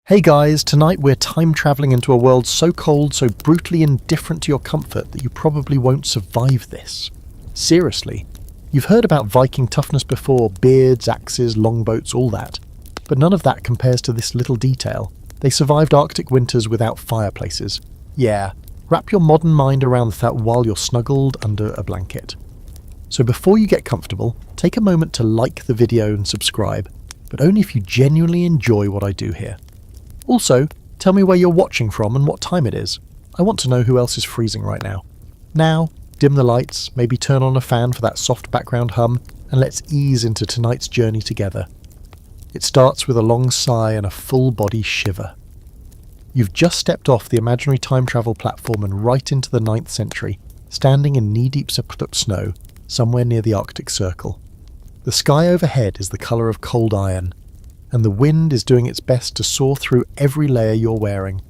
Hey guys, tonight we're time travelling into a world so cold, so brutally indifferent to your comfort that you probably won't survive this. Seriously. You've heard about Viking toughness before, beards, axes, longboats, all that. But none of that compares to this little detail. They survived Arctic winters without fireplaces. Yeah, wrap your modern mind around that while you're snuggled under a blanket. So before you get comfortable, take a moment to like the video and subscribe, but only if you genuinely enjoy what I do here. Also, tell me where you're watching from and what time it is. I want to know who else is freezing right now. Now, dim the lights, maybe turn on a fan for that soft background hum, and let's ease into tonight's journey together. It starts with a long sigh and a full body shiver. You've just stepped off the imaginary time travel platform and right into the 9th century, standing in knee-deep snow, somewhere near the Arctic Circle. The sky overhead is the colour of cold iron, and the wind is doing its best to saw through every layer you're wearing.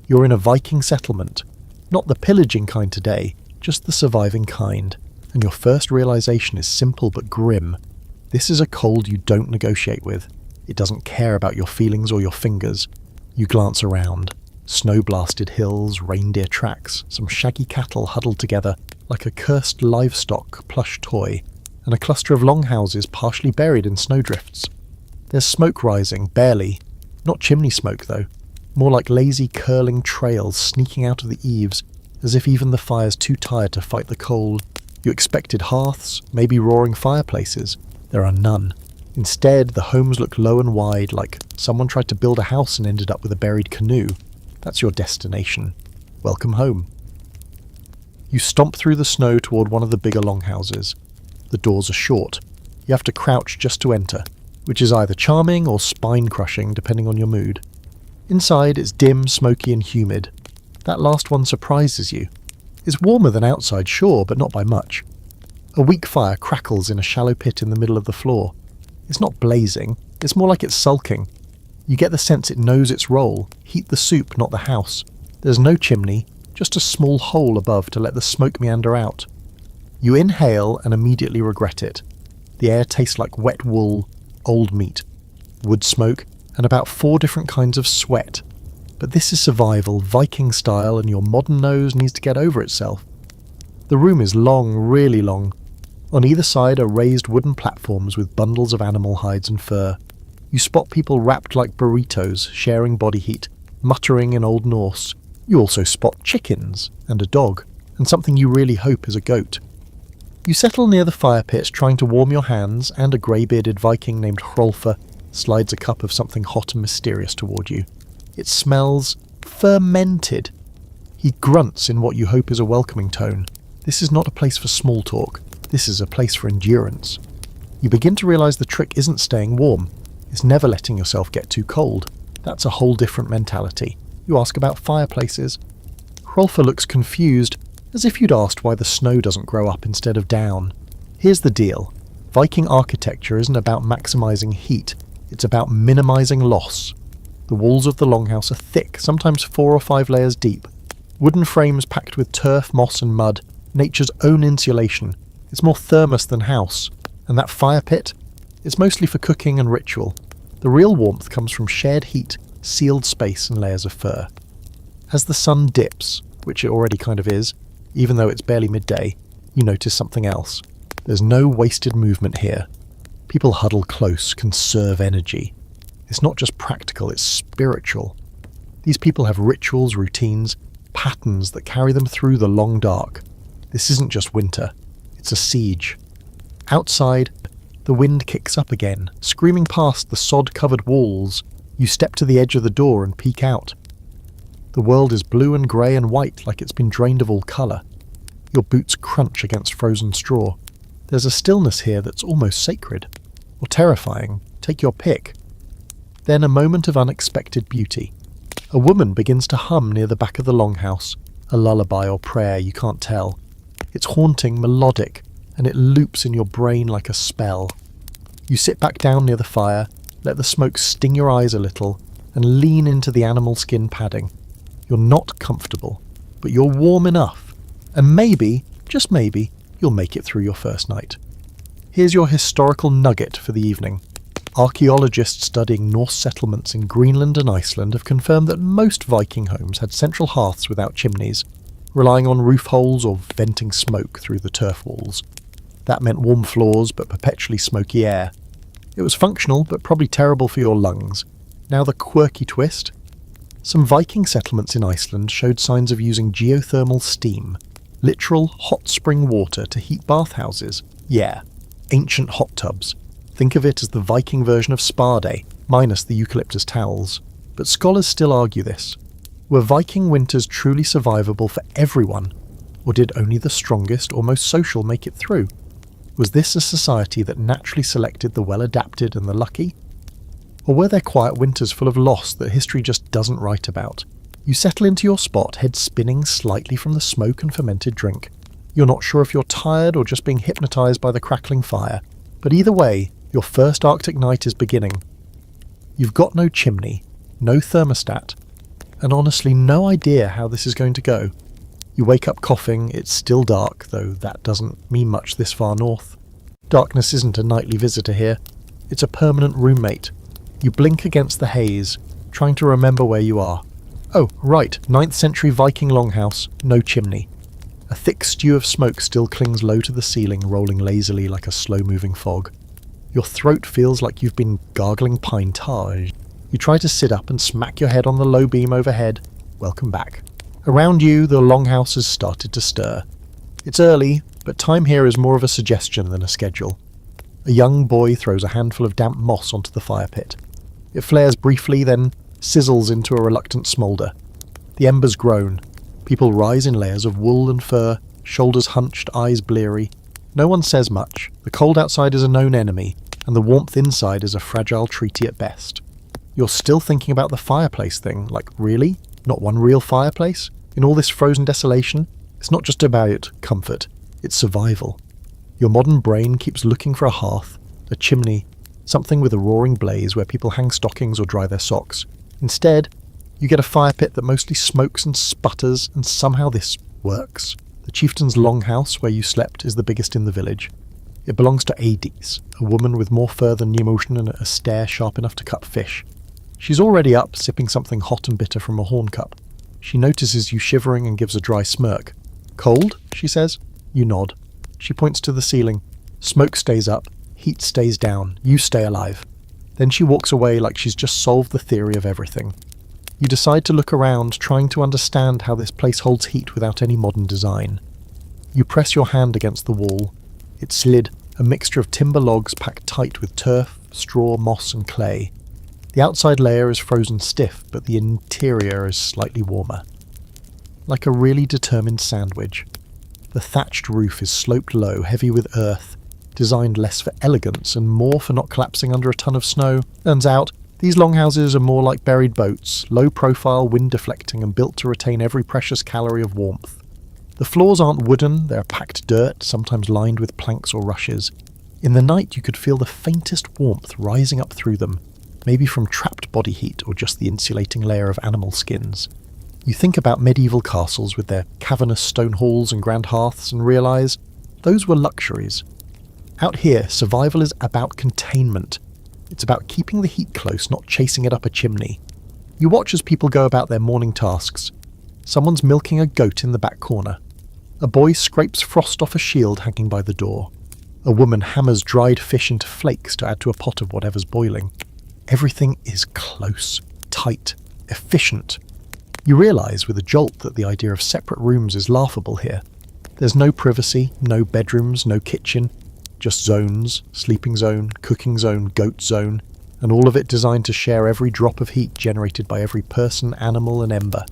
You're in a Viking settlement, not the pillaging kind today, just the surviving kind, and your first realization is simple but grim. This is a cold you don't negotiate with. It doesn't care about your feelings or your fingers. You glance around. Snow-blasted hills, reindeer tracks, some shaggy cattle huddled together like a cursed livestock plush toy, and a cluster of longhouses partially buried in snowdrifts. There's smoke rising, barely. Not chimney smoke, though. More like lazy, curling trails sneaking out of the eaves, as if even the fire's too tired to fight the cold. You expected hearths, maybe roaring fireplaces. There are none. Instead, the homes look low and wide, like someone tried to build a house and ended up with a buried canoe. That's your destination. Welcome home. You stomp through the snow toward one of the bigger longhouses. The doors are short. You have to crouch just to enter, which is either charming or spine-crushing depending on your mood. Inside it's dim, smoky and humid. That last one surprises you. It's warmer than outside, sure, but not by much. A weak fire crackles in a shallow pit in the middle of the floor. It's not blazing, it's more like it's sulking. You get the sense it knows its role, heat the soup, not the house. There's no chimney, just a small hole above to let the smoke meander out. You inhale and immediately regret it. The air tastes like wet wool, old meat, wood smoke, and about 4 different kinds of sweat. But this is survival, Viking style, and your modern nose needs to get over itself. The room is long, really long. On either side are raised wooden platforms with bundles of animal hides and fur. You spot people wrapped like burritos, sharing body heat, muttering in Old Norse. You also spot chickens, and a dog, and something you really hope is a goat. You settle near the fire pit trying to warm your hands, and a grey-bearded Viking named Hrolfr slides a cup of something hot and mysterious toward you. It smells fermented. He grunts in what you hope is a welcoming tone. This is not a place for small talk. This is a place for endurance. You begin to realise the trick isn't staying warm. It's never letting yourself get too cold. That's a whole different mentality. You ask about fireplaces. Hrolfr looks confused, as if you'd asked why the snow doesn't grow up instead of down. Here's the deal. Viking architecture isn't about maximising heat, it's about minimising loss. The walls of the longhouse are thick, sometimes 4 or 5 layers deep. Wooden frames packed with turf, moss and mud, nature's own insulation. It's more thermos than house. And that fire pit? It's mostly for cooking and ritual. The real warmth comes from shared heat, sealed space and layers of fur. As the sun dips, which it already kind of is, even though it's barely midday, you notice something else. There's no wasted movement here. People huddle close, conserve energy. It's not just practical, it's spiritual. These people have rituals, routines, patterns that carry them through the long dark. This isn't just winter, it's a siege. Outside, the wind kicks up again, screaming past the sod-covered walls. You step to the edge of the door and peek out. The world is blue and grey and white like it's been drained of all colour. Your boots crunch against frozen straw. There's a stillness here that's almost sacred. Or terrifying. Take your pick. Then a moment of unexpected beauty. A woman begins to hum near the back of the longhouse. A lullaby or prayer, you can't tell. It's haunting, melodic, and it loops in your brain like a spell. You sit back down near the fire, let the smoke sting your eyes a little, and lean into the animal skin padding. You're not comfortable, but you're warm enough, and maybe, just maybe, you'll make it through your first night. Here's your historical nugget for the evening. Archaeologists studying Norse settlements in Greenland and Iceland have confirmed that most Viking homes had central hearths without chimneys, relying on roof holes or venting smoke through the turf walls. That meant warm floors but perpetually smoky air. It was functional but probably terrible for your lungs. Now the quirky twist. Some Viking settlements in Iceland showed signs of using geothermal steam, literal hot spring water to heat bathhouses. Yeah, ancient hot tubs. Think of it as the Viking version of spa day, minus the eucalyptus towels. But scholars still argue this. Were Viking winters truly survivable for everyone? Or did only the strongest or most social make it through? Was this a society that naturally selected the well-adapted and the lucky? Or were there quiet winters full of loss that history just doesn't write about? You settle into your spot, head spinning slightly from the smoke and fermented drink. You're not sure if you're tired or just being hypnotised by the crackling fire. But either way, your first Arctic night is beginning. You've got no chimney, no thermostat, and honestly no idea how this is going to go. You wake up coughing, it's still dark, though that doesn't mean much this far north. Darkness isn't a nightly visitor here, it's a permanent roommate. You blink against the haze, trying to remember where you are. Oh, right, 9th century Viking longhouse, no chimney. A thick stew of smoke still clings low to the ceiling, rolling lazily like a slow-moving fog. Your throat feels like you've been gargling pine tar. You try to sit up and smack your head on the low beam overhead. Welcome back. Around you, the longhouse has started to stir. It's early, but time here is more of a suggestion than a schedule. A young boy throws a handful of damp moss onto the fire pit. It flares briefly, then sizzles into a reluctant smoulder. The embers groan. People rise in layers of wool and fur, shoulders hunched, eyes bleary. No one says much. The cold outside is a known enemy, and the warmth inside is a fragile treaty at best. You're still thinking about the fireplace thing, like really? Not one real fireplace? In all this frozen desolation? It's not just about comfort, it's survival. Your modern brain keeps looking for a hearth, a chimney, something with a roaring blaze where people hang stockings or dry their socks. Instead, you get a fire pit that mostly smokes and sputters, and somehow this works. The chieftain's longhouse where you slept is the biggest in the village. It belongs to Adis, a woman with more fur than Nemotion and a stare sharp enough to cut fish. She's already up, sipping something hot and bitter from a horn cup. She notices you shivering and gives a dry smirk. Cold? She says. You nod. She points to the ceiling. Smoke stays up, heat stays down, you stay alive. Then she walks away like she's just solved the theory of everything. You decide to look around, trying to understand how this place holds heat without any modern design. You press your hand against the wall. It's slid, a mixture of timber logs packed tight with turf, straw, moss and clay. The outside layer is frozen stiff, but the interior is slightly warmer. Like a really determined sandwich. The thatched roof is sloped low, heavy with earth, designed less for elegance and more for not collapsing under a ton of snow. Turns out, these longhouses are more like buried boats, low profile, wind deflecting and built to retain every precious calorie of warmth. The floors aren't wooden, they're packed dirt, sometimes lined with planks or rushes. In the night you could feel the faintest warmth rising up through them, maybe from trapped body heat or just the insulating layer of animal skins. You think about medieval castles with their cavernous stone halls and grand hearths and realise those were luxuries. Out here, survival is about containment. It's about keeping the heat close, not chasing it up a chimney. You watch as people go about their morning tasks. Someone's milking a goat in the back corner. A boy scrapes frost off a shield hanging by the door. A woman hammers dried fish into flakes to add to a pot of whatever's boiling. Everything is close, tight, efficient. You realise with a jolt that the idea of separate rooms is laughable here. There's no privacy, no bedrooms, no kitchen. Just zones, sleeping zone, cooking zone, goat zone, and all of it designed to share every drop of heat generated by every person, animal and ember.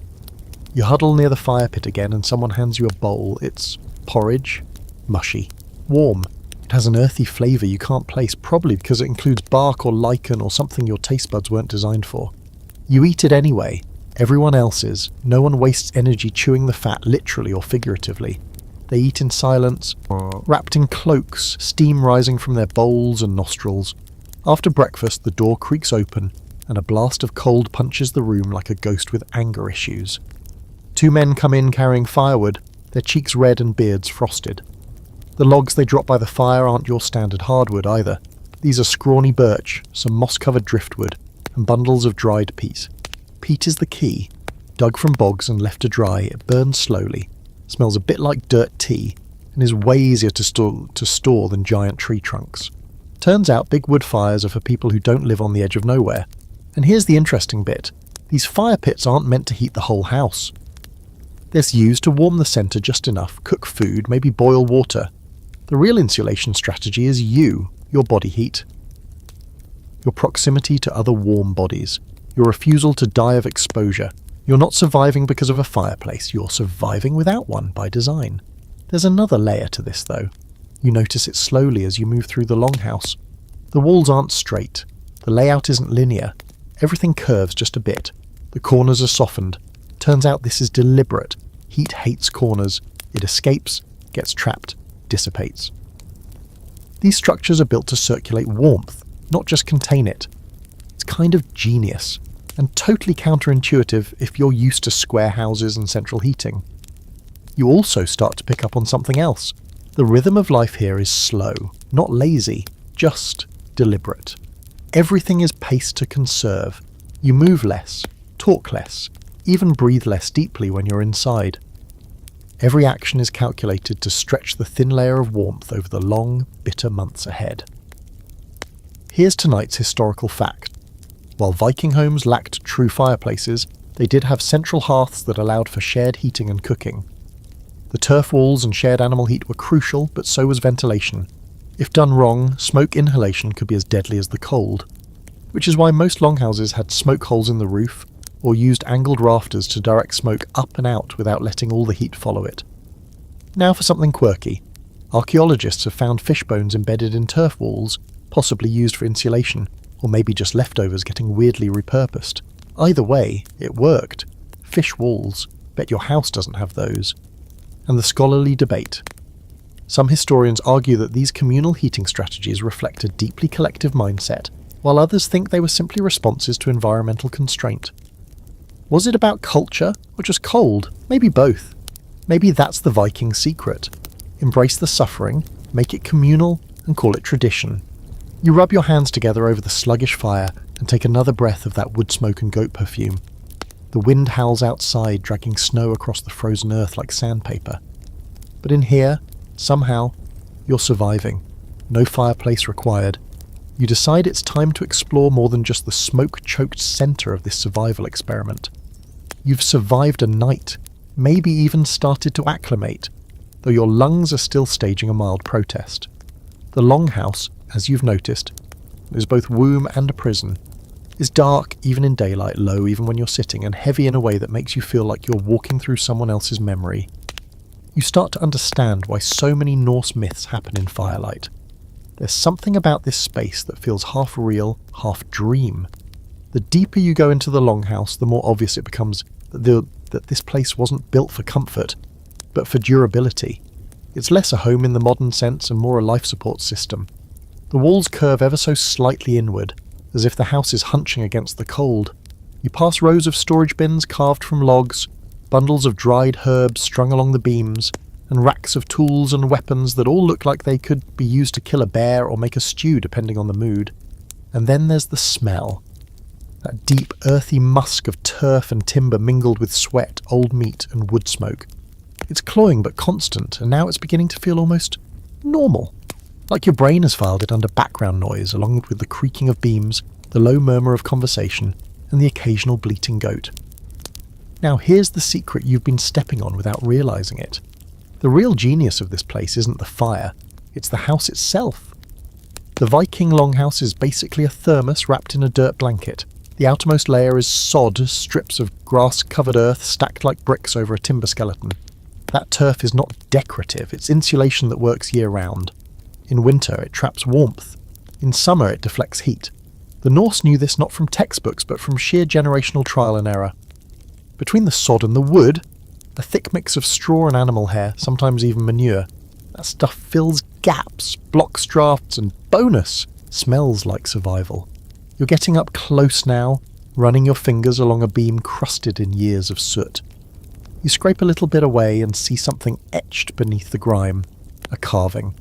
You huddle near the fire pit again and someone hands you a bowl. It's porridge, mushy, warm. It has an earthy flavour you can't place, probably because it includes bark or lichen or something your taste buds weren't designed for. You eat it anyway. Everyone else is. No one wastes energy chewing the fat, literally or figuratively. They eat in silence, wrapped in cloaks, steam rising from their bowls and nostrils. After breakfast, the door creaks open, and a blast of cold punches the room like a ghost with anger issues. 2 men come in carrying firewood, their cheeks red and beards frosted. The logs they drop by the fire aren't your standard hardwood either. These are scrawny birch, some moss-covered driftwood, and bundles of dried peat. Peat is the key. Dug from bogs and left to dry, it burns slowly, smells a bit like dirt tea, and is way easier to store than giant tree trunks. Turns out big wood fires are for people who don't live on the edge of nowhere. And here's the interesting bit. These fire pits aren't meant to heat the whole house. They're used to warm the centre just enough, cook food, maybe boil water. The real insulation strategy is your body heat. Your proximity to other warm bodies. Your refusal to die of exposure. You're not surviving because of a fireplace, you're surviving without one by design. There's another layer to this though. You notice it slowly as you move through the longhouse. The walls aren't straight. The layout isn't linear. Everything curves just a bit. The corners are softened. Turns out this is deliberate. Heat hates corners. It escapes, gets trapped, dissipates. These structures are built to circulate warmth, not just contain it. It's kind of genius, and totally counterintuitive if you're used to square houses and central heating. You also start to pick up on something else. The rhythm of life here is slow, not lazy, just deliberate. Everything is paced to conserve. You move less, talk less, even breathe less deeply when you're inside. Every action is calculated to stretch the thin layer of warmth over the long, bitter months ahead. Here's tonight's historical fact. While Viking homes lacked true fireplaces, they did have central hearths that allowed for shared heating and cooking. The turf walls and shared animal heat were crucial, but so was ventilation. If done wrong, smoke inhalation could be as deadly as the cold, which is why most longhouses had smoke holes in the roof, or used angled rafters to direct smoke up and out without letting all the heat follow it. Now for something quirky. Archaeologists have found fish bones embedded in turf walls, possibly used for insulation, or maybe just leftovers getting weirdly repurposed. Either way, it worked. Fish walls. Bet your house doesn't have those. And the scholarly debate. Some historians argue that these communal heating strategies reflect a deeply collective mindset, while others think they were simply responses to environmental constraint. Was it about culture, or just cold? Maybe both. Maybe that's the Viking secret. Embrace the suffering, make it communal, and call it tradition. You rub your hands together over the sluggish fire and take another breath of that wood smoke and goat perfume. The wind howls outside, dragging snow across the frozen earth like sandpaper. But in here, somehow, you're surviving. No fireplace required. You decide it's time to explore more than just the smoke-choked centre of this survival experiment. You've survived a night, maybe even started to acclimate, though your lungs are still staging a mild protest. The longhouse, as you've noticed, is both womb and a prison, is dark even in daylight, low even when you're sitting, and heavy in a way that makes you feel like you're walking through someone else's memory. You start to understand why so many Norse myths happen in firelight. There's something about this space that feels half real, half dream. The deeper you go into the longhouse, the more obvious it becomes that this place wasn't built for comfort, but for durability. It's less a home in the modern sense and more a life support system. The walls curve ever so slightly inward, as if the house is hunching against the cold. You pass rows of storage bins carved from logs, bundles of dried herbs strung along the beams, and racks of tools and weapons that all look like they could be used to kill a bear or make a stew depending on the mood. And then there's the smell. That deep, earthy musk of turf and timber mingled with sweat, old meat and wood smoke. It's cloying but constant, and now it's beginning to feel almost normal. Like your brain has filed it under background noise, along with the creaking of beams, the low murmur of conversation, and the occasional bleating goat. Now here's the secret you've been stepping on without realising it. The real genius of this place isn't the fire, it's the house itself. The Viking longhouse is basically a thermos wrapped in a dirt blanket. The outermost layer is sod, strips of grass-covered earth stacked like bricks over a timber skeleton. That turf is not decorative, it's insulation that works year-round. In winter, it traps warmth. In summer, it deflects heat. The Norse knew this not from textbooks, but from sheer generational trial and error. Between the sod and the wood, a thick mix of straw and animal hair, sometimes even manure. That stuff fills gaps, blocks drafts, and bonus, smells like survival. You're getting up close now, running your fingers along a beam crusted in years of soot. You scrape a little bit away and see something etched beneath the grime. A carving.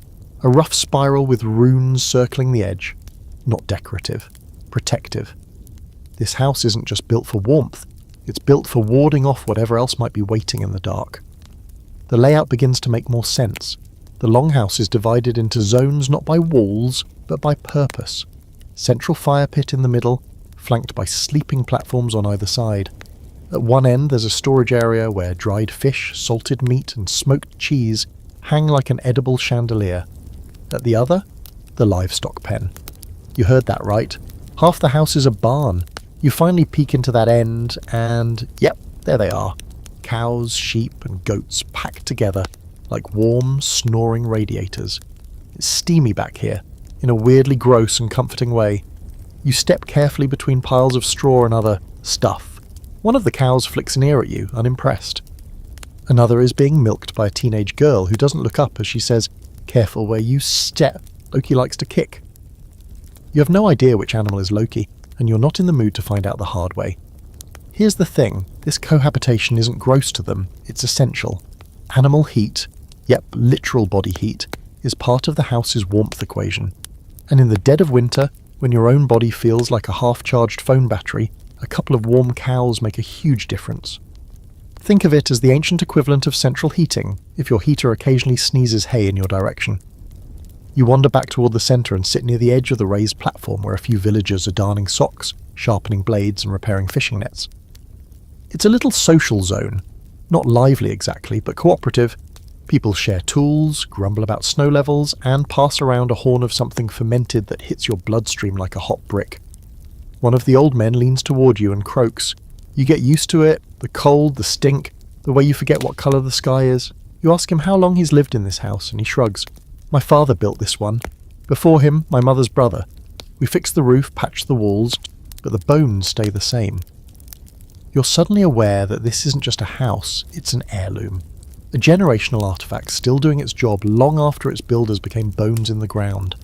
A rough spiral with runes circling the edge. not decorative, protective. This house isn't just built for warmth, it's built for warding off whatever else might be waiting in the dark. The layout begins to make more sense. The longhouse is divided into zones not by walls, but by purpose. Central fire pit in the middle, flanked by sleeping platforms on either side. At one end there's a storage area where dried fish, salted meat and smoked cheese hang like an edible chandelier. At the other, the livestock pen. You heard that right. Half the house is a barn. You finally peek into that end and, yep, there they are. Cows, sheep and goats packed together like warm, snoring radiators. It's steamy back here, in a weirdly gross and comforting way. You step carefully between piles of straw and other stuff. One of the cows flicks an ear at you, unimpressed. Another is being milked by a teenage girl who doesn't look up as she says, "Careful where you step, Loki likes to kick." You have no idea which animal is Loki, and you're not in the mood to find out the hard way. Here's the thing, this cohabitation isn't gross to them, it's essential. Animal heat, yep, literal body heat, is part of the house's warmth equation. And in the dead of winter, when your own body feels like a half-charged phone battery, a couple of warm cows make a huge difference. Think of it as the ancient equivalent of central heating, if your heater occasionally sneezes hay in your direction. You wander back toward the centre and sit near the edge of the raised platform where a few villagers are darning socks, sharpening blades and repairing fishing nets. It's a little social zone, not lively exactly, but cooperative. People share tools, grumble about snow levels, and pass around a horn of something fermented that hits your bloodstream like a hot brick. One of the old men leans toward you and croaks. You get used to it, the cold, the stink, the way you forget what colour the sky is. You ask him how long he's lived in this house, and he shrugs. "My father built this one. Before him, my mother's brother. We fixed the roof, patched the walls, but the bones stay the same." You're suddenly aware that this isn't just a house, it's an heirloom. A generational artifact still doing its job long after its builders became bones in the ground.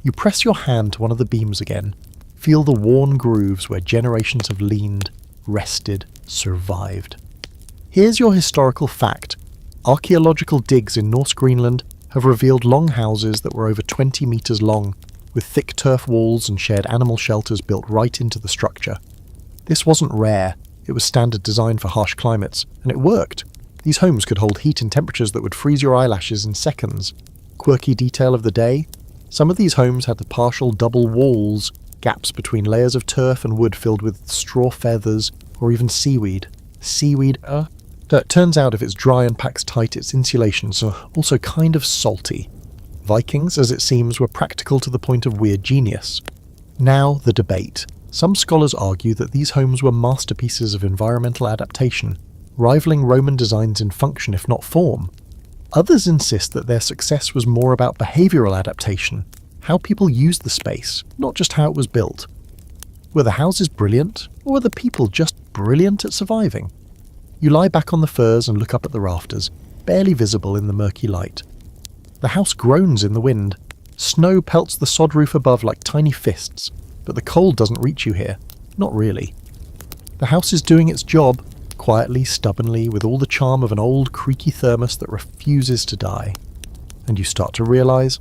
You press your hand to one of the beams again, feel the worn grooves where generations have leaned, rested, survived. Here's your historical fact. Archaeological digs in Norse Greenland have revealed longhouses that were over 20 metres long, with thick turf walls and shared animal shelters built right into the structure. This wasn't rare, it was standard design for harsh climates, and it worked. These homes could hold heat and temperatures that would freeze your eyelashes in seconds. Quirky detail of the day? Some of these homes had the partial double walls, gaps between layers of turf and wood filled with straw feathers or even seaweed. It turns out if it's dry and packs tight, its insulations are also kind of salty. Vikings, as it seems, were practical to the point of weird genius. Now, the debate. Some scholars argue that these homes were masterpieces of environmental adaptation, rivaling Roman designs in function if not form. Others insist that their success was more about behavioural adaptation, how people used the space, not just how it was built. Were the houses brilliant, or were the people just brilliant at surviving? You lie back on the furs and look up at the rafters, barely visible in the murky light. The house groans in the wind. Snow pelts the sod roof above like tiny fists, but the cold doesn't reach you here. Not really. The house is doing its job, quietly, stubbornly, with all the charm of an old, creaky thermos that refuses to die. And you start to realise,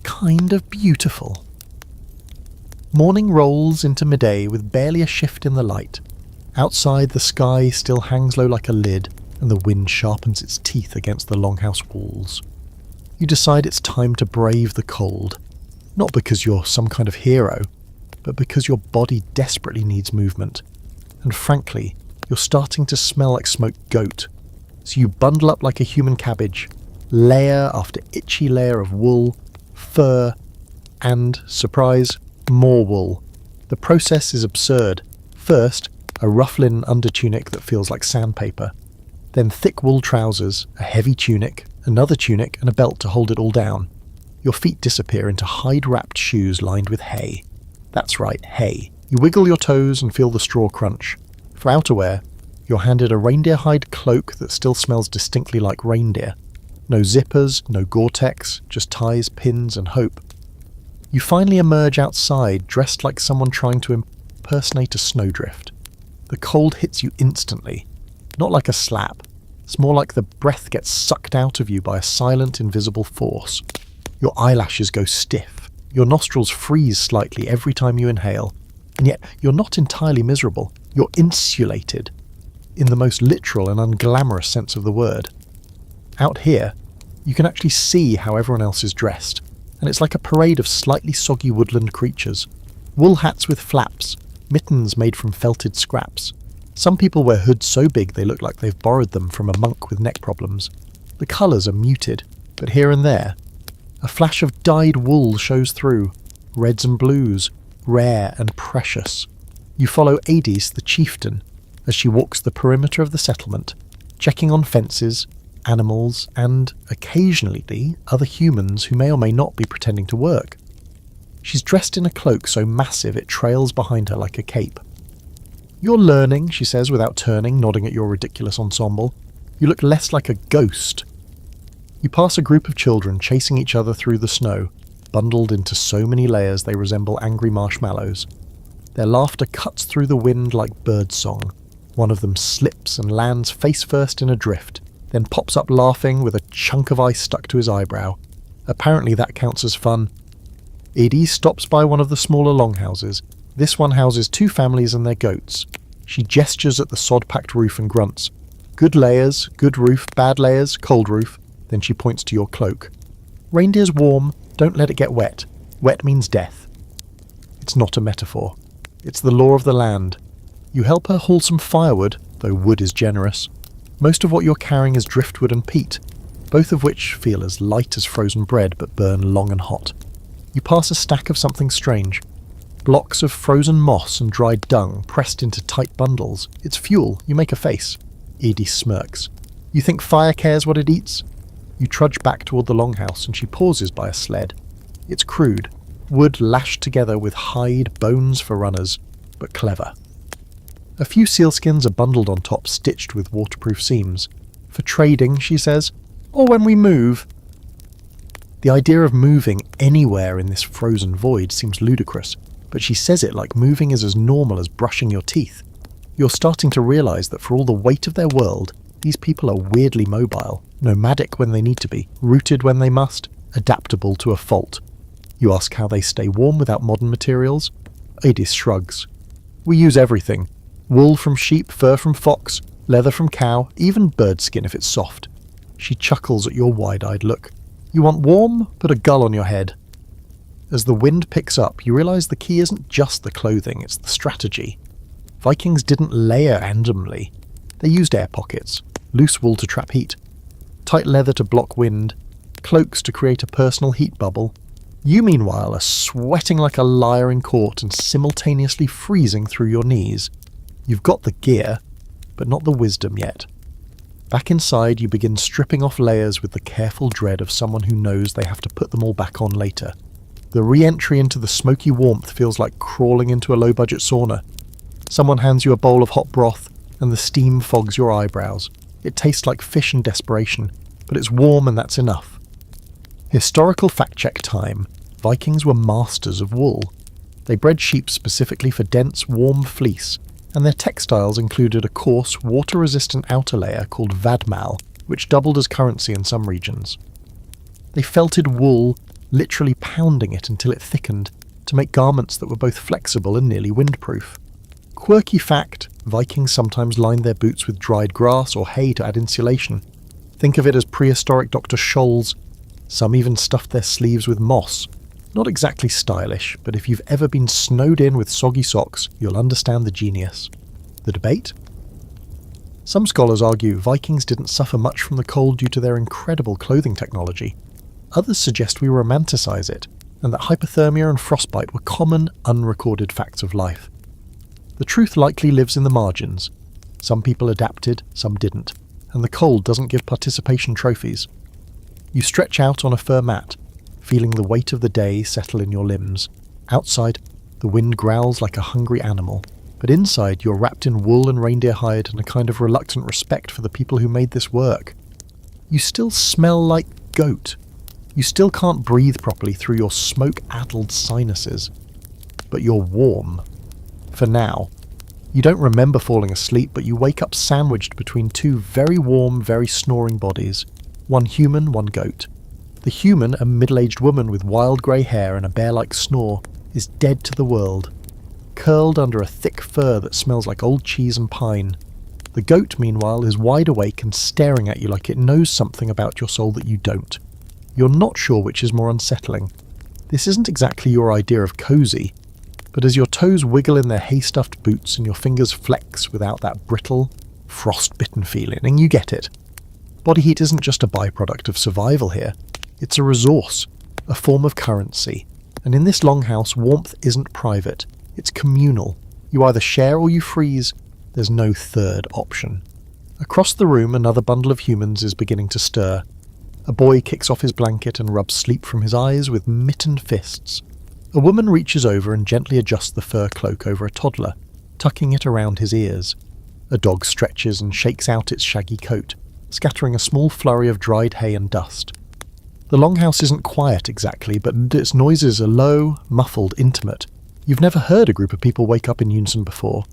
kind of beautiful. Morning rolls into midday with barely a shift in the light. Outside, the sky still hangs low like a lid, and the wind sharpens its teeth against the longhouse walls. You decide it's time to brave the cold, not because you're some kind of hero, but because your body desperately needs movement. And frankly, you're starting to smell like smoked goat. So you bundle up like a human cabbage, layer after itchy layer of wool, fur, and, surprise, more wool. The process is absurd. First, a rough linen undertunic that feels like sandpaper. Then thick wool trousers, a heavy tunic, another tunic, and a belt to hold it all down. Your feet disappear into hide-wrapped shoes lined with hay. That's right, hay. You wiggle your toes and feel the straw crunch. For outerwear, you're handed a reindeer hide cloak that still smells distinctly like reindeer. No zippers, no Gore-Tex, just ties, pins, and hope. You finally emerge outside, dressed like someone trying to impersonate a snowdrift. The cold hits you instantly, not like a slap. It's more like the breath gets sucked out of you by a silent, invisible force. Your eyelashes go stiff, Your nostrils freeze slightly every time you inhale, and yet you're not entirely miserable. You're insulated, in the most literal and unglamorous sense of the word. Out here, you can actually see how everyone else is dressed, and it's like a parade of slightly soggy woodland creatures. Wool hats with flaps, mittens made from felted scraps. Some people wear hoods so big they look like they've borrowed them from a monk with neck problems. The colours are muted, but here and there, a flash of dyed wool shows through, reds and blues, rare and precious. You follow Adis, the chieftain, as she walks the perimeter of the settlement, checking on fences, animals, and, occasionally, other humans who may or may not be pretending to work. She's dressed in a cloak so massive it trails behind her like a cape. "You're learning," she says without turning, nodding at your ridiculous ensemble. "You look less like a ghost." You pass a group of children chasing each other through the snow, bundled into so many layers they resemble angry marshmallows. Their laughter cuts through the wind like birdsong. One of them slips and lands face first in a drift, then pops up laughing with a chunk of ice stuck to his eyebrow. Apparently that counts as fun. Edie stops by one of the smaller longhouses. This one houses 2 families and their goats. She gestures at the sod-packed roof and grunts. "Good layers, good roof, bad layers, cold roof." Then she points to your cloak. "Reindeer's warm, don't let it get wet. Wet means death." It's not a metaphor. It's the law of the land. You help her haul some firewood, though wood is generous. Most of what you're carrying is driftwood and peat, both of which feel as light as frozen bread but burn long and hot. You pass a stack of something strange. Blocks of frozen moss and dried dung pressed into tight bundles. It's fuel. You make a face. Edie smirks. "You think fire cares what it eats?" You trudge back toward the longhouse and she pauses by a sled. It's crude, wood lashed together with hide, bones for runners, but clever. A few sealskins are bundled on top, stitched with waterproof seams. "For trading," she says, "or when we move." The idea of moving anywhere in this frozen void seems ludicrous, but she says it like moving is as normal as brushing your teeth. You're starting to realise that for all the weight of their world, these people are weirdly mobile, nomadic when they need to be, rooted when they must, adaptable to a fault. You ask how they stay warm without modern materials? Adis shrugs. "We use everything. Wool from sheep, fur from fox, leather from cow, even bird skin if it's soft." She chuckles at your wide-eyed look. "You want warm? Put a gull on your head." As the wind picks up, you realise the key isn't just the clothing, it's the strategy. Vikings didn't layer randomly. They used air pockets, loose wool to trap heat, tight leather to block wind, cloaks to create a personal heat bubble. You, meanwhile, are sweating like a liar in court and simultaneously freezing through your knees. You've got the gear, but not the wisdom yet. Back inside, you begin stripping off layers with the careful dread of someone who knows they have to put them all back on later. The re-entry into the smoky warmth feels like crawling into a low-budget sauna. Someone hands you a bowl of hot broth, and the steam fogs your eyebrows. It tastes like fish and desperation, but it's warm and that's enough. Historical fact-check time. Vikings were masters of wool. They bred sheep specifically for dense, warm fleece, and their textiles included a coarse, water-resistant outer layer called vadmal, which doubled as currency in some regions. They felted wool, literally pounding it until it thickened, to make garments that were both flexible and nearly windproof. Quirky fact, Vikings sometimes lined their boots with dried grass or hay to add insulation. Think of it as prehistoric Dr. Scholl's. Some even stuffed their sleeves with moss. Not exactly stylish, but if you've ever been snowed in with soggy socks, you'll understand the genius. The debate? Some scholars argue Vikings didn't suffer much from the cold due to their incredible clothing technology. Others suggest we romanticize it, and that hypothermia and frostbite were common, unrecorded facts of life. The truth likely lives in the margins. Some people adapted, some didn't, and the cold doesn't give participation trophies. You stretch out on a fur mat, feeling the weight of the day settle in your limbs. Outside, the wind growls like a hungry animal, but inside you're wrapped in wool and reindeer hide and a kind of reluctant respect for the people who made this work. You still smell like goat. You still can't breathe properly through your smoke-addled sinuses. But you're warm. For now. You don't remember falling asleep, but you wake up sandwiched between 2 very warm, very snoring bodies. One human, one goat. The human, a middle-aged woman with wild grey hair and a bear-like snore, is dead to the world, curled under a thick fur that smells like old cheese and pine. The goat, meanwhile, is wide awake and staring at you like it knows something about your soul that you don't. You're not sure which is more unsettling. This isn't exactly your idea of cosy, but as your toes wiggle in their hay-stuffed boots and your fingers flex without that brittle, frost-bitten feeling, and you get it. Body heat isn't just a byproduct of survival here. It's a resource, a form of currency. And in this longhouse, warmth isn't private. It's communal. You either share or you freeze. There's no third option. Across the room, another bundle of humans is beginning to stir. A boy kicks off his blanket and rubs sleep from his eyes with mittened fists. A woman reaches over and gently adjusts the fur cloak over a toddler, tucking it around his ears. A dog stretches and shakes out its shaggy coat, scattering a small flurry of dried hay and dust. The longhouse isn't quiet exactly, but its noises are low, muffled, intimate. You've never heard a group of people wake up in unison before.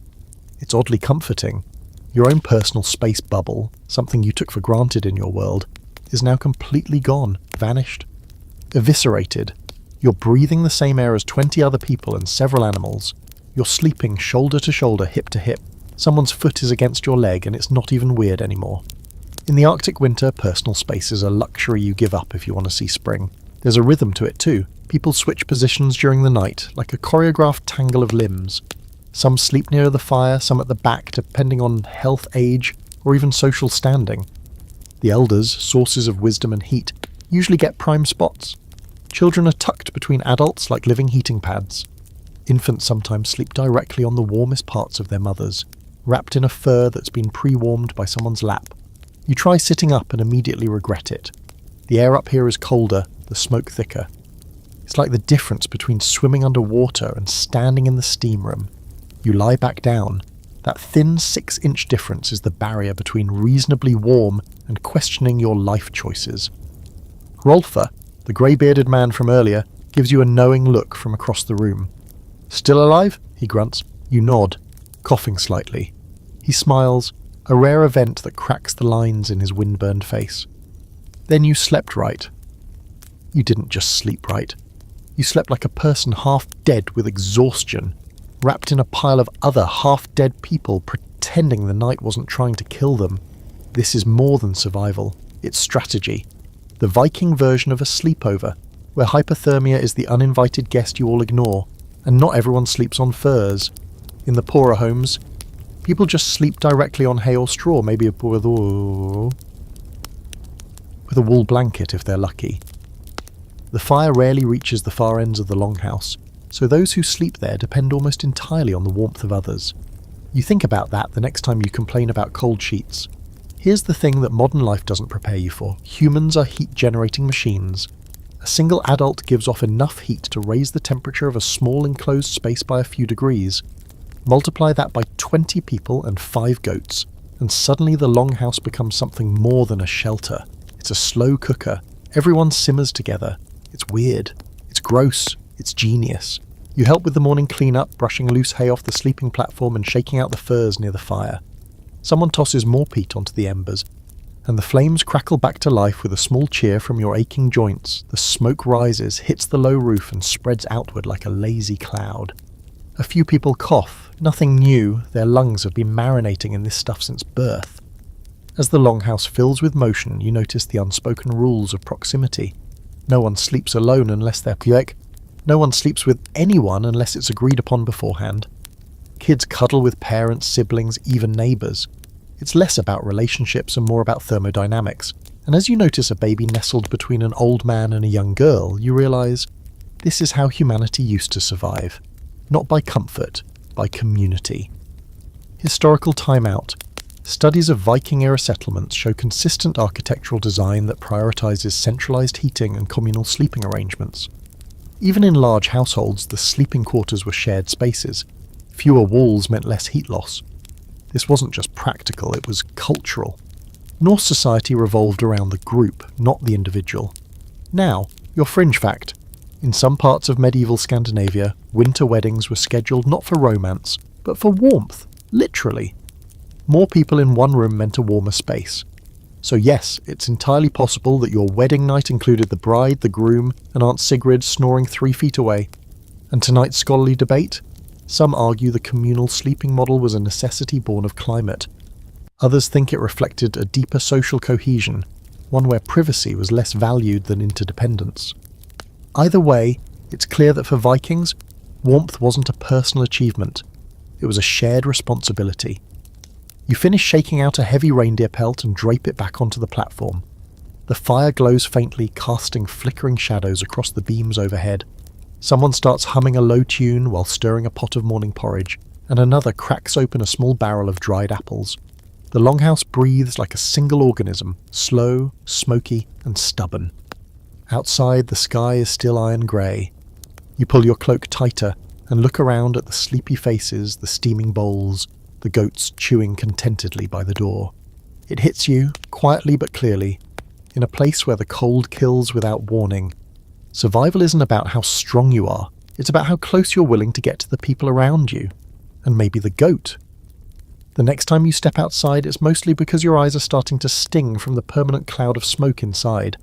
It's oddly comforting. Your own personal space bubble, something you took for granted in your world, is now completely gone, vanished, eviscerated. You're breathing the same air as 20 other people and several animals. You're sleeping shoulder to shoulder, hip to hip. Someone's foot is against your leg and it's not even weird anymore. In the Arctic winter, personal space is a luxury you give up if you want to see spring. There's a rhythm to it too. People switch positions during the night, like a choreographed tangle of limbs. Some sleep near the fire, some at the back, depending on health, age, or even social standing. The elders, sources of wisdom and heat, usually get prime spots. Children are tucked between adults like living heating pads. Infants sometimes sleep directly on the warmest parts of their mothers, wrapped in a fur that's been pre-warmed by someone's lap. You try sitting up and immediately regret it. The air up here is colder, the smoke thicker. It's like the difference between swimming underwater and standing in the steam room. You lie back down. That thin 6-inch difference is the barrier between reasonably warm and questioning your life choices. Rolfer, the grey-bearded man from earlier, gives you a knowing look from across the room. "Still alive?" he grunts. You nod, coughing slightly. He smiles, a rare event that cracks the lines in his wind-burned face. "Then you slept right." You didn't just sleep right. You slept like a person half dead with exhaustion, wrapped in a pile of other half-dead people pretending the night wasn't trying to kill them. This is more than survival. It's strategy. The Viking version of a sleepover, where hypothermia is the uninvited guest you all ignore, and not everyone sleeps on furs. In the poorer homes, people just sleep directly on hay or straw, maybe with a wool blanket if they're lucky. The fire rarely reaches the far ends of the longhouse, so those who sleep there depend almost entirely on the warmth of others. You think about that the next time you complain about cold sheets. Here's the thing that modern life doesn't prepare you for. Humans are heat-generating machines. A single adult gives off enough heat to raise the temperature of a small enclosed space by a few degrees. Multiply that by 20 people and 5 goats, and suddenly the longhouse becomes something more than a shelter. It's a slow cooker. Everyone simmers together. It's weird. It's gross. It's genius. You help with the morning clean-up, brushing loose hay off the sleeping platform and shaking out the furs near the fire. Someone tosses more peat onto the embers, and the flames crackle back to life with a small cheer from your aching joints. The smoke rises, hits the low roof, and spreads outward like a lazy cloud. A few people cough. Nothing new. Their lungs have been marinating in this stuff since birth. As the longhouse fills with motion, you notice the unspoken rules of proximity. No one sleeps alone unless they're quick. No one sleeps with anyone unless it's agreed upon beforehand. Kids cuddle with parents, siblings, even neighbours. It's less about relationships and more about thermodynamics. And as you notice a baby nestled between an old man and a young girl, you realise this is how humanity used to survive. Not by comfort, by community. Historical timeout. Studies of Viking-era settlements show consistent architectural design that prioritises centralised heating and communal sleeping arrangements. Even in large households, the sleeping quarters were shared spaces. Fewer walls meant less heat loss. This wasn't just practical, it was cultural. Norse society revolved around the group, not the individual. Now, your fringe fact. In some parts of medieval Scandinavia, winter weddings were scheduled not for romance, but for warmth, literally. More people in one room meant a warmer space. So yes, it's entirely possible that your wedding night included the bride, the groom, and Aunt Sigrid snoring 3 feet away. And tonight's scholarly debate? Some argue the communal sleeping model was a necessity born of climate. Others think it reflected a deeper social cohesion, one where privacy was less valued than interdependence. Either way, it's clear that for Vikings, warmth wasn't a personal achievement. It was a shared responsibility. You finish shaking out a heavy reindeer pelt and drape it back onto the platform. The fire glows faintly, casting flickering shadows across the beams overhead. Someone starts humming a low tune while stirring a pot of morning porridge, and another cracks open a small barrel of dried apples. The longhouse breathes like a single organism, slow, smoky, and stubborn. Outside, the sky is still iron grey. You pull your cloak tighter and look around at the sleepy faces, the steaming bowls, the goats chewing contentedly by the door. It hits you, quietly but clearly, in a place where the cold kills without warning. Survival isn't about how strong you are, it's about how close you're willing to get to the people around you, and maybe the goat. The next time you step outside, it's mostly because your eyes are starting to sting from the permanent cloud of smoke inside.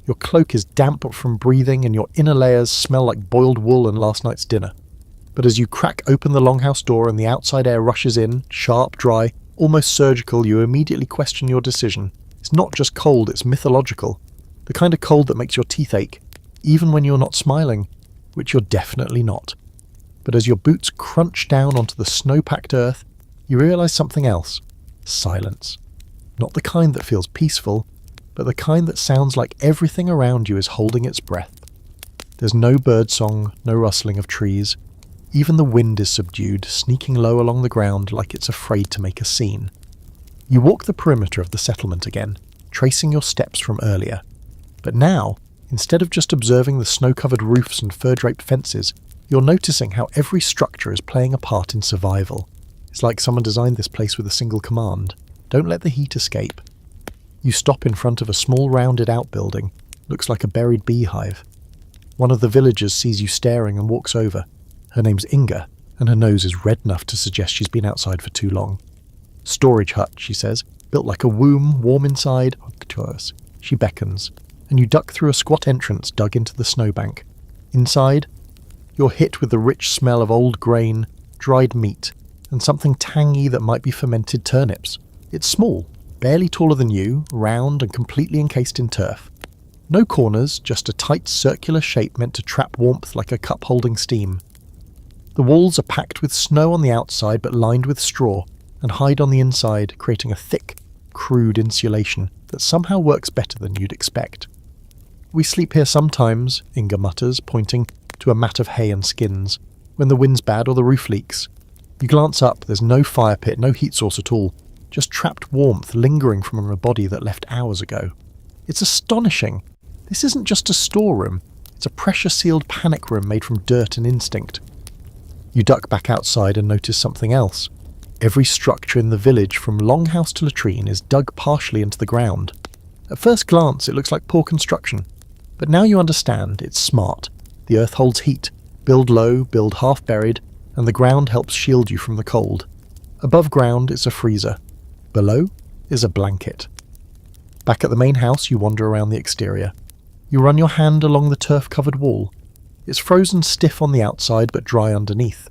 Your cloak is damp from breathing, and your inner layers smell like boiled wool and last night's dinner. But as you crack open the longhouse door and the outside air rushes in, sharp, dry, almost surgical, you immediately question your decision. It's not just cold, it's mythological. The kind of cold that makes your teeth ache, even when you're not smiling, which you're definitely not. But as your boots crunch down onto the snow-packed earth, you realise something else. Silence. Not the kind that feels peaceful, but the kind that sounds like everything around you is holding its breath. There's no birdsong, no rustling of trees. Even the wind is subdued, sneaking low along the ground like it's afraid to make a scene. You walk the perimeter of the settlement again, tracing your steps from earlier. But now, instead of just observing the snow-covered roofs and fur-draped fences, you're noticing how every structure is playing a part in survival. It's like someone designed this place with a single command. Don't let the heat escape. You stop in front of a small rounded outbuilding. Looks like a buried beehive. One of the villagers sees you staring and walks over. Her name's Inga, and her nose is red enough to suggest she's been outside for too long. Storage hut, she says, built like a womb, warm inside. She beckons, and you duck through a squat entrance dug into the snowbank. Inside, you're hit with the rich smell of old grain, dried meat, and something tangy that might be fermented turnips. It's small, barely taller than you, round and completely encased in turf. No corners, just a tight circular shape meant to trap warmth like a cup holding steam. The walls are packed with snow on the outside but lined with straw, and hide on the inside, creating a thick, crude insulation that somehow works better than you'd expect. We sleep here sometimes, Inga mutters, pointing to a mat of hay and skins, when the wind's bad or the roof leaks. You glance up, there's no fire pit, no heat source at all, just trapped warmth lingering from a body that left hours ago. It's astonishing. This isn't just a storeroom, it's a pressure-sealed panic room made from dirt and instinct. You duck back outside and notice something else. Every structure in the village, from longhouse to latrine, is dug partially into the ground. At first glance, it looks like poor construction. But now you understand, it's smart. The earth holds heat. Build low, build half-buried, and the ground helps shield you from the cold. Above ground is a freezer. Below is a blanket. Back at the main house, you wander around the exterior. You run your hand along the turf-covered wall. It's frozen stiff on the outside but dry underneath.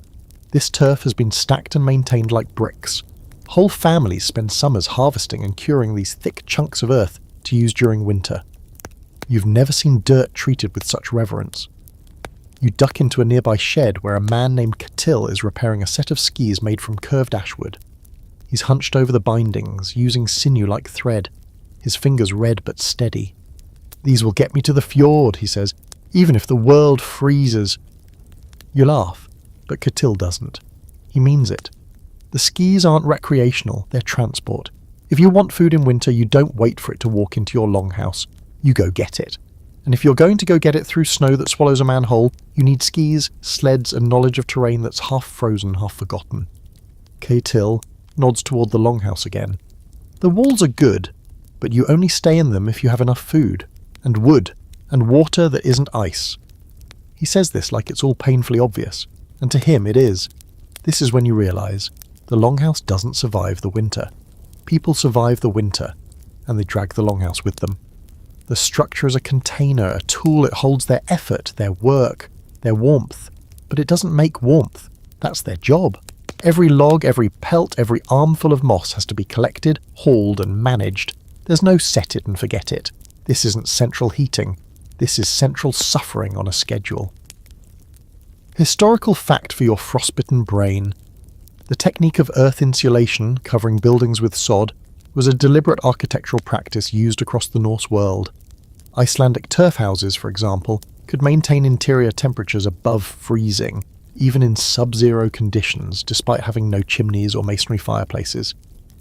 This turf has been stacked and maintained like bricks. Whole families spend summers harvesting and curing these thick chunks of earth to use during winter. You've never seen dirt treated with such reverence. You duck into a nearby shed where a man named Catil is repairing a set of skis made from curved ashwood. He's hunched over the bindings, using sinew like thread, his fingers red but steady. "These will get me to the fjord," he says, "even if the world freezes." You laugh, but Catil doesn't. He means it. The skis aren't recreational, they're transport. If you want food in winter, you don't wait for it to walk into your longhouse. You go get it. And if you're going to go get it through snow that swallows a man whole, you need skis, sleds, and knowledge of terrain that's half frozen, half forgotten. Catil nods toward the longhouse again. The walls are good, but you only stay in them if you have enough food, and wood, and water that isn't ice. He says this like it's all painfully obvious, and to him it is. This is when you realise the longhouse doesn't survive the winter. People survive the winter. and they drag the longhouse with them. The structure is a container, a tool. It holds their effort, their work, their warmth. But it doesn't make warmth. That's their job. Every log, every pelt, every armful of moss has to be collected, hauled, and managed. There's no set it and forget it. This isn't central heating. This is central suffering on a schedule. Historical fact for your frostbitten brain. The technique of earth insulation, covering buildings with sod, was a deliberate architectural practice used across the Norse world. Icelandic turf houses, for example, could maintain interior temperatures above freezing, even in sub-zero conditions, despite having no chimneys or masonry fireplaces.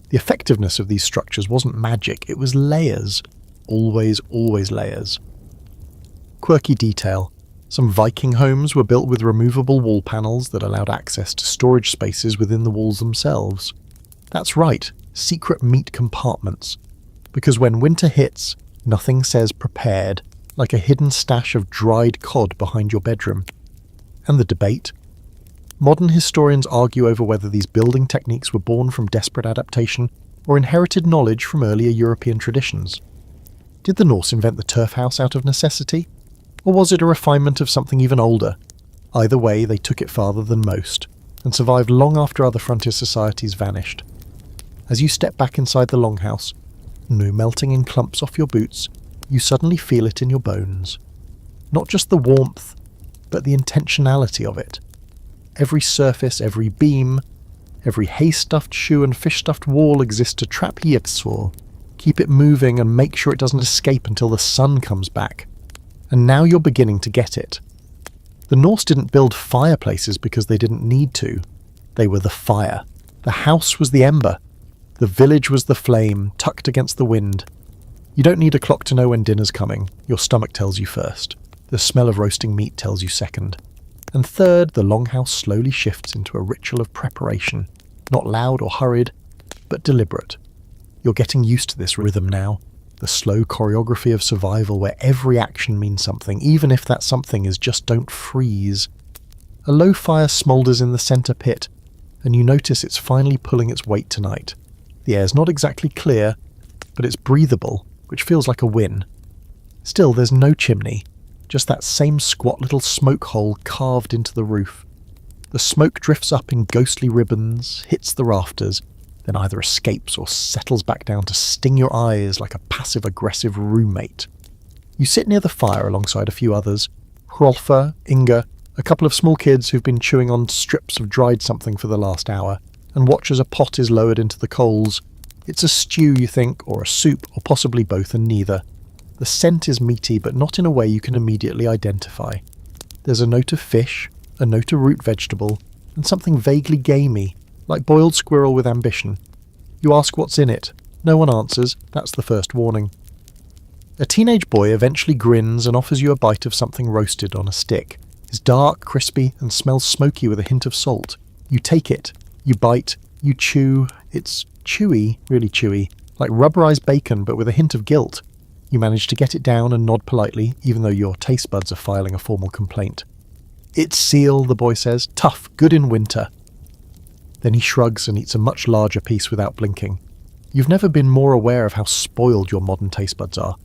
The effectiveness of these structures wasn't magic, it was layers. Always, always layers. Quirky detail. Some Viking homes were built with removable wall panels that allowed access to storage spaces within the walls themselves. That's right, secret meat compartments. Because when winter hits, nothing says prepared, like a hidden stash of dried cod behind your bedroom. And the debate? Modern historians argue over whether these building techniques were born from desperate adaptation or inherited knowledge from earlier European traditions. Did the Norse invent the turf house out of necessity? Or was it a refinement of something even older? Either way, they took it farther than most, and survived long after other frontier societies vanished. As you step back inside the longhouse, no melting in clumps off your boots, you suddenly feel it in your bones. Not just the warmth, but the intentionality of it. Every surface, every beam, every hay-stuffed shoe and fish-stuffed wall exists to trap Yipsor, keep it moving and make sure it doesn't escape until the sun comes back. And now you're beginning to get it. The Norse didn't build fireplaces because they didn't need to. They were the fire. The house was the ember. The village was the flame, tucked against the wind. You don't need a clock to know when dinner's coming. Your stomach tells you first. The smell of roasting meat tells you second. And third, the longhouse slowly shifts into a ritual of preparation. Not loud or hurried, but deliberate. You're getting used to this rhythm now. The slow choreography of survival where every action means something, even if that something is just don't freeze. A low fire smoulders in the centre pit, and you notice it's finally pulling its weight tonight. The air's not exactly clear, but it's breathable, which feels like a win. Still, there's no chimney, just that same squat little smoke hole carved into the roof. The smoke drifts up in ghostly ribbons, hits the rafters, then either escapes or settles back down to sting your eyes like a passive-aggressive roommate. You sit near the fire alongside a few others, Hrolfa, Inga, a couple of small kids who've been chewing on strips of dried something for the last hour, and watch as a pot is lowered into the coals. It's a stew, you think, or a soup, or possibly both and neither. The scent is meaty, but not in a way you can immediately identify. There's a note of fish, a note of root vegetable, and something vaguely gamey, like boiled squirrel with ambition. You ask what's in it. No one answers. That's the first warning. A teenage boy eventually grins and offers you a bite of something roasted on a stick. It's dark, crispy, and smells smoky with a hint of salt. You take it. You bite. You chew. It's chewy, really chewy, like rubberized bacon but with a hint of guilt. You manage to get it down and nod politely, even though your taste buds are filing a formal complaint. It's seal, the boy says. Tough, good in winter. Then he shrugs and eats a much larger piece without blinking. You've never been more aware of how spoiled your modern taste buds are.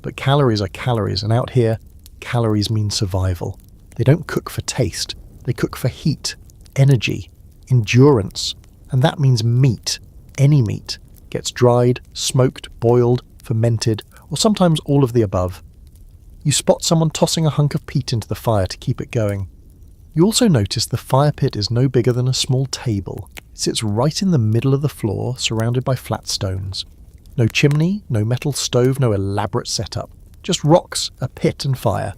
But calories are calories, and out here, calories mean survival. They don't cook for taste. They cook for heat, energy, endurance. And that means meat, any meat, gets dried, smoked, boiled, fermented, or sometimes all of the above. You spot someone tossing a hunk of peat into the fire to keep it going. You also notice the fire pit is no bigger than a small table. It sits right in the middle of the floor, surrounded by flat stones. No chimney, no metal stove, no elaborate setup. Just rocks, a pit and fire.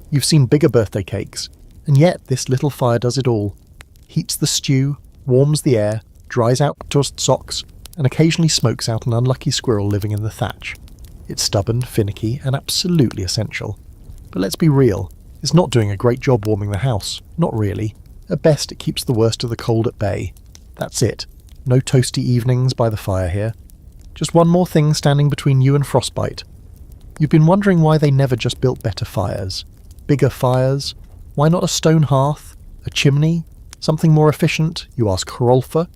You've seen bigger birthday cakes, and yet this little fire does it all. Heats the stew, warms the air, dries out toast socks, and occasionally smokes out an unlucky squirrel living in the thatch. It's stubborn, finicky, and absolutely essential. But let's be real. It's not doing a great job warming the house. Not really. At best, it keeps the worst of the cold at bay. That's it. No toasty evenings by the fire here. Just one more thing standing between you and frostbite. You've been wondering why they never just built better fires. Bigger fires? Why not a stone hearth? A chimney? Something more efficient? You ask Hrolfa,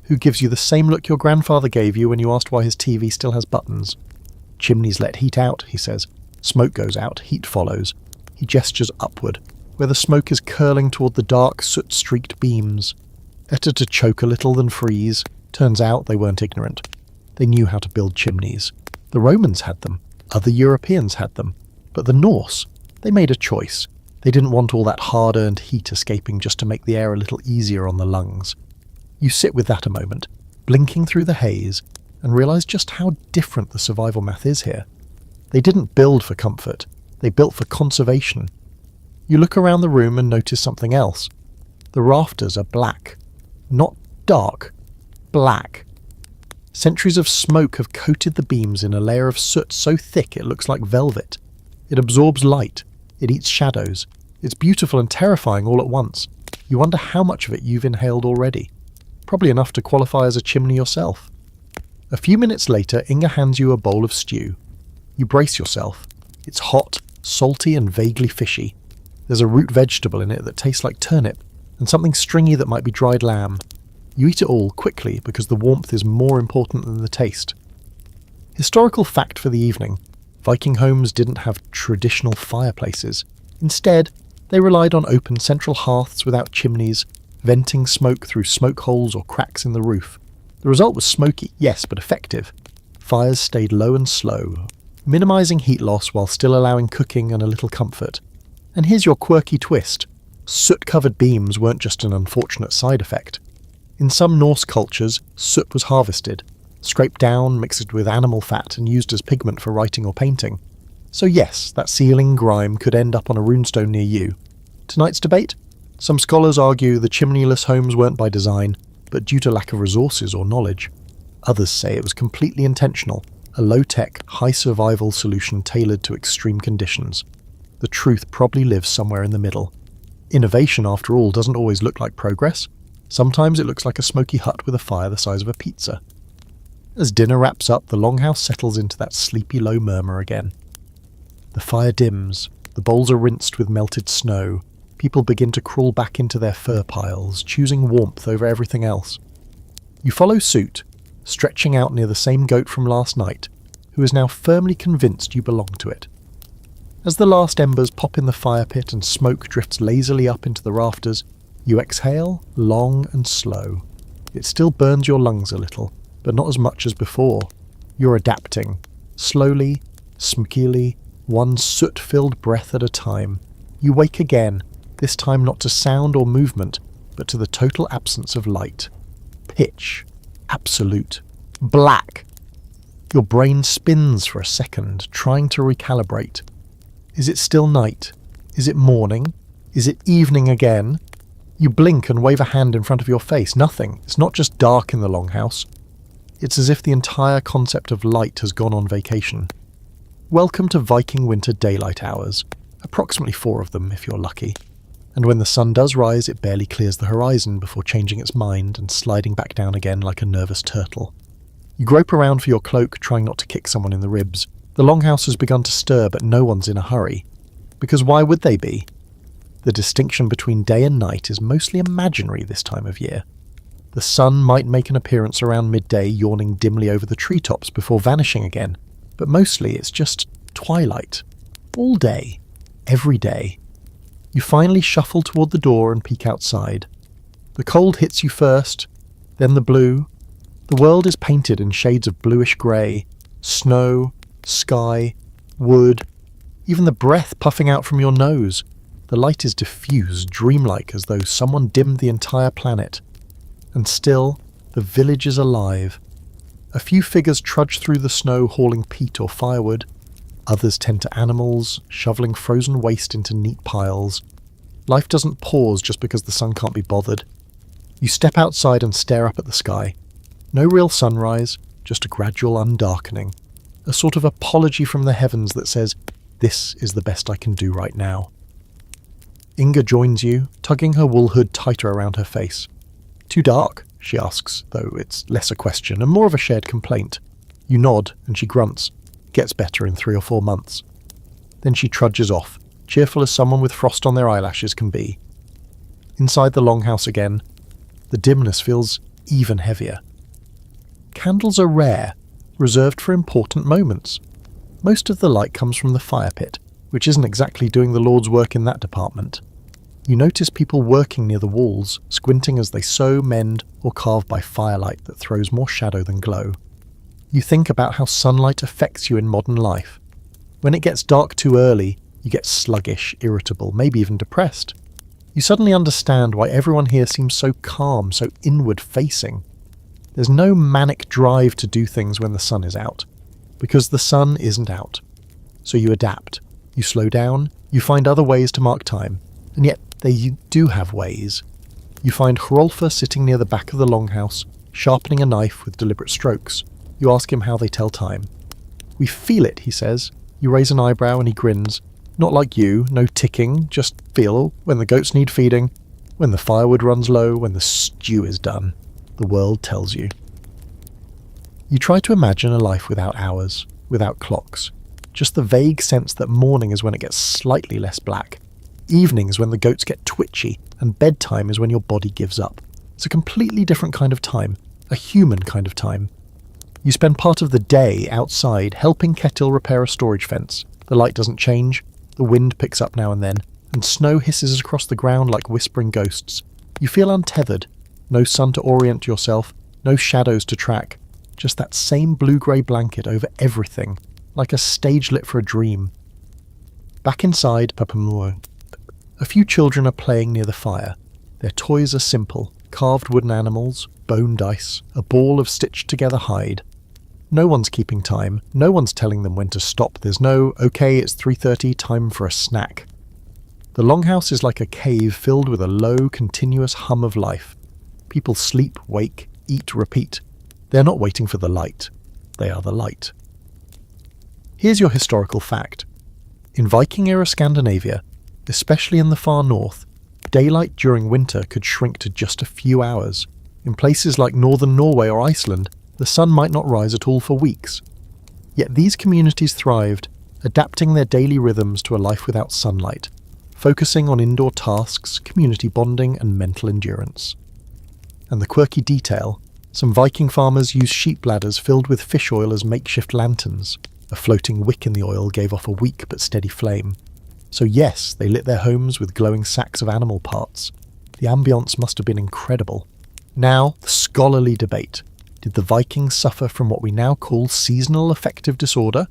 who gives you the same look your grandfather gave you when you asked why his TV still has buttons. Chimneys let heat out, he says. Smoke goes out, heat follows. He gestures upward, where the smoke is curling toward the dark, soot-streaked beams. Better to choke a little than freeze. Turns out they weren't ignorant. They knew how to build chimneys. The Romans had them. Other Europeans had them. But the Norse, they made a choice. They didn't want all that hard-earned heat escaping just to make the air a little easier on the lungs. You sit with that a moment, blinking through the haze, and realise just how different the survival math is here. They didn't build for comfort. They built for conservation. You look around the room and notice something else. The rafters are black. Not dark. Black. Centuries of smoke have coated the beams in a layer of soot so thick it looks like velvet. It absorbs light. It eats shadows. It's beautiful and terrifying all at once. You wonder how much of it you've inhaled already. Probably enough to qualify as a chimney yourself. A few minutes later, Inga hands you a bowl of stew. You brace yourself. It's hot, salty and vaguely fishy. There's a root vegetable in it that tastes like turnip, and something stringy that might be dried lamb. You eat it all quickly because the warmth is more important than the taste. Historical fact for the evening: Viking homes didn't have traditional fireplaces. Instead, they relied on open central hearths without chimneys, venting smoke through smoke holes or cracks in the roof. The result was smoky, yes, but effective. Fires stayed low and slow, minimising heat loss while still allowing cooking and a little comfort. And here's your quirky twist. Soot-covered beams weren't just an unfortunate side effect. In some Norse cultures, soot was harvested, scraped down, mixed with animal fat and used as pigment for writing or painting. So yes, that ceiling grime could end up on a runestone near you. Tonight's debate? Some scholars argue the chimneyless homes weren't by design, but due to lack of resources or knowledge. Others say it was completely intentional, a low-tech, high-survival solution tailored to extreme conditions. The truth probably lives somewhere in the middle. Innovation, after all, doesn't always look like progress. Sometimes it looks like a smoky hut with a fire the size of a pizza. As dinner wraps up, the longhouse settles into that sleepy low murmur again. The fire dims, the bowls are rinsed with melted snow. People begin to crawl back into their fur piles, choosing warmth over everything else. You follow suit, stretching out near the same goat from last night, who is now firmly convinced you belong to it. As the last embers pop in the fire pit and smoke drifts lazily up into the rafters, you exhale, long and slow. It still burns your lungs a little, but not as much as before. You're adapting, slowly, smokily, one soot-filled breath at a time. You wake again, this time not to sound or movement, but to the total absence of light. Pitch. Absolute. Black. Your brain spins for a second, trying to recalibrate. Is it still night? Is it morning? Is it evening again? You blink and wave a hand in front of your face. Nothing. It's not just dark in the longhouse. It's as if the entire concept of light has gone on vacation. Welcome to Viking winter daylight hours. Approximately 4 of them, if you're lucky. And when the sun does rise, it barely clears the horizon before changing its mind and sliding back down again like a nervous turtle. You grope around for your cloak, trying not to kick someone in the ribs. The longhouse has begun to stir, but no one's in a hurry. Because why would they be? The distinction between day and night is mostly imaginary this time of year. The sun might make an appearance around midday, yawning dimly over the treetops before vanishing again, but mostly it's just twilight. All day. Every day. You finally shuffle toward the door and peek outside. The cold hits you first, then the blue. The world is painted in shades of bluish grey. Snow, sky, wood, even the breath puffing out from your nose. The light is diffused, dreamlike, as though someone dimmed the entire planet. And still, the village is alive. A few figures trudge through the snow hauling peat or firewood. Others tend to animals, shoveling frozen waste into neat piles. Life doesn't pause just because the sun can't be bothered. You step outside and stare up at the sky. No real sunrise, just a gradual undarkening. A sort of apology from the heavens that says, "This is the best I can do right now." Inga joins you, tugging her wool hood tighter around her face. "Too dark?" she asks, though it's less a question and more of a shared complaint. You nod, and she grunts. Gets better in 3 or 4 months. Then she trudges off, cheerful as someone with frost on their eyelashes can be. Inside the longhouse again, the dimness feels even heavier. Candles are rare, reserved for important moments. Most of the light comes from the fire pit, which isn't exactly doing the Lord's work in that department. You notice people working near the walls, squinting as they sew, mend, or carve by firelight that throws more shadow than glow. You think about how sunlight affects you in modern life. When it gets dark too early, you get sluggish, irritable, maybe even depressed. You suddenly understand why everyone here seems so calm, so inward-facing. There's no manic drive to do things when the sun is out, because the sun isn't out. So you adapt, you slow down, you find other ways to mark time, and yet they do have ways. You find Hrolfa sitting near the back of the longhouse, sharpening a knife with deliberate strokes. You ask him how they tell time. "We feel it," he says. You raise an eyebrow and he grins. "Not like you, no ticking, just feel when the goats need feeding, when the firewood runs low, when the stew is done. The world tells you." You try to imagine a life without hours, without clocks. Just the vague sense that morning is when it gets slightly less black. Evening is when the goats get twitchy, and bedtime is when your body gives up. It's a completely different kind of time, a human kind of time. You spend part of the day outside helping Ketil repair a storage fence. The light doesn't change, the wind picks up now and then, and snow hisses across the ground like whispering ghosts. You feel untethered, no sun to orient yourself, no shadows to track, just that same blue-grey blanket over everything, like a stage lit for a dream. Back inside Papamuo, a few children are playing near the fire. Their toys are simple, carved wooden animals, bone dice, a ball of stitched-together hide. No one's keeping time, no one's telling them when to stop. There's no, "Okay, it's 3:30, time for a snack." The longhouse is like a cave filled with a low, continuous hum of life. People sleep, wake, eat, repeat. They're not waiting for the light. They are the light. Here's your historical fact. In Viking-era Scandinavia, especially in the far north, daylight during winter could shrink to just a few hours. In places like northern Norway or Iceland, the sun might not rise at all for weeks. Yet these communities thrived, adapting their daily rhythms to a life without sunlight, focusing on indoor tasks, community bonding, and mental endurance. And the quirky detail, some Viking farmers used sheep bladders filled with fish oil as makeshift lanterns. A floating wick in the oil gave off a weak but steady flame. So yes, they lit their homes with glowing sacks of animal parts. The ambience must have been incredible. Now, the scholarly debate. Did the Vikings suffer from what we now call seasonal affective disorder?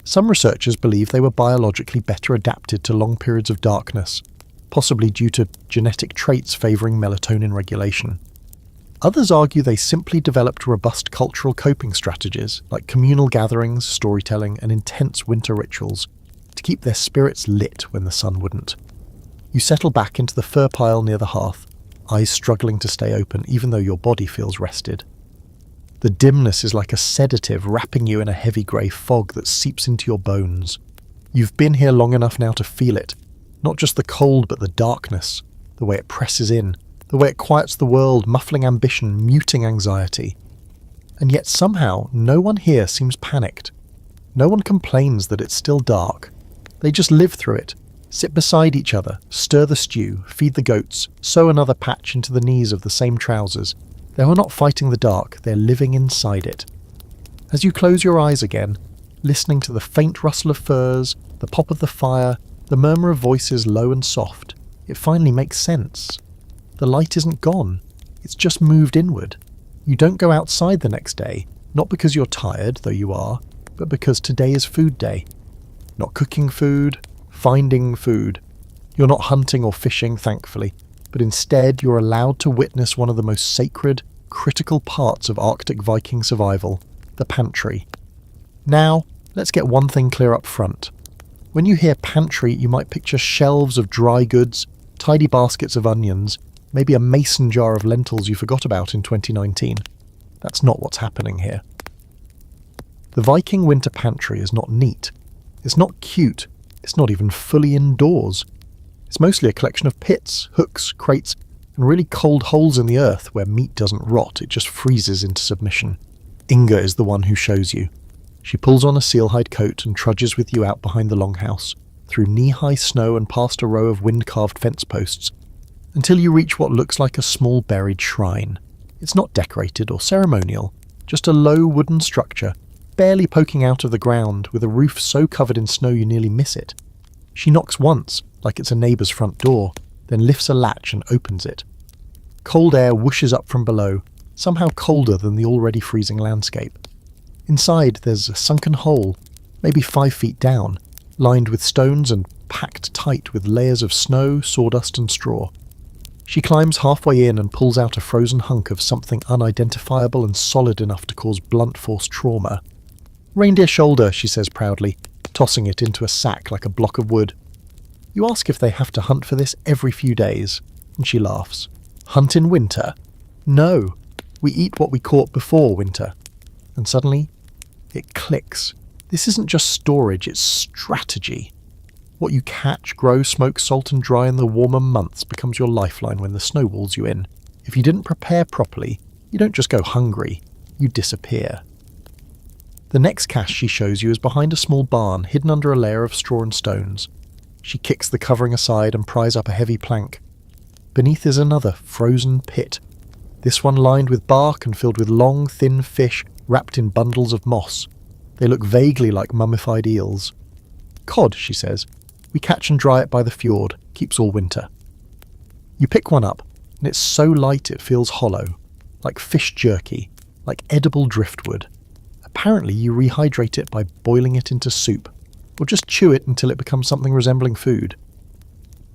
Some researchers believe they were biologically better adapted to long periods of darkness, possibly due to genetic traits favouring melatonin regulation. Others argue they simply developed robust cultural coping strategies, like communal gatherings, storytelling, and intense winter rituals, to keep their spirits lit when the sun wouldn't. You settle back into the fur pile near the hearth, eyes struggling to stay open even though your body feels rested. The dimness is like a sedative wrapping you in a heavy grey fog that seeps into your bones. You've been here long enough now to feel it, not just the cold but the darkness, the way it presses in, the way it quiets the world, muffling ambition, muting anxiety. And yet somehow no one here seems panicked. No one complains that it's still dark. They just live through it, sit beside each other, stir the stew, feed the goats, sew another patch into the knees of the same trousers. They are not fighting the dark, they're living inside it. As you close your eyes again, listening to the faint rustle of furs, the pop of the fire, the murmur of voices low and soft, it finally makes sense. The light isn't gone, it's just moved inward. You don't go outside the next day, not because you're tired, though you are, but because today is food day. Not cooking food, finding food. You're not hunting or fishing, thankfully, but instead you're allowed to witness one of the most sacred, critical parts of Arctic Viking survival, the pantry. Now, let's get one thing clear up front. When you hear pantry, you might picture shelves of dry goods, tidy baskets of onions, maybe a mason jar of lentils you forgot about in 2019. That's not what's happening here. The Viking winter pantry is not neat. It's not cute. It's not even fully indoors. It's mostly a collection of pits, hooks, crates, and really cold holes in the earth where meat doesn't rot, it just freezes into submission. Inga is the one who shows you. She pulls on a sealhide coat and trudges with you out behind the longhouse, through knee-high snow and past a row of wind-carved fence posts, until you reach what looks like a small buried shrine. It's not decorated or ceremonial, just a low wooden structure, barely poking out of the ground with a roof so covered in snow you nearly miss it. She knocks once, like it's a neighbour's front door, then lifts a latch and opens it. Cold air whooshes up from below, somehow colder than the already freezing landscape. Inside there's a sunken hole, maybe 5 feet down, lined with stones and packed tight with layers of snow, sawdust and straw. She climbs halfway in and pulls out a frozen hunk of something unidentifiable and solid enough to cause blunt force trauma. "Reindeer shoulder," she says proudly, tossing it into a sack like a block of wood. You ask if they have to hunt for this every few days, and she laughs. "Hunt in winter? No, we eat what we caught before winter." And suddenly, it clicks. This isn't just storage, it's strategy. What you catch, grow, smoke, salt and dry in the warmer months becomes your lifeline when the snow walls you in. If you didn't prepare properly, you don't just go hungry, you disappear. The next cache she shows you is behind a small barn hidden under a layer of straw and stones. She kicks the covering aside and pries up a heavy plank. Beneath is another frozen pit, this one lined with bark and filled with long, thin fish wrapped in bundles of moss. They look vaguely like mummified eels. "Cod," she says. "We catch and dry it by the fjord, keeps all winter." You pick one up, and it's so light it feels hollow, like fish jerky, like edible driftwood. Apparently you rehydrate it by boiling it into soup, or just chew it until it becomes something resembling food.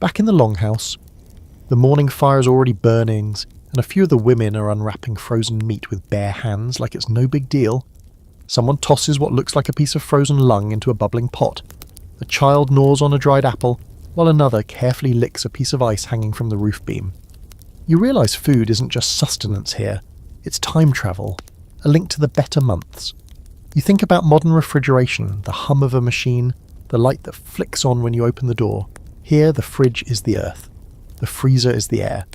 Back in the longhouse, the morning fire is already burning, and a few of the women are unwrapping frozen meat with bare hands like it's no big deal. Someone tosses what looks like a piece of frozen lung into a bubbling pot. A child gnaws on a dried apple, while another carefully licks a piece of ice hanging from the roof beam. You realise food isn't just sustenance here, it's time travel, a link to the better months. You think about modern refrigeration, the hum of a machine, the light that flicks on when you open the door. Here the fridge is the earth, the freezer is the air.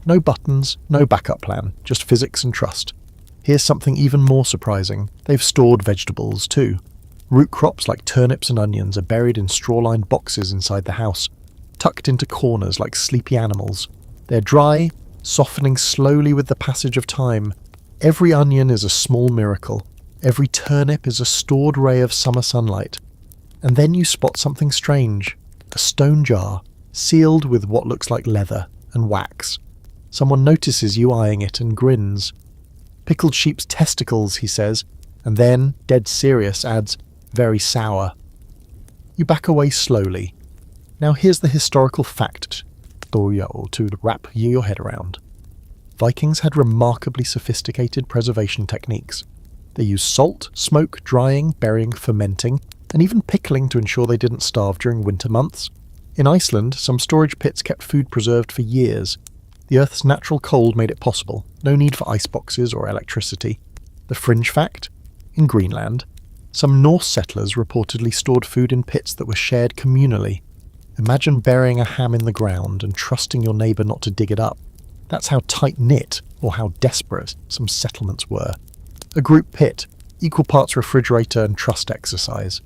No buttons, no backup plan, just physics and trust. Here's something even more surprising. They've stored vegetables too. Root crops like turnips and onions are buried in straw-lined boxes inside the house, tucked into corners like sleepy animals. They're dry, softening slowly with the passage of time. Every onion is a small miracle. Every turnip is a stored ray of summer sunlight. And then you spot something strange. A stone jar, sealed with what looks like leather and wax. Someone notices you eyeing it and grins. "Pickled sheep's testicles," he says, and then, dead serious, adds, "very sour." You back away slowly. Now here's the historical fact to wrap your head around. Vikings had remarkably sophisticated preservation techniques. They used salt, smoke, drying, burying, fermenting, and even pickling to ensure they didn't starve during winter months. In Iceland, some storage pits kept food preserved for years. The Earth's natural cold made it possible. No need for iceboxes or electricity. The fringe fact? In Greenland, some Norse settlers reportedly stored food in pits that were shared communally. Imagine burying a ham in the ground and trusting your neighbour not to dig it up. That's how tight-knit, or how desperate, some settlements were. A group pit, equal parts refrigerator and trust exercise.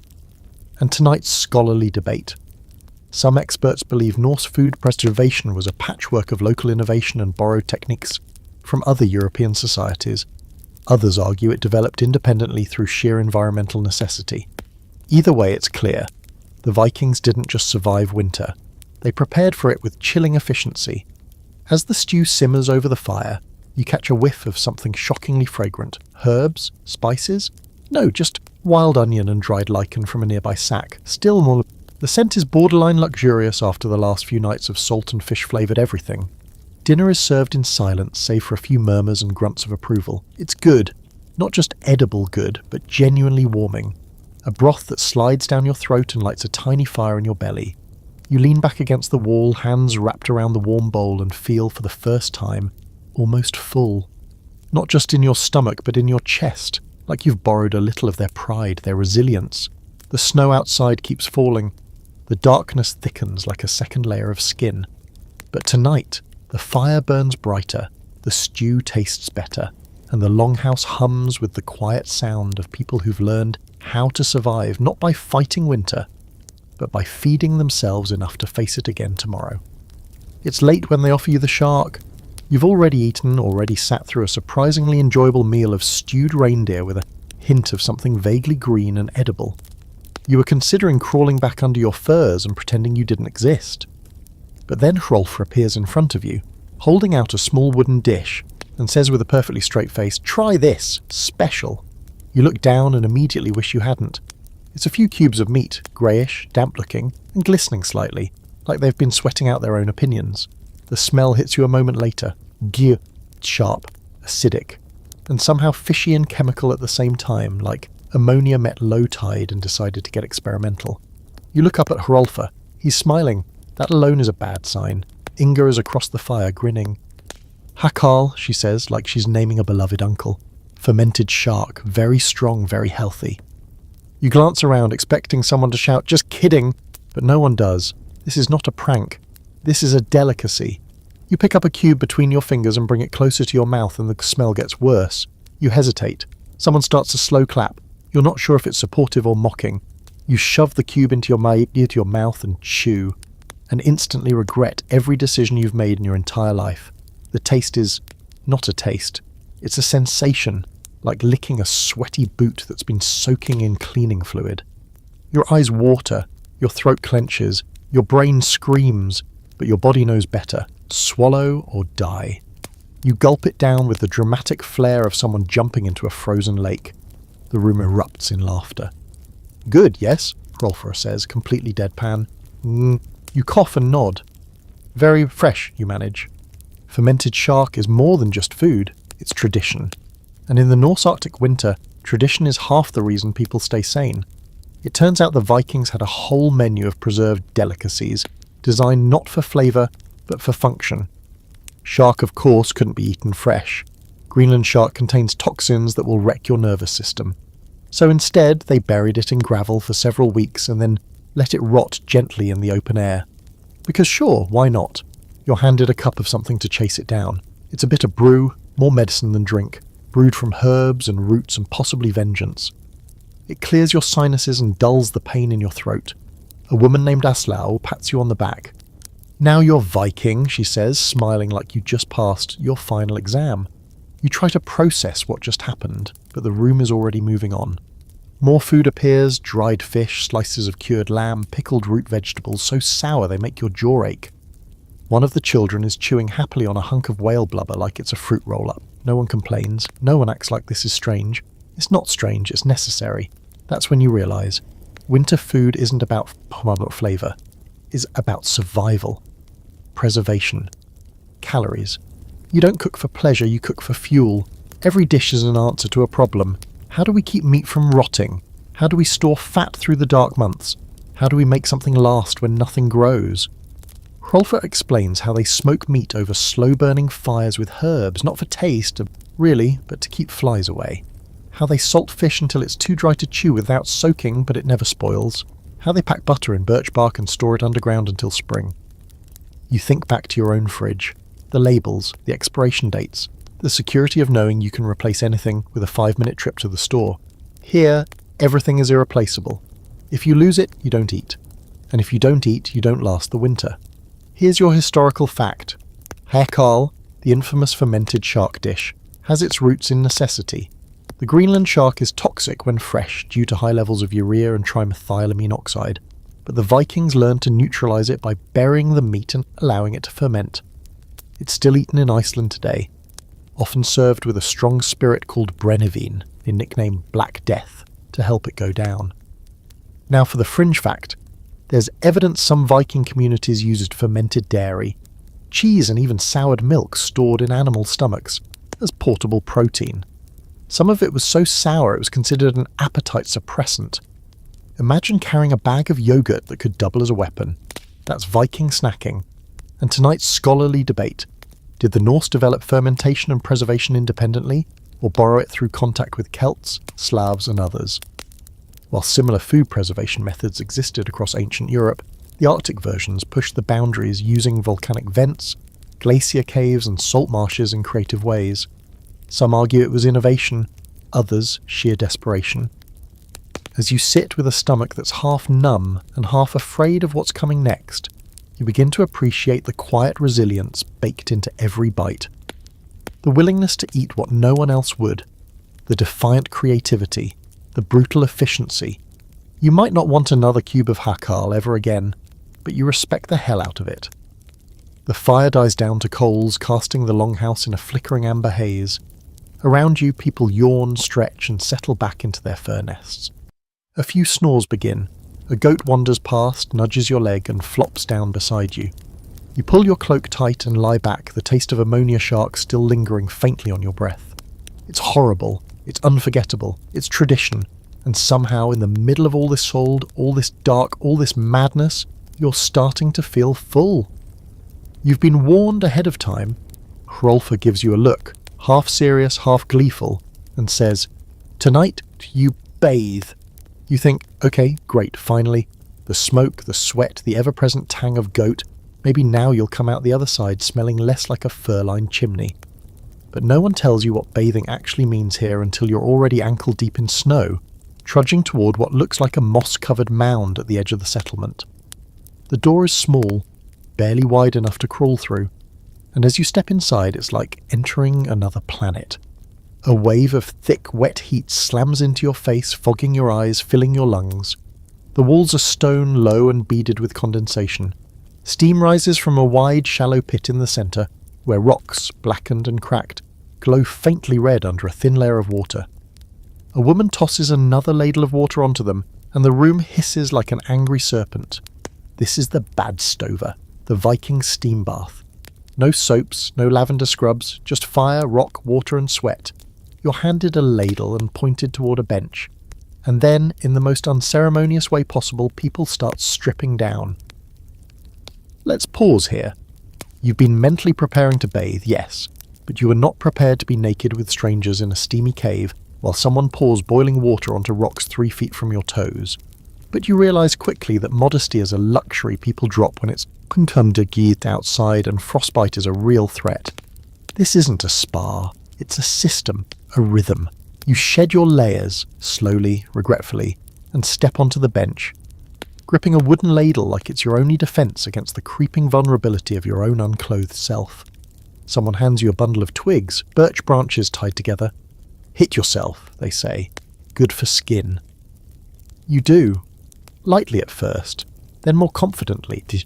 And tonight's scholarly debate. Some experts believe Norse food preservation was a patchwork of local innovation and borrowed techniques from other European societies. Others argue it developed independently through sheer environmental necessity. Either way, it's clear. The Vikings didn't just survive winter. They prepared for it with chilling efficiency. As the stew simmers over the fire, you catch a whiff of something shockingly fragrant. Herbs? Spices? No, just wild onion and dried lichen from a nearby sack. Still more. The scent is borderline luxurious after the last few nights of salt and fish-flavoured everything. Dinner is served in silence, save for a few murmurs and grunts of approval. It's good. Not just edible good, but genuinely warming. A broth that slides down your throat and lights a tiny fire in your belly. You lean back against the wall, hands wrapped around the warm bowl, and feel, for the first time, almost full. Not just in your stomach, but in your chest, like you've borrowed a little of their pride, their resilience. The snow outside keeps falling. The darkness thickens like a second layer of skin. But tonight, the fire burns brighter, the stew tastes better, and the longhouse hums with the quiet sound of people who've learned how to survive not by fighting winter, but by feeding themselves enough to face it again tomorrow. It's late when they offer you the shark, You've already sat through a surprisingly enjoyable meal of stewed reindeer with a hint of something vaguely green and edible. You were considering crawling back under your furs and pretending you didn't exist. But then Hrolfr appears in front of you, holding out a small wooden dish, and says with a perfectly straight face, "Try this, special." You look down and immediately wish you hadn't. It's a few cubes of meat, greyish, damp-looking, and glistening slightly, like they've been sweating out their own opinions. The smell hits you a moment later, sharp, acidic, and somehow fishy and chemical at the same time, like ammonia met low tide and decided to get experimental. You look up at Hrolfr. He's smiling. That alone is a bad sign. Inga is across the fire, grinning. "Hakal," she says, like she's naming a beloved uncle. "Fermented shark, very strong, very healthy." You glance around, expecting someone to shout, "Just kidding," but no one does. This is not a prank. This is a delicacy. You pick up a cube between your fingers and bring it closer to your mouth, and the smell gets worse. You hesitate. Someone starts a slow clap. You're not sure if it's supportive or mocking. You shove the cube into your mouth and chew, and instantly regret every decision you've made in your entire life. The taste is not a taste. It's a sensation, like licking a sweaty boot that's been soaking in cleaning fluid. Your eyes water, your throat clenches, your brain screams, but your body knows better. Swallow or die. You gulp it down with the dramatic flair of someone jumping into a frozen lake. The room erupts in laughter. "Good, yes?" Hrolfr says, completely deadpan. You cough and nod. "Very fresh," you manage. Fermented shark is more than just food, it's tradition. And in the Norse Arctic winter, tradition is half the reason people stay sane. It turns out the Vikings had a whole menu of preserved delicacies, designed not for flavour, but for function. Shark, of course, couldn't be eaten fresh. Greenland shark contains toxins that will wreck your nervous system. So instead, they buried it in gravel for several weeks and then let it rot gently in the open air. Because sure, why not? You're handed a cup of something to chase it down. It's a bitter brew, more medicine than drink, brewed from herbs and roots and possibly vengeance. It clears your sinuses and dulls the pain in your throat. A woman named Aslaug pats you on the back. "Now you're Viking," she says, smiling like you just passed your final exam. You try to process what just happened, but the room is already moving on. More food appears, dried fish, slices of cured lamb, pickled root vegetables so sour they make your jaw ache. One of the children is chewing happily on a hunk of whale blubber like it's a fruit roll-up. No one complains. No one acts like this is strange. It's not strange, it's necessary. That's when you realise winter food isn't about flavour. It's about survival. Preservation. Calories. You don't cook for pleasure, you cook for fuel. Every dish is an answer to a problem. How do we keep meat from rotting? How do we store fat through the dark months? How do we make something last when nothing grows? Hrolfr explains how they smoke meat over slow-burning fires with herbs, not for taste, really, but to keep flies away. How they salt fish until it's too dry to chew without soaking, but it never spoils. How they pack butter in birch bark and store it underground until spring. You think back to your own fridge. The labels, the expiration dates, the security of knowing you can replace anything with a 5-minute trip to the store. Here, everything is irreplaceable. If you lose it, you don't eat. And if you don't eat, you don't last the winter. Here's your historical fact. Hakal, the infamous fermented shark dish, has its roots in necessity. The Greenland shark is toxic when fresh due to high levels of urea and trimethylamine oxide, but the Vikings learned to neutralize it by burying the meat and allowing it to ferment. It's still eaten in Iceland today, often served with a strong spirit called brennivine, a nickname Black Death, to help it go down. Now for the fringe fact. There's evidence some Viking communities used fermented dairy, cheese and even soured milk stored in animal stomachs, as portable protein. Some of it was so sour it was considered an appetite suppressant. Imagine carrying a bag of yogurt that could double as a weapon. That's Viking snacking. And tonight's scholarly debate. Did the Norse develop fermentation and preservation independently, or borrow it through contact with Celts, Slavs and others? While similar food preservation methods existed across ancient Europe, the Arctic versions pushed the boundaries using volcanic vents, glacier caves and salt marshes in creative ways. Some argue it was innovation, others sheer desperation. As you sit with a stomach that's half numb and half afraid of what's coming next, you begin to appreciate the quiet resilience baked into every bite. The willingness to eat what no one else would, the defiant creativity, the brutal efficiency. You might not want another cube of hakal ever again, but you respect the hell out of it. The fire dies down to coals, casting the longhouse in a flickering amber haze. Around you, people yawn, stretch, and settle back into their fur nests. A few snores begin. A goat wanders past, nudges your leg, and flops down beside you. You pull your cloak tight and lie back, the taste of ammonia shark still lingering faintly on your breath. It's horrible, it's unforgettable, it's tradition, and somehow in the middle of all this cold, all this dark, all this madness, you're starting to feel full. You've been warned ahead of time. Hrolfa gives you a look, half serious, half gleeful, and says, "Tonight, you bathe." You think, okay, great, finally. The smoke, the sweat, the ever-present tang of goat, maybe now you'll come out the other side smelling less like a fur-lined chimney. But no one tells you what bathing actually means here until you're already ankle-deep in snow, trudging toward what looks like a moss-covered mound at the edge of the settlement. The door is small, barely wide enough to crawl through, and as you step inside it's like entering another planet. A wave of thick, wet heat slams into your face, fogging your eyes, filling your lungs. The walls are stone, low and beaded with condensation. Steam rises from a wide, shallow pit in the centre, where rocks, blackened and cracked, glow faintly red under a thin layer of water. A woman tosses another ladle of water onto them, and the room hisses like an angry serpent. This is the bad stover, the Viking steam bath. No soaps, no lavender scrubs, just fire, rock, water and sweat. You're handed a ladle and pointed toward a bench. And then, in the most unceremonious way possible, people start stripping down. Let's pause here. You've been mentally preparing to bathe, yes, but you are not prepared to be naked with strangers in a steamy cave while someone pours boiling water onto rocks 3 feet from your toes. But you realise quickly that modesty is a luxury people drop when it's kuntundergeet outside and frostbite is a real threat. This isn't a spa, it's a system, a rhythm. You shed your layers, slowly, regretfully, and step onto the bench, gripping a wooden ladle like it's your only defence against the creeping vulnerability of your own unclothed self. Someone hands you a bundle of twigs, birch branches tied together. Hit yourself, they say. Good for skin. You do. Lightly at first, then more confidently. It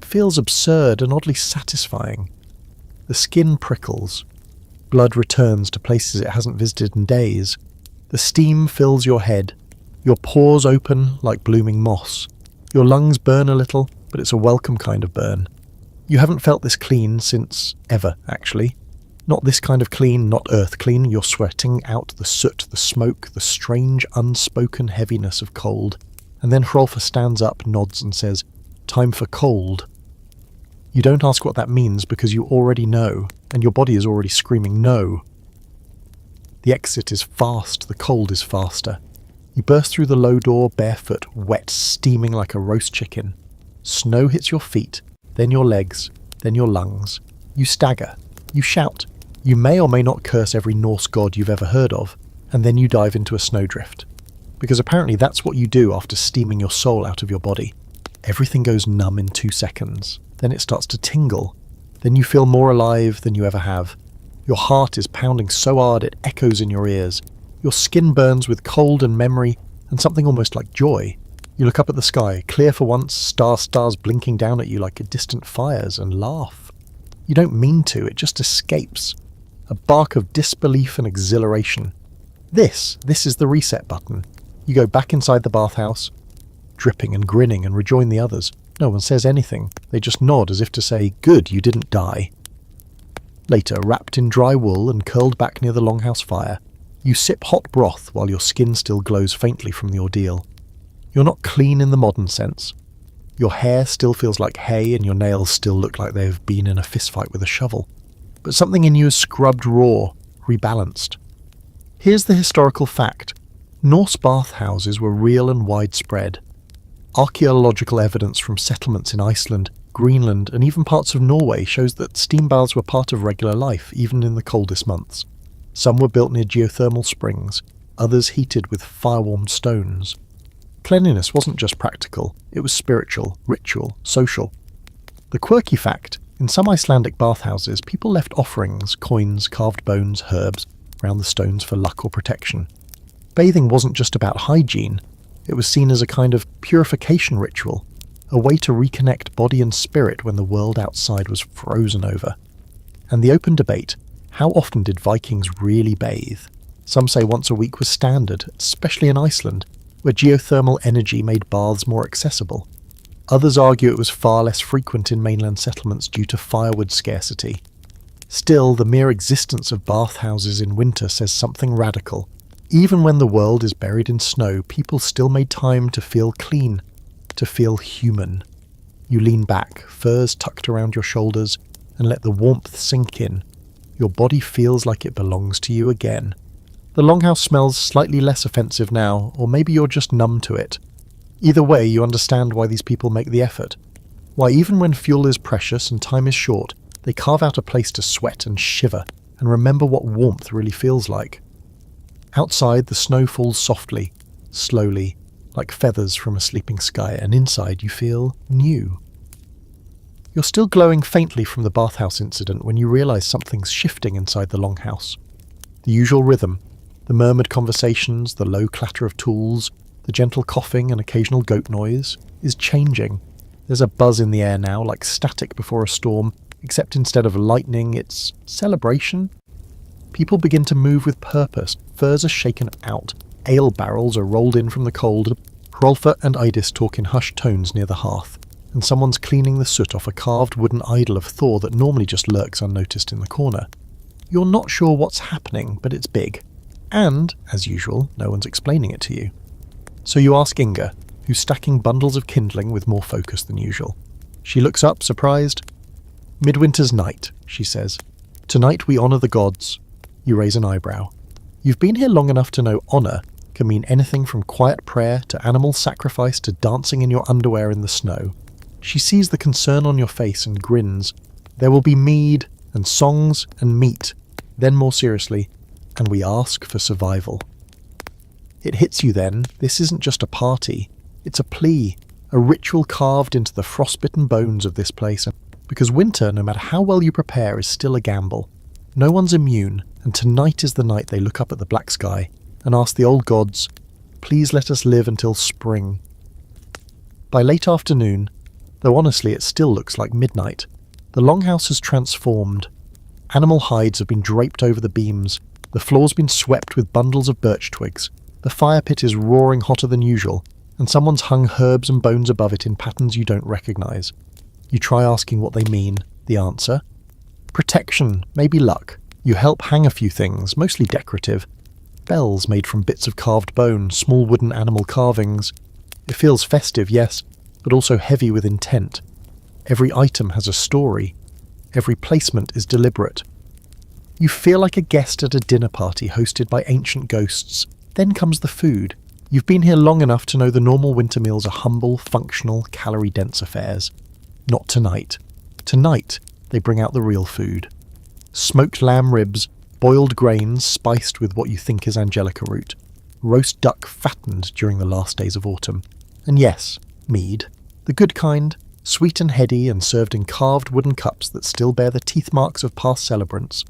feels absurd and oddly satisfying. The skin prickles. Blood returns to places it hasn't visited in days. The steam fills your head. Your pores open like blooming moss. Your lungs burn a little, but it's a welcome kind of burn. You haven't felt this clean since ever, actually. Not this kind of clean, not earth clean. You're sweating out the soot, the smoke, the strange, unspoken heaviness of cold. And then Hrolfa stands up, nods and says, "Time for cold." You don't ask what that means because you already know, and your body is already screaming no. The exit is fast, the cold is faster. You burst through the low door, barefoot, wet, steaming like a roast chicken. Snow hits your feet, then your legs, then your lungs. You stagger. You shout. You may or may not curse every Norse god you've ever heard of, and then you dive into a snowdrift. Because apparently that's what you do after steaming your soul out of your body. Everything goes numb in 2 seconds. Then it starts to tingle. Then you feel more alive than you ever have. Your heart is pounding so hard it echoes in your ears. Your skin burns with cold and memory and something almost like joy. You look up at the sky, clear for once, stars blinking down at you like distant fires, and laugh. You don't mean to, it just escapes. A bark of disbelief and exhilaration. This is the reset button. You go back inside the bathhouse, dripping and grinning, and rejoin the others. No one says anything. They just nod as if to say, "Good, you didn't die." Later, wrapped in dry wool and curled back near the longhouse fire, you sip hot broth while your skin still glows faintly from the ordeal. You're not clean in the modern sense. Your hair still feels like hay and your nails still look like they've been in a fistfight with a shovel. But something in you is scrubbed raw, rebalanced. Here's the historical fact. Norse bathhouses were real and widespread. Archaeological evidence from settlements in Iceland, Greenland, and even parts of Norway shows that steam baths were part of regular life, even in the coldest months. Some were built near geothermal springs, others heated with fire-warmed stones. Cleanliness wasn't just practical, it was spiritual, ritual, social. The quirky fact, In some Icelandic bathhouses, people left offerings, coins, carved bones, herbs, around the stones for luck or protection. Bathing wasn't just about hygiene, it was seen as a kind of purification ritual, a way to reconnect body and spirit when the world outside was frozen over. And the open debate, how often did Vikings really bathe? Some say once a week was standard, especially in Iceland, where geothermal energy made baths more accessible. Others argue it was far less frequent in mainland settlements due to firewood scarcity. Still, the mere existence of bathhouses in winter says something radical. Even when the world is buried in snow, people still made time to feel clean, to feel human. You lean back, furs tucked around your shoulders, and let the warmth sink in. Your body feels like it belongs to you again. The longhouse smells slightly less offensive now, or maybe you're just numb to it. Either way, you understand why these people make the effort. Why even when fuel is precious and time is short, they carve out a place to sweat and shiver and remember what warmth really feels like. Outside, the snow falls softly, slowly, like feathers from a sleeping sky, and inside you feel new. You're still glowing faintly from the bathhouse incident when you realise something's shifting inside the longhouse. The usual rhythm, the murmured conversations, the low clatter of tools, the gentle coughing and occasional goat noise, is changing. There's a buzz in the air now, like static before a storm, except instead of lightning, it's celebration. People begin to move with purpose, furs are shaken out, ale barrels are rolled in from the cold, Hrolfa and Idis talk in hushed tones near the hearth, and someone's cleaning the soot off a carved wooden idol of Thor that normally just lurks unnoticed in the corner. You're not sure what's happening, but it's big. And, as usual, no one's explaining it to you. So you ask Inga, who's stacking bundles of kindling with more focus than usual. She looks up, surprised. "Midwinter's night," she says. "Tonight we honour the gods." You raise an eyebrow. You've been here long enough to know honour can mean anything from quiet prayer to animal sacrifice to dancing in your underwear in the snow. She sees the concern on your face and grins. There will be mead and songs and meat. Then more seriously, and we ask for survival. It hits you then, this isn't just a party, it's a plea, a ritual carved into the frostbitten bones of this place, because winter, no matter how well you prepare, is still a gamble. No one's immune, and tonight is the night they look up at the black sky and ask the old gods, "Please let us live until spring." By late afternoon, though honestly it still looks like midnight, the longhouse has transformed. Animal hides have been draped over the beams, the floor's been swept with bundles of birch twigs, the fire pit is roaring hotter than usual, and someone's hung herbs and bones above it in patterns you don't recognise. You try asking what they mean. The answer? Protection, maybe luck. You help hang a few things, mostly decorative. Bells made from bits of carved bone, small wooden animal carvings. It feels festive, yes, but also heavy with intent. Every item has a story. Every placement is deliberate. You feel like a guest at a dinner party hosted by ancient ghosts. Then comes the food. You've been here long enough to know the normal winter meals are humble, functional, calorie-dense affairs. Not tonight. Tonight, they bring out the real food. Smoked lamb ribs, boiled grains spiced with what you think is angelica root, roast duck fattened during the last days of autumn. And yes, mead. The good kind, sweet and heady and served in carved wooden cups that still bear the teeth marks of past celebrants.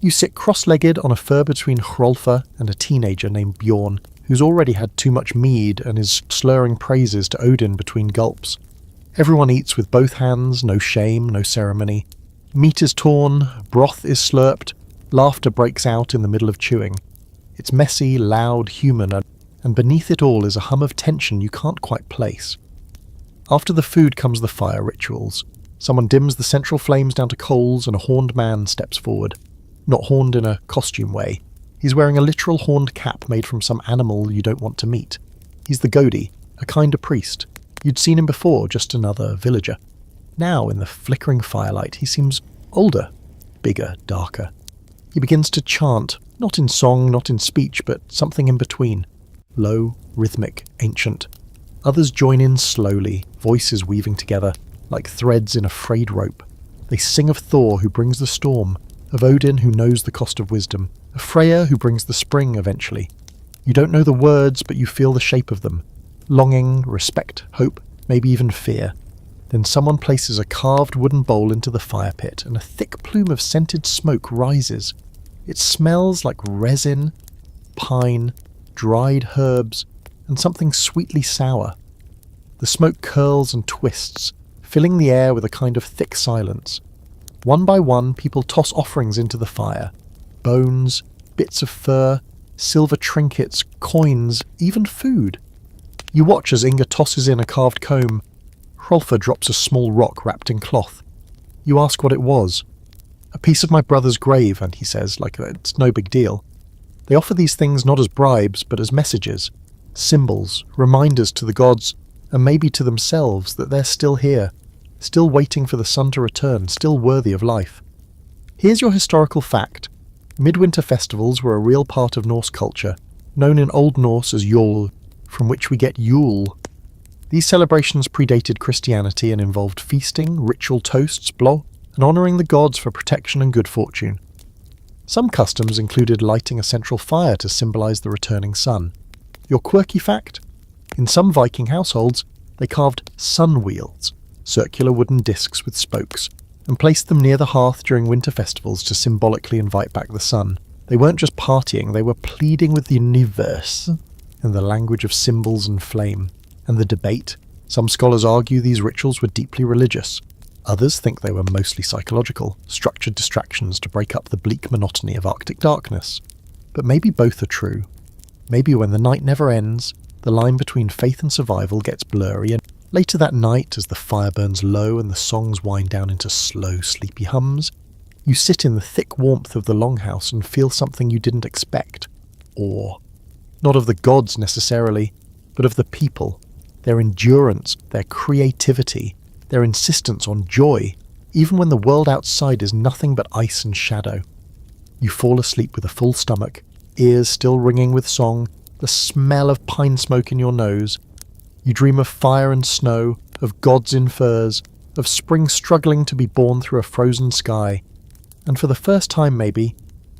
You sit cross-legged on a fur between Hrolfa and a teenager named Bjorn, who's already had too much mead and is slurring praises to Odin between gulps. Everyone eats with both hands, no shame, no ceremony. Meat is torn, broth is slurped, laughter breaks out in the middle of chewing. It's messy, loud, human, and beneath it all is a hum of tension you can't quite place. After the food comes the fire rituals. Someone dims the central flames down to coals and a horned man steps forward. Not horned in a costume way. He's wearing a literal horned cap made from some animal you don't want to meet. He's the Godi, a kind of priest. You'd seen him before, just another villager. Now, in the flickering firelight, he seems older, bigger, darker. He begins to chant, not in song, not in speech, but something in between. Low, rhythmic, ancient. Others join in slowly, voices weaving together, like threads in a frayed rope. They sing of Thor who brings the storm, of Odin who knows the cost of wisdom, of Freya who brings the spring eventually. You don't know the words, but you feel the shape of them. Longing, respect, hope, maybe even fear. Then someone places a carved wooden bowl into the fire pit, and a thick plume of scented smoke rises. It smells like resin, pine, dried herbs, and something sweetly sour. The smoke curls and twists, filling the air with a kind of thick silence. One by one, people toss offerings into the fire. Bones, bits of fur, silver trinkets, coins, even food. You watch as Inga tosses in a carved comb. Hrolfr drops a small rock wrapped in cloth. You ask what it was. A piece of my brother's grave, and he says, like it's no big deal. They offer these things not as bribes, but as messages, symbols, reminders to the gods, and maybe to themselves that they're still here, still waiting for the sun to return, still worthy of life. Here's your historical fact. Midwinter festivals were a real part of Norse culture, known in Old Norse as Jol, from which we get Yule. These celebrations predated Christianity and involved feasting, ritual toasts, bló, and honouring the gods for protection and good fortune. Some customs included lighting a central fire to symbolise the returning sun. Your quirky fact? In some Viking households, they carved sun wheels, circular wooden discs with spokes, and placed them near the hearth during winter festivals to symbolically invite back the sun. They weren't just partying, they were pleading with the universe in the language of symbols and flame. And the debate? Some scholars argue these rituals were deeply religious. Others think they were mostly psychological, structured distractions to break up the bleak monotony of Arctic darkness. But maybe both are true. Maybe when the night never ends, the line between faith and survival gets blurry, and later that night, as the fire burns low and the songs wind down into slow, sleepy hums, you sit in the thick warmth of the longhouse and feel something you didn't expect. Awe. Not of the gods necessarily, but of the people, their endurance, their creativity, their insistence on joy, even when the world outside is nothing but ice and shadow. You fall asleep with a full stomach, ears still ringing with song, the smell of pine smoke in your nose. You dream of fire and snow, of gods in furs, of spring struggling to be born through a frozen sky. And for the first time maybe,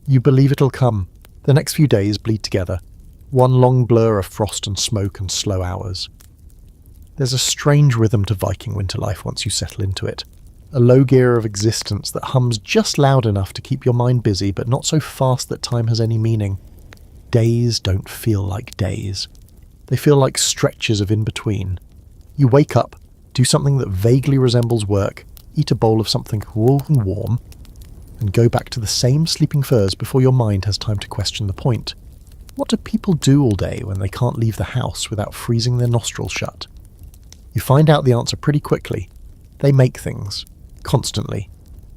you believe it'll come. The next few days bleed together, one long blur of frost and smoke and slow hours. There's a strange rhythm to Viking winter life once you settle into it. A low gear of existence that hums just loud enough to keep your mind busy, but not so fast that time has any meaning. Days don't feel like days. They feel like stretches of in-between. You wake up, do something that vaguely resembles work, eat a bowl of something cool and warm, and go back to the same sleeping furs before your mind has time to question the point. What do people do all day when they can't leave the house without freezing their nostrils shut? You find out the answer pretty quickly. They make things. Constantly.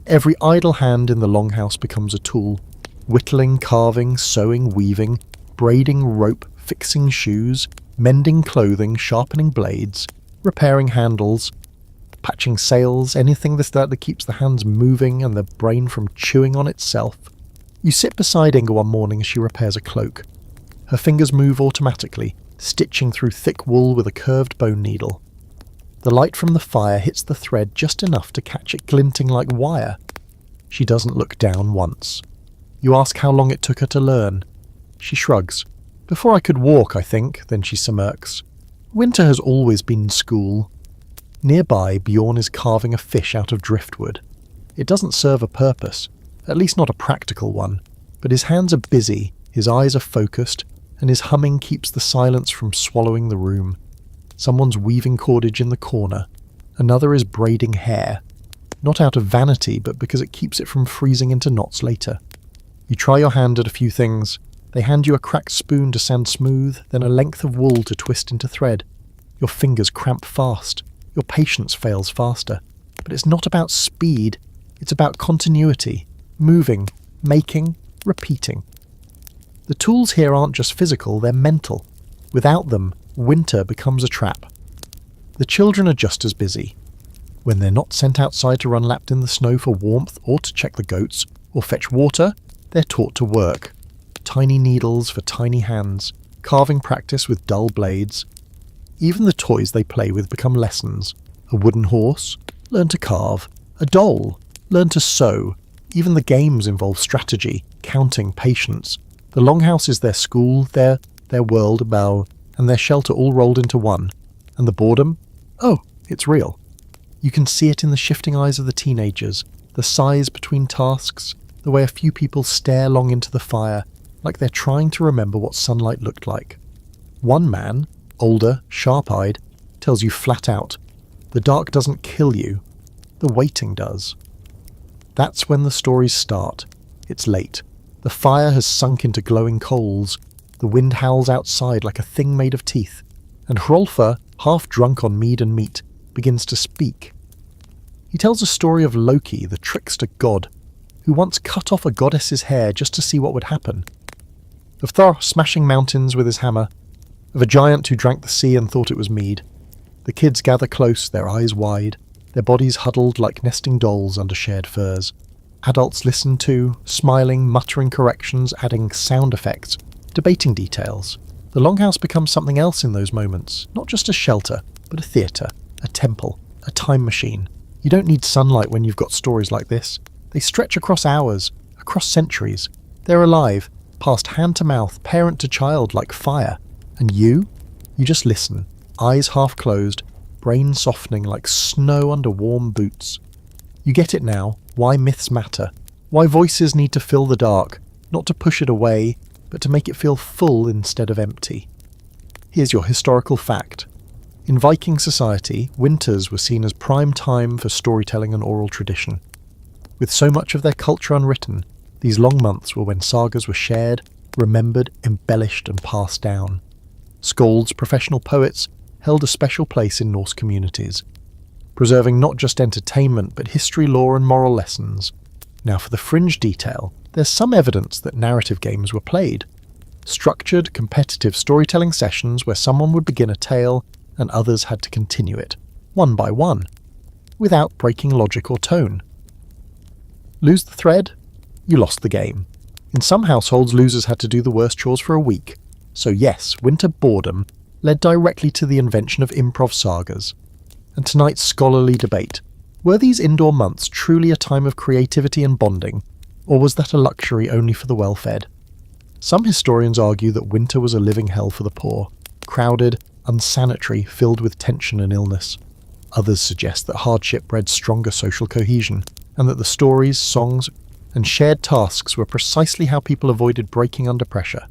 Every idle hand in the longhouse becomes a tool. Whittling, carving, sewing, weaving, braiding rope, fixing shoes, mending clothing, sharpening blades, repairing handles, patching sails, anything that keeps the hands moving and the brain from chewing on itself. You sit beside Inga one morning as she repairs a cloak. Her fingers move automatically, stitching through thick wool with a curved bone needle. The light from the fire hits the thread just enough to catch it glinting like wire. She doesn't look down once. You ask how long it took her to learn. She shrugs. Before I could walk, I think, then she smirks. Winter has always been school. Nearby, Bjorn is carving a fish out of driftwood. It doesn't serve a purpose, at least not a practical one, but his hands are busy, his eyes are focused, and his humming keeps the silence from swallowing the room. Someone's weaving cordage in the corner. Another is braiding hair. Not out of vanity, but because it keeps it from freezing into knots later. You try your hand at a few things. They hand you a cracked spoon to sand smooth, then a length of wool to twist into thread. Your fingers cramp fast. Your patience fails faster. But it's not about speed. It's about continuity. Moving, making, repeating. The tools here aren't just physical, they're mental. Without them, winter becomes a trap. The children are just as busy. When they're not sent outside to run lapped in the snow for warmth or to check the goats or fetch water, they're taught to work. Tiny needles for tiny hands, carving practice with dull blades. Even the toys they play with become lessons. A wooden horse, learn to carve. A doll, learn to sew. Even the games involve strategy, counting, patience. The longhouse is their school, their world, and their shelter all rolled into one. And the boredom? Oh, it's real. You can see it in the shifting eyes of the teenagers, the sighs between tasks, the way a few people stare long into the fire, like they're trying to remember what sunlight looked like. One man, older, sharp-eyed, tells you flat out, the dark doesn't kill you, the waiting does. That's when the stories start. It's late. The fire has sunk into glowing coals. The wind howls outside like a thing made of teeth. And Hrolfr, half drunk on mead and meat, begins to speak. He tells a story of Loki, the trickster god, who once cut off a goddess's hair just to see what would happen. Of Thor smashing mountains with his hammer. Of a giant who drank the sea and thought it was mead. The kids gather close, their eyes wide, their bodies huddled like nesting dolls under shared furs. Adults listen too, smiling, muttering corrections, adding sound effects, debating details. The longhouse becomes something else in those moments, not just a shelter, but a theatre, a temple, a time machine. You don't need sunlight when you've got stories like this. They stretch across hours, across centuries. They're alive, passed hand to mouth, parent to child like fire. And you just listen, eyes half closed, brain softening like snow under warm boots. You get it now, why myths matter, why voices need to fill the dark, not to push it away, but to make it feel full instead of empty. Here's your historical fact. In Viking society, winters were seen as prime time for storytelling and oral tradition. With so much of their culture unwritten, these long months were when sagas were shared, remembered, embellished and passed down. Skalds, professional poets, held a special place in Norse communities, preserving not just entertainment but history, lore and moral lessons. Now for the fringe detail, there's some evidence that narrative games were played. Structured, competitive storytelling sessions where someone would begin a tale and others had to continue it, one by one, without breaking logic or tone. Lose the thread? You lost the game. In some households, losers had to do the worst chores for a week. So yes, winter boredom led directly to the invention of improv sagas. And tonight's scholarly debate. Were these indoor months truly a time of creativity and bonding, or was that a luxury only for the well-fed? Some historians argue that winter was a living hell for the poor, crowded, unsanitary, filled with tension and illness. Others suggest that hardship bred stronger social cohesion, and that the stories, songs, and shared tasks were precisely how people avoided breaking under pressure.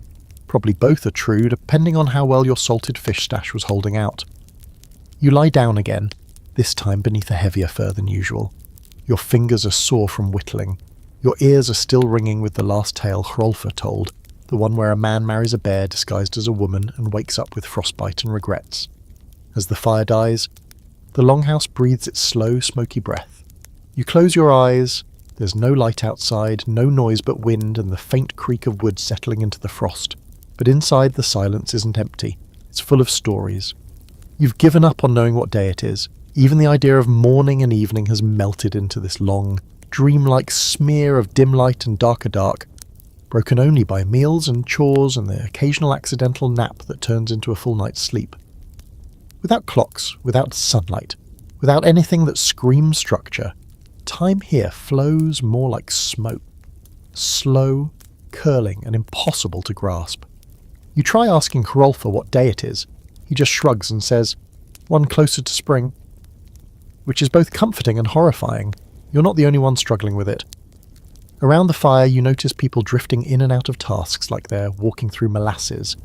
Probably both are true, depending on how well your salted fish stash was holding out. You lie down again, this time beneath a heavier fur than usual. Your fingers are sore from whittling. Your ears are still ringing with the last tale Hrolfr told, the one where a man marries a bear disguised as a woman and wakes up with frostbite and regrets. As the fire dies, the longhouse breathes its slow, smoky breath. You close your eyes. There's no light outside, no noise but wind and the faint creak of wood settling into the frost. But inside, the silence isn't empty. It's full of stories. You've given up on knowing what day it is. Even the idea of morning and evening has melted into this long, dreamlike smear of dim light and darker dark, broken only by meals and chores and the occasional accidental nap that turns into a full night's sleep. Without clocks, without sunlight, without anything that screams structure, time here flows more like smoke. Slow, curling and impossible to grasp. You try asking Hrolfr what day it is. He just shrugs and says, "One closer to spring." Which is both comforting and horrifying. You're not the only one struggling with it. Around the fire you notice people drifting in and out of tasks like they're walking through molasses.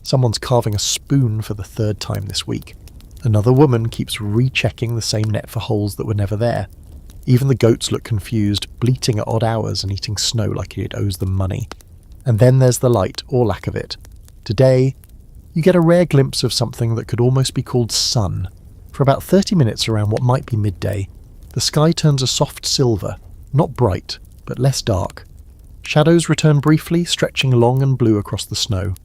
Someone's carving a spoon for the third time this week. Another woman keeps rechecking the same net for holes that were never there. Even the goats look confused, bleating at odd hours and eating snow like it owes them money. And then there's the light, or lack of it. Today, you get a rare glimpse of something that could almost be called sun. For about 30 minutes around what might be midday, the sky turns a soft silver, not bright, but less dark. Shadows return briefly, stretching long and blue across the snow.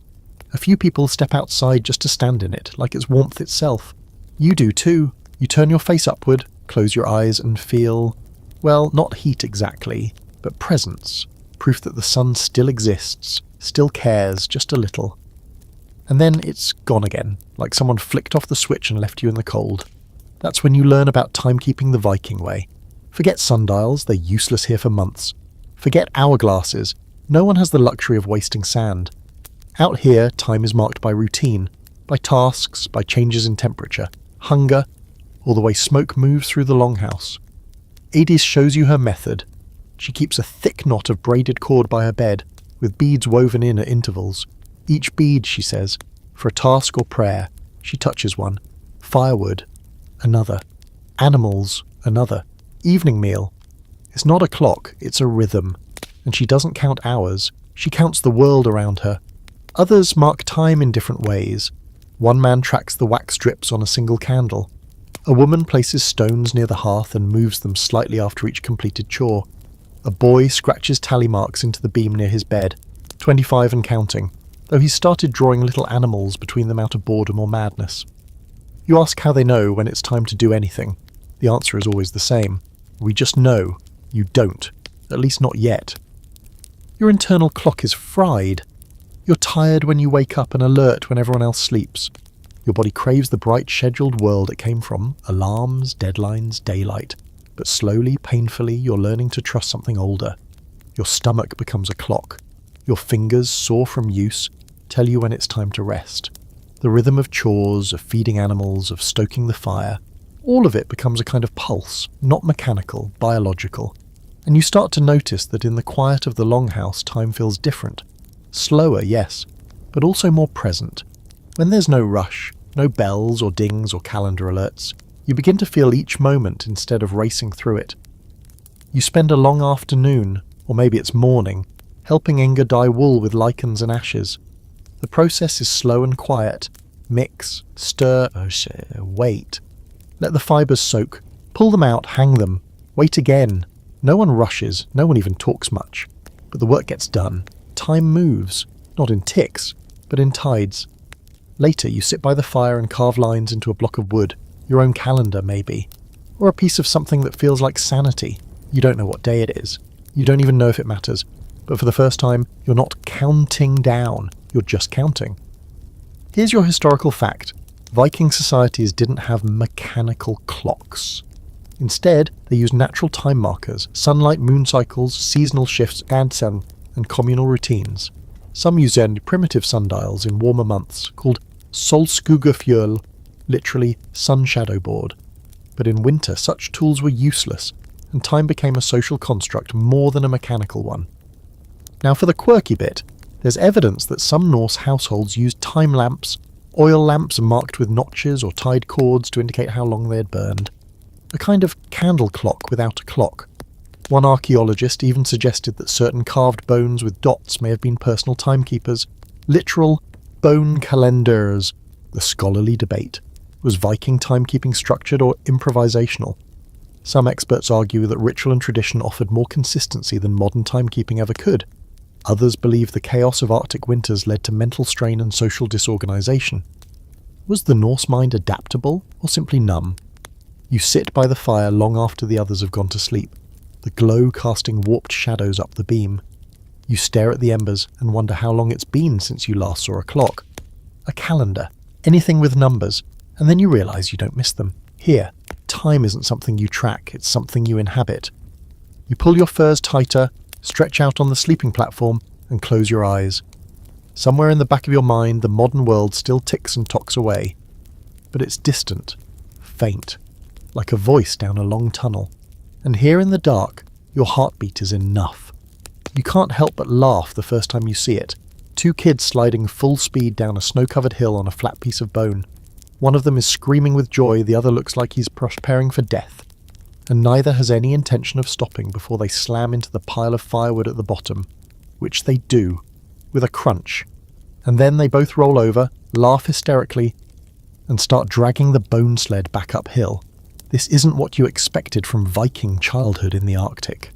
A few people step outside just to stand in it, like it's warmth itself. You do too. You turn your face upward, close your eyes and feel, well, not heat exactly, but presence. Proof that the sun still exists, still cares just a little. And then it's gone again, like someone flicked off the switch and left you in the cold. That's when you learn about timekeeping the Viking way. Forget sundials, they're useless here for months. Forget hourglasses, no one has the luxury of wasting sand. Out here, time is marked by routine, by tasks, by changes in temperature, hunger, or the way smoke moves through the longhouse. Adis shows you her method. She keeps a thick knot of braided cord by her bed, with beads woven in at intervals. Each bead, she says, for a task or prayer. She touches one. Firewood, another. Animals, another. Evening meal. It's not a clock, it's a rhythm. And she doesn't count hours, she counts the world around her. Others mark time in different ways. One man tracks the wax drips on a single candle. A woman places stones near the hearth and moves them slightly after each completed chore. A boy scratches tally marks into the beam near his bed, 25 and counting, though he's started drawing little animals between them out of boredom or madness. You ask how they know when it's time to do anything. The answer is always the same. We just know. You don't. At least not yet. Your internal clock is fried. You're tired when you wake up and alert when everyone else sleeps. Your body craves the bright, scheduled world it came from, alarms, deadlines, daylight. But slowly, painfully, you're learning to trust something older. Your stomach becomes a clock. Your fingers, sore from use, tell you when it's time to rest. The rhythm of chores, of feeding animals, of stoking the fire, all of it becomes a kind of pulse, not mechanical, biological. And you start to notice that in the quiet of the longhouse time feels different. Slower, yes, but also more present. When there's no rush, no bells or dings or calendar alerts, you begin to feel each moment instead of racing through it. You spend a long afternoon, or maybe it's morning, helping Inga dye wool with lichens and ashes. The process is slow and quiet. Mix, stir, wait. Let the fibres soak. Pull them out, hang them. Wait again. No one rushes, no one even talks much. But the work gets done. Time moves, not in ticks, but in tides. Later you sit by the fire and carve lines into a block of wood, your own calendar maybe, or a piece of something that feels like sanity. You don't know what day it is. You don't even know if it matters. But for the first time, you're not counting down, you're just counting. Here's your historical fact. Viking societies didn't have mechanical clocks. Instead, they used natural time markers, sunlight, moon cycles, seasonal shifts, and communal routines. Some used only primitive sundials in warmer months, called solskugafjöl, literally sun shadow board. But in winter, such tools were useless, and time became a social construct more than a mechanical one. Now for the quirky bit, there's evidence that some Norse households used time lamps, oil lamps marked with notches or tied cords to indicate how long they had burned. A kind of candle clock without a clock. One archaeologist even suggested that certain carved bones with dots may have been personal timekeepers, literal bone calendars. The scholarly debate. Was Viking timekeeping structured or improvisational? Some experts argue that ritual and tradition offered more consistency than modern timekeeping ever could. Others believe the chaos of Arctic winters led to mental strain and social disorganization. Was the Norse mind adaptable or simply numb? You sit by the fire long after the others have gone to sleep, the glow casting warped shadows up the beam. You stare at the embers and wonder how long it's been since you last saw a clock. A calendar, anything with numbers, and then you realise you don't miss them. Here, time isn't something you track, it's something you inhabit. You pull your furs tighter, stretch out on the sleeping platform, and close your eyes. Somewhere in the back of your mind, the modern world still ticks and tocks away. But it's distant, faint, like a voice down a long tunnel. And here in the dark, your heartbeat is enough. You can't help but laugh the first time you see it. Two kids sliding full speed down a snow-covered hill on a flat piece of bone. One of them is screaming with joy, the other looks like he's preparing for death. And neither has any intention of stopping before they slam into the pile of firewood at the bottom, which they do, with a crunch. And then they both roll over, laugh hysterically, and start dragging the bone sled back uphill. This isn't what you expected from Viking childhood in the Arctic.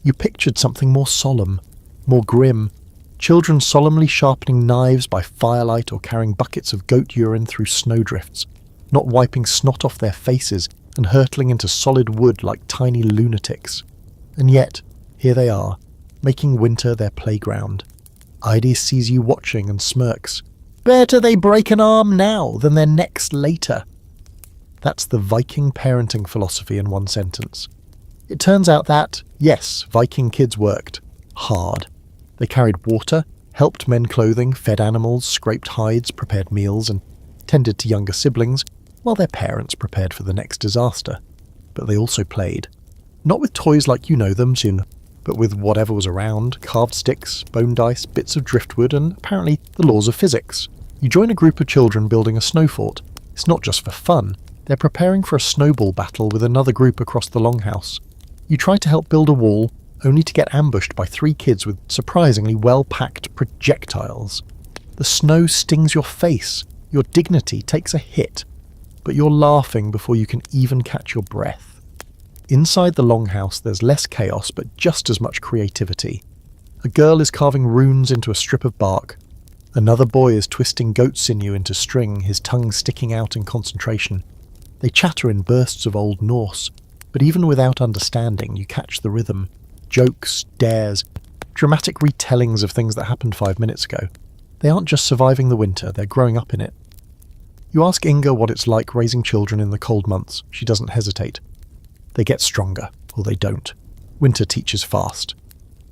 You pictured something more solemn, more grim. Children solemnly sharpening knives by firelight or carrying buckets of goat urine through snowdrifts, not wiping snot off their faces and hurtling into solid wood like tiny lunatics. And yet, here they are, making winter their playground. Idis sees you watching and smirks. Better they break an arm now than their necks later. That's the Viking parenting philosophy in one sentence. It turns out that, yes, Viking kids worked. Hard. They carried water, helped mend clothing, fed animals, scraped hides, prepared meals, and tended to younger siblings, while their parents prepared for the next disaster. But they also played. Not with toys like you know them, but with whatever was around, carved sticks, bone dice, bits of driftwood, and apparently the laws of physics. You join a group of children building a snow fort. It's not just for fun. They're preparing for a snowball battle with another group across the longhouse. You try to help build a wall, only to get ambushed by 3 kids with surprisingly well-packed projectiles. The snow stings your face. Your dignity takes a hit. But you're laughing before you can even catch your breath. Inside the longhouse there's less chaos but just as much creativity. A girl is carving runes into a strip of bark. Another boy is twisting goat sinew into string, his tongue sticking out in concentration. They chatter in bursts of Old Norse, but even without understanding you catch the rhythm. Jokes, dares, dramatic retellings of things that happened 5 minutes ago. They aren't just surviving the winter, they're growing up in it. You ask Inga what it's like raising children in the cold months. She doesn't hesitate. They get stronger, or they don't. Winter teaches fast.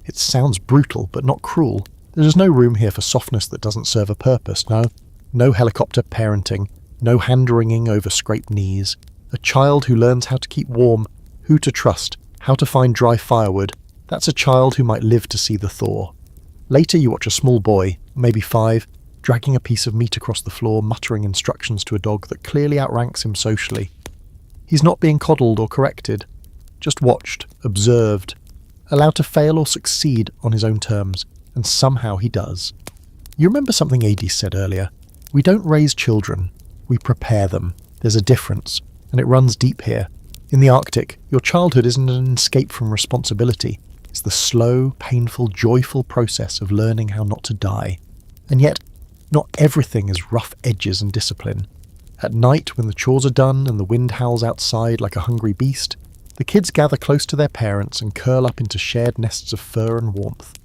It sounds brutal, but not cruel. There is no room here for softness that doesn't serve a purpose, no. No helicopter parenting, no hand-wringing over scraped knees. A child who learns how to keep warm, who to trust, how to find dry firewood, that's a child who might live to see the thaw. Later you watch a small boy, maybe 5, dragging a piece of meat across the floor, muttering instructions to a dog that clearly outranks him socially. He's not being coddled or corrected, just watched, observed, allowed to fail or succeed on his own terms, and somehow he does. You remember something Adie said earlier? We don't raise children, we prepare them. There's a difference, and it runs deep here. In the Arctic, your childhood isn't an escape from responsibility. It's the slow, painful, joyful process of learning how not to die. And yet, not everything is rough edges and discipline. At night, when the chores are done and the wind howls outside like a hungry beast, the kids gather close to their parents and curl up into shared nests of fur and warmth.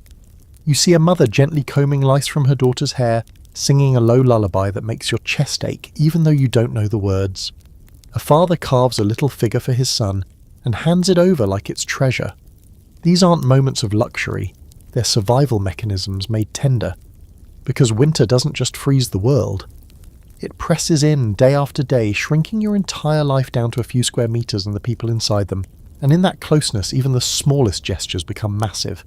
You see a mother gently combing lice from her daughter's hair, singing a low lullaby that makes your chest ache even though you don't know the words. A father carves a little figure for his son and hands it over like it's treasure. These aren't moments of luxury, they're survival mechanisms made tender. Because winter doesn't just freeze the world. It presses in day after day, shrinking your entire life down to a few square meters and the people inside them. And in that closeness, even the smallest gestures become massive.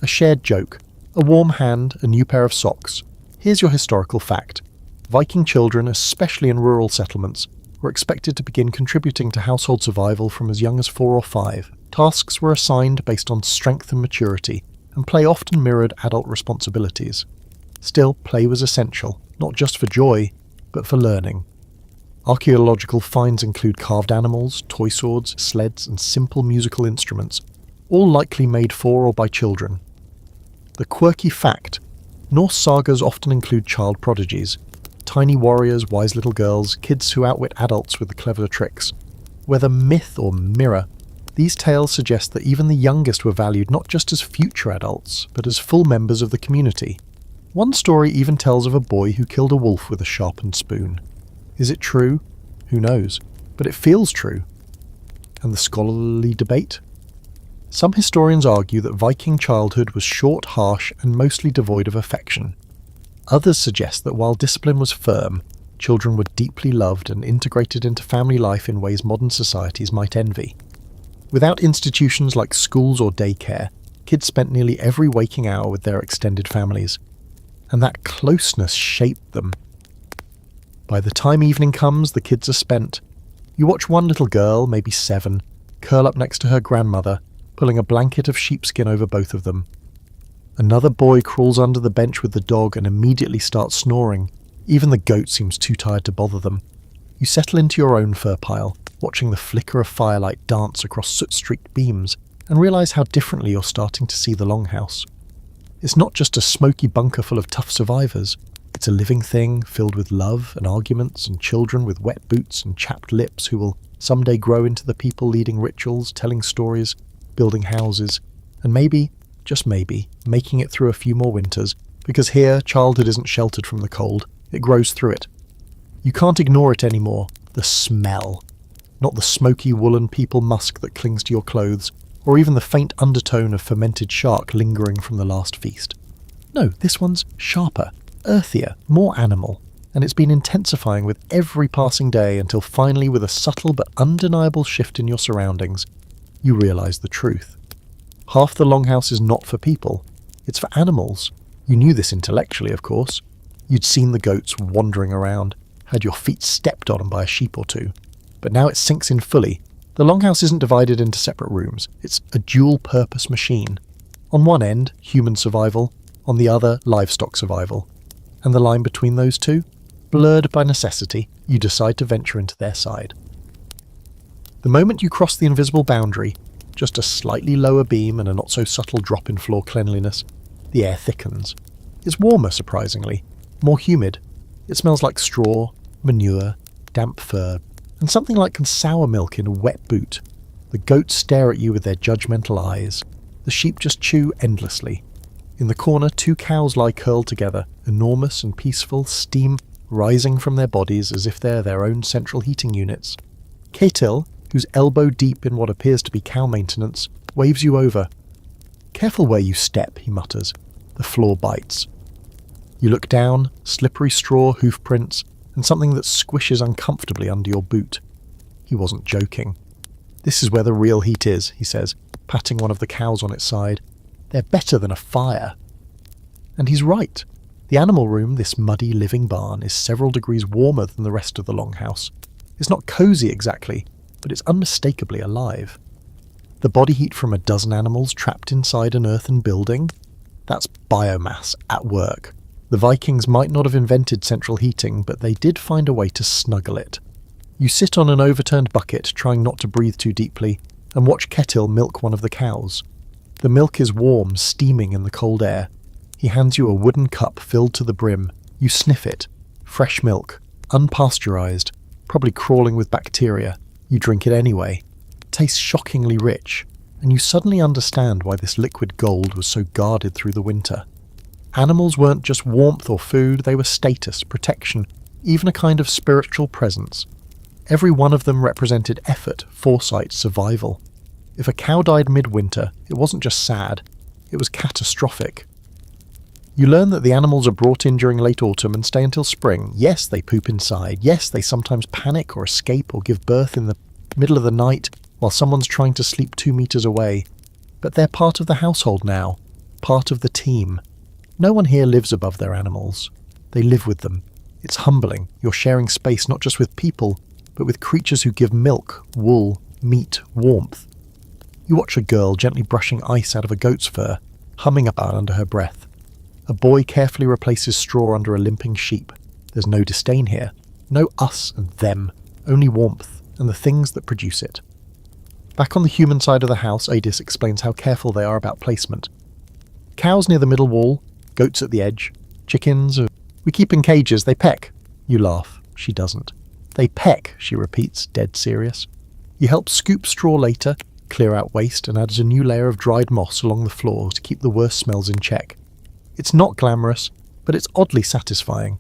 A shared joke, a warm hand, a new pair of socks. Here's your historical fact. Viking children, especially in rural settlements, were expected to begin contributing to household survival from as young as 4 or 5. Tasks were assigned based on strength and maturity, and play often mirrored adult responsibilities. Still, play was essential, not just for joy, but for learning. Archaeological finds include carved animals, toy swords, sleds, and simple musical instruments, all likely made for or by children. The quirky fact: Norse sagas often include child prodigies, tiny warriors, wise little girls, kids who outwit adults with clever tricks. Whether myth or mirror, these tales suggest that even the youngest were valued not just as future adults, but as full members of the community. One story even tells of a boy who killed a wolf with a sharpened spoon. Is it true? Who knows? But it feels true. And the scholarly debate? Some historians argue that Viking childhood was short, harsh, and mostly devoid of affection. Others suggest that while discipline was firm, children were deeply loved and integrated into family life in ways modern societies might envy. Without institutions like schools or daycare, kids spent nearly every waking hour with their extended families. And that closeness shaped them. By the time evening comes, the kids are spent. You watch one little girl, maybe 7, curl up next to her grandmother, pulling a blanket of sheepskin over both of them. Another boy crawls under the bench with the dog and immediately starts snoring. Even the goat seems too tired to bother them. You settle into your own fur pile, watching the flicker of firelight dance across soot-streaked beams, and realise how differently you're starting to see the longhouse. It's not just a smoky bunker full of tough survivors. It's a living thing filled with love and arguments and children with wet boots and chapped lips who will someday grow into the people leading rituals, telling stories, building houses, and maybe, just maybe, making it through a few more winters, because here childhood isn't sheltered from the cold, it grows through it. You can't ignore it anymore, the smell. Not the smoky woolen people musk that clings to your clothes, or even the faint undertone of fermented shark lingering from the last feast. No, this one's sharper, earthier, more animal. and it's been intensifying with every passing day until finally, with a subtle but undeniable shift in your surroundings, you realise the truth. Half the longhouse is not for people, it's for animals. You knew this intellectually, of course. You'd seen the goats wandering around, had your feet stepped on by a sheep or two. But now it sinks in fully. The longhouse isn't divided into separate rooms, it's a dual-purpose machine. On one end, human survival, on the other, livestock survival. And the line between those two? Blurred by necessity, you decide to venture into their side. The moment you cross the invisible boundary, just a slightly lower beam and a not-so-subtle drop in floor cleanliness, the air thickens. It's warmer, surprisingly, more humid. It smells like straw, manure, damp fur, and something like sour milk in a wet boot. The goats stare at you with their judgmental eyes. The sheep just chew endlessly. In the corner, 2 cows lie curled together, enormous and peaceful, steam rising from their bodies as if they're their own central heating units. Ketil, who's elbow deep in what appears to be cow maintenance, waves you over. "Careful where you step," he mutters. The floor bites. You look down, slippery straw, hoof prints, and something that squishes uncomfortably under your boot. He wasn't joking. "This is where the real heat is," he says, patting one of the cows on its side. "They're better than a fire." And he's right. The animal room, this muddy living barn, is several degrees warmer than the rest of the longhouse. It's not cosy exactly, but it's unmistakably alive. The body heat from a dozen animals trapped inside an earthen building? That's biomass at work. The Vikings might not have invented central heating, but they did find a way to snuggle it. You sit on an overturned bucket, trying not to breathe too deeply, and watch Ketil milk one of the cows. The milk is warm, steaming in the cold air. He hands you a wooden cup filled to the brim. You sniff it. Fresh milk, unpasteurized, probably crawling with bacteria. You drink it anyway. It tastes shockingly rich, and you suddenly understand why this liquid gold was so guarded through the winter. Animals weren't just warmth or food, they were status, protection, even a kind of spiritual presence. Every one of them represented effort, foresight, survival. If a cow died midwinter, it wasn't just sad, it was catastrophic. You learn that the animals are brought in during late autumn and stay until spring. Yes, they poop inside. Yes, they sometimes panic or escape or give birth in the middle of the night while someone's trying to sleep 2 meters away. But they're part of the household now, part of the team. No one here lives above their animals. They live with them. It's humbling. You're sharing space not just with people, but with creatures who give milk, wool, meat, warmth. You watch a girl gently brushing ice out of a goat's fur, humming about under her breath. A boy carefully replaces straw under a limping sheep. There's no disdain here. No us and them. Only warmth and the things that produce it. Back on the human side of the house, Adis explains how careful they are about placement. Cows near the middle wall, goats at the edge, chickens. We keep in cages, they peck. You laugh. She doesn't. They peck, she repeats, dead serious. You help scoop straw later, clear out waste, and adds a new layer of dried moss along the floor to keep the worst smells in check. It's not glamorous, but it's oddly satisfying.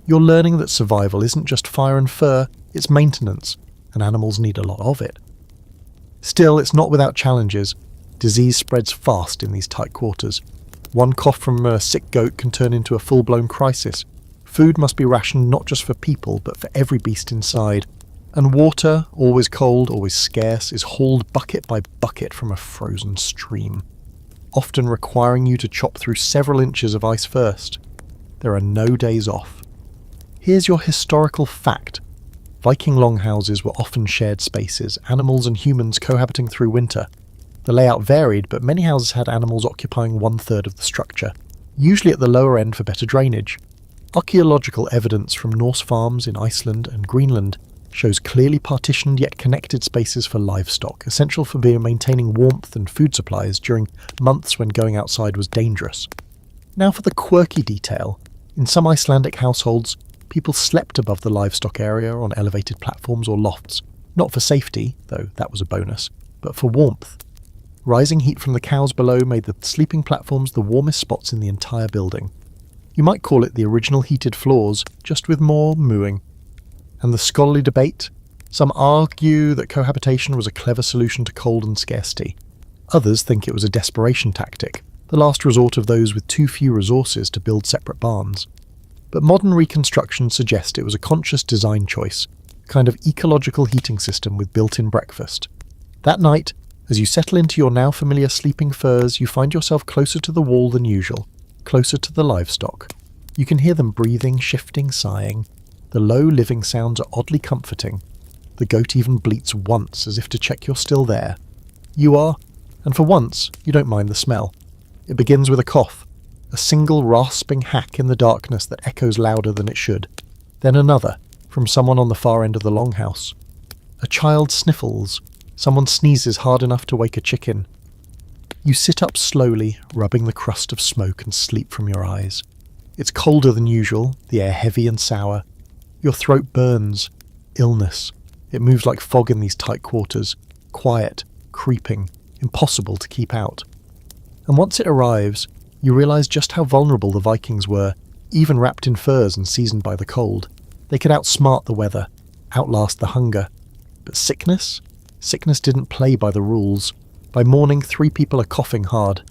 You're learning that survival isn't just fire and fur, it's maintenance, and animals need a lot of it. Still, it's not without challenges. Disease spreads fast in these tight quarters. One cough from a sick goat can turn into a full-blown crisis. Food must be rationed not just for people, but for every beast inside. And water, always cold, always scarce, is hauled bucket by bucket from a frozen stream, often requiring you to chop through several inches of ice first. There are no days off. Here's your historical fact. Viking longhouses were often shared spaces, animals and humans cohabiting through winter. The layout varied, but many houses had animals occupying 1/3 of the structure, usually at the lower end for better drainage. Archaeological evidence from Norse farms in Iceland and Greenland shows clearly partitioned yet connected spaces for livestock, essential for maintaining warmth and food supplies during months when going outside was dangerous. Now for the quirky detail. In some Icelandic households, people slept above the livestock area on elevated platforms or lofts, not for safety, though that was a bonus, but for warmth. Rising heat from the cows below made the sleeping platforms the warmest spots in the entire building. You might call it the original heated floors, just with more mooing. And the scholarly debate? Some argue that cohabitation was a clever solution to cold and scarcity. Others think it was a desperation tactic, the last resort of those with too few resources to build separate barns. but modern reconstructions suggest it was a conscious design choice, a kind of ecological heating system with built-in breakfast. That night, as you settle into your now familiar sleeping furs, you find yourself closer to the wall than usual, closer to the livestock. You can hear them breathing, shifting, sighing. The low living sounds are oddly comforting. The goat even bleats once, as if to check you're still there. You are, and for once, you don't mind the smell. It begins with a cough, a single rasping hack in the darkness that echoes louder than it should. Then another, from someone on the far end of the longhouse. A child sniffles. Someone sneezes hard enough to wake a chicken. You sit up slowly, rubbing the crust of smoke and sleep from your eyes. It's colder than usual, the air heavy and sour. Your throat burns. Illness. It moves like fog in these tight quarters. Quiet, creeping, impossible to keep out. And once it arrives, you realise just how vulnerable the Vikings were, even wrapped in furs and seasoned by the cold. They could outsmart the weather, outlast the hunger. But sickness? Sickness didn't play by the rules. By morning, 3 people are coughing hard.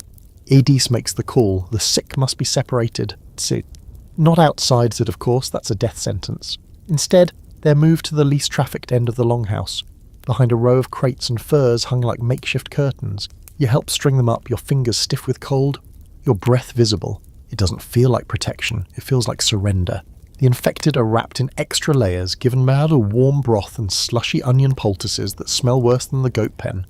Adis makes the call. The sick must be separated. Not outside, said of course, that's a death sentence. Instead, they're moved to the least trafficked end of the longhouse, behind a row of crates and furs hung like makeshift curtains. You help string them up, your fingers stiff with cold, your breath visible. It doesn't feel like protection, it feels like surrender. The infected are wrapped in extra layers, given out a warm broth and slushy onion poultices that smell worse than the goat pen.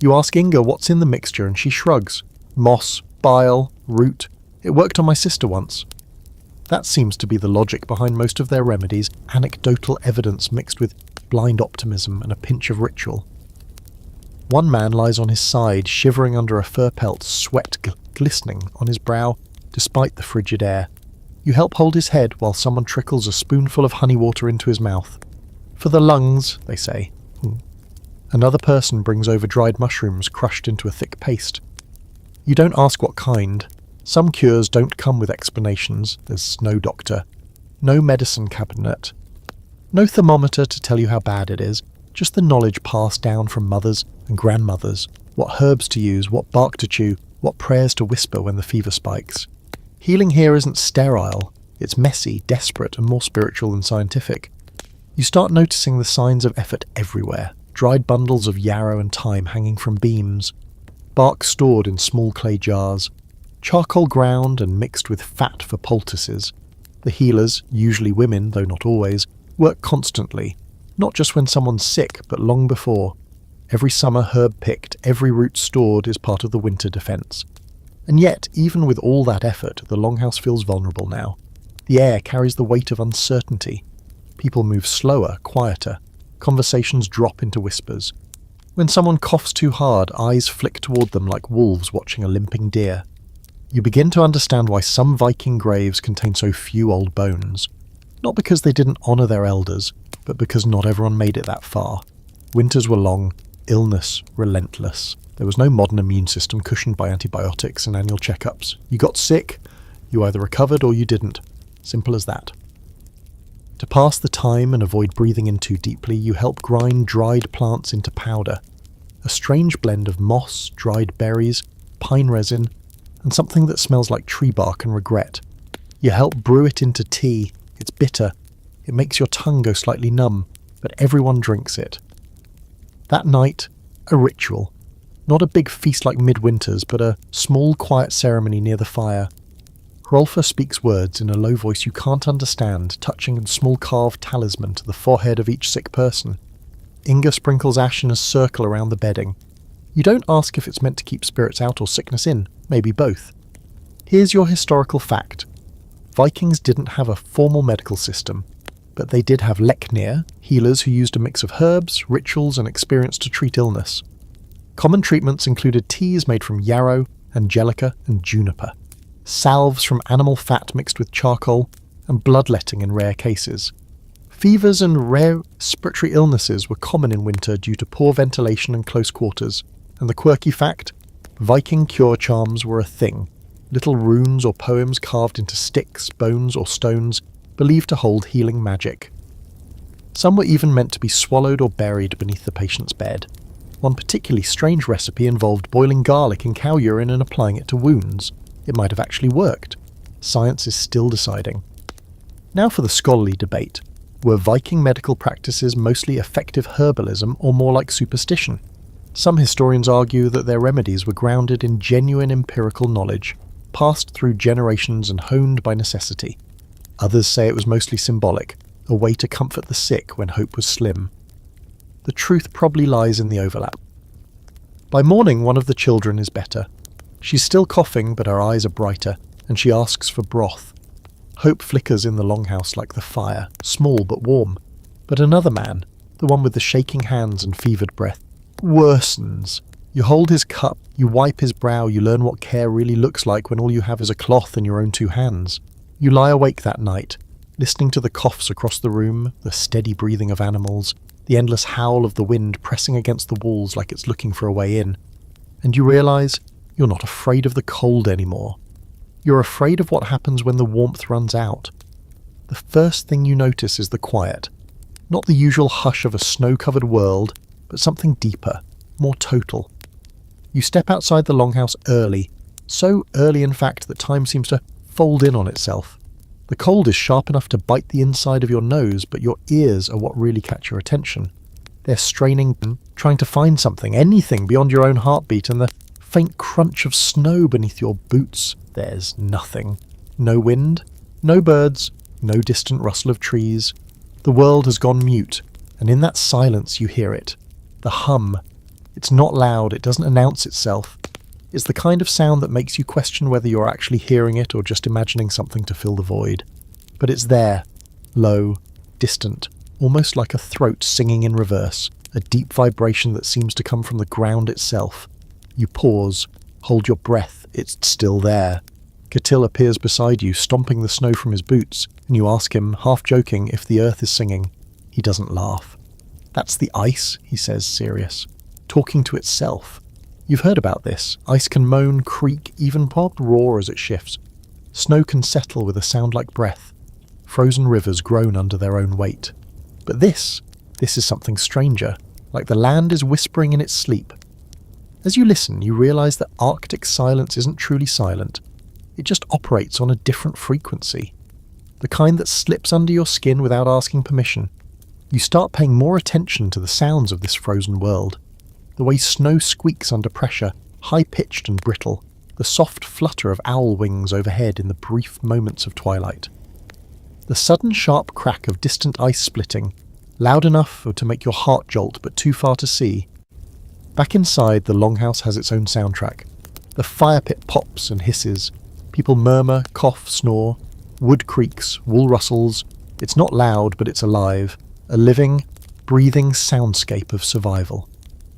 You ask Inga what's in the mixture and she shrugs. Moss, bile, root. It worked on my sister once. That seems to be the logic behind most of their remedies, anecdotal evidence mixed with blind optimism and a pinch of ritual. One man lies on his side, shivering under a fur pelt, sweat glistening on his brow despite the frigid air. You help hold his head while someone trickles a spoonful of honey water into his mouth. For the lungs, they say. Another person brings over dried mushrooms crushed into a thick paste. You don't ask what kind. Some cures don't come with explanations. There's no doctor, no medicine cabinet, no thermometer to tell you how bad it is, just the knowledge passed down from mothers and grandmothers, what herbs to use, what bark to chew, what prayers to whisper when the fever spikes. Healing here isn't sterile, it's messy, desperate, and more spiritual than scientific. You start noticing the signs of effort everywhere, dried bundles of yarrow and thyme hanging from beams, bark stored in small clay jars, charcoal ground and mixed with fat for poultices. The healers, usually women, though not always, work constantly, not just when someone's sick, but long before. Every summer herb picked, every root stored is part of the winter defence. And yet, even with all that effort, the longhouse feels vulnerable now. The air carries the weight of uncertainty. People move slower, quieter. Conversations drop into whispers. When someone coughs too hard, eyes flick toward them like wolves watching a limping deer. You begin to understand why some Viking graves contain so few old bones. Not because they didn't honour their elders, but because not everyone made it that far. Winters were long, illness relentless. There was no modern immune system cushioned by antibiotics and annual checkups. You got sick, you either recovered or you didn't. Simple as that. To pass the time and avoid breathing in too deeply, you help grind dried plants into powder. A strange blend of moss, dried berries, pine resin, and something that smells like tree bark and regret. You help brew it into tea. It's bitter. It makes your tongue go slightly numb, but everyone drinks it. That night, a ritual. Not a big feast like midwinters, but a small, quiet ceremony near the fire. Hrolfr speaks words in a low voice you can't understand, touching a small carved talisman to the forehead of each sick person. Inga sprinkles ash in a circle around the bedding. You don't ask if it's meant to keep spirits out or sickness in, maybe both. Here's your historical fact. Vikings didn't have a formal medical system, but they did have leknir, healers who used a mix of herbs, rituals and experience to treat illness. Common treatments included teas made from yarrow, angelica and juniper, salves from animal fat mixed with charcoal, and bloodletting in rare cases. Fevers and rare respiratory illnesses were common in winter due to poor ventilation and close quarters. And the quirky fact? Viking cure charms were a thing. Little runes or poems carved into sticks, bones or stones, believed to hold healing magic. Some were even meant to be swallowed or buried beneath the patient's bed. One particularly strange recipe involved boiling garlic in cow urine and applying it to wounds. It might have actually worked. Science is still deciding. Now for the scholarly debate. Were Viking medical practices mostly effective herbalism or more like superstition? Some historians argue that their remedies were grounded in genuine empirical knowledge, passed through generations and honed by necessity. Others say it was mostly symbolic, a way to comfort the sick when hope was slim. The truth probably lies in the overlap. By morning, one of the children is better. She's still coughing, but her eyes are brighter, and she asks for broth. Hope flickers in the longhouse like the fire, small but warm. But another man, the one with the shaking hands and fevered breath, worsens. You hold his cup, you wipe his brow, you learn what care really looks like when all you have is a cloth and your own 2 hands. You lie awake that night, listening to the coughs across the room, the steady breathing of animals, the endless howl of the wind pressing against the walls like it's looking for a way in. And you realise you're not afraid of the cold anymore. You're afraid of what happens when the warmth runs out. The first thing you notice is the quiet. Not the usual hush of a snow-covered world, but something deeper, more total. You step outside the longhouse early, so early in fact that time seems to fold in on itself. The cold is sharp enough to bite the inside of your nose, but your ears are what really catch your attention. They're straining, trying to find something, anything beyond your own heartbeat, and the faint crunch of snow beneath your boots. There's nothing. No wind, no birds, no distant rustle of trees. The world has gone mute, and in that silence you hear it. The hum. It's not loud, it doesn't announce itself. It's the kind of sound that makes you question whether you're actually hearing it or just imagining something to fill the void. But it's there, low, distant, almost like a throat singing in reverse, a deep vibration that seems to come from the ground itself. You pause, hold your breath, it's still there. Catil appears beside you, stomping the snow from his boots, and you ask him, half joking, if the earth is singing. He doesn't laugh. That's the ice, he says, serious, talking to itself. You've heard about this. Ice can moan, creak, even roar as it shifts. Snow can settle with a sound like breath. Frozen rivers groan under their own weight. But this is something stranger, like the land is whispering in its sleep. As you listen, you realise that Arctic silence isn't truly silent. It just operates on a different frequency. The kind that slips under your skin without asking permission. You start paying more attention to the sounds of this frozen world. The way snow squeaks under pressure, high-pitched and brittle. The soft flutter of owl wings overhead in the brief moments of twilight. The sudden sharp crack of distant ice splitting, loud enough to make your heart jolt but too far to see. Back inside, the longhouse has its own soundtrack. The fire pit pops and hisses. People murmur, cough, snore. Wood creaks, wool rustles. It's not loud, but it's alive. A living, breathing soundscape of survival.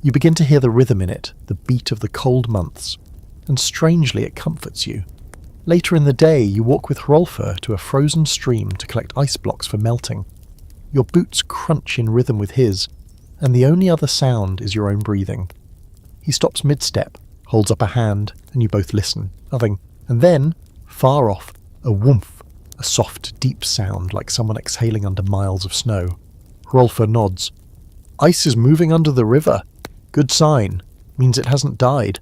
You begin to hear the rhythm in it, the beat of the cold months. And strangely, it comforts you. Later in the day, you walk with Hrolfr to a frozen stream to collect ice blocks for melting. Your boots crunch in rhythm with his, and the only other sound is your own breathing. He stops mid-step, holds up a hand, and you both listen, nothing. And then, far off, a whoomph, a soft, deep sound like someone exhaling under miles of snow. Hrolfr nods. Ice is moving under the river. Good sign. Means it hasn't died.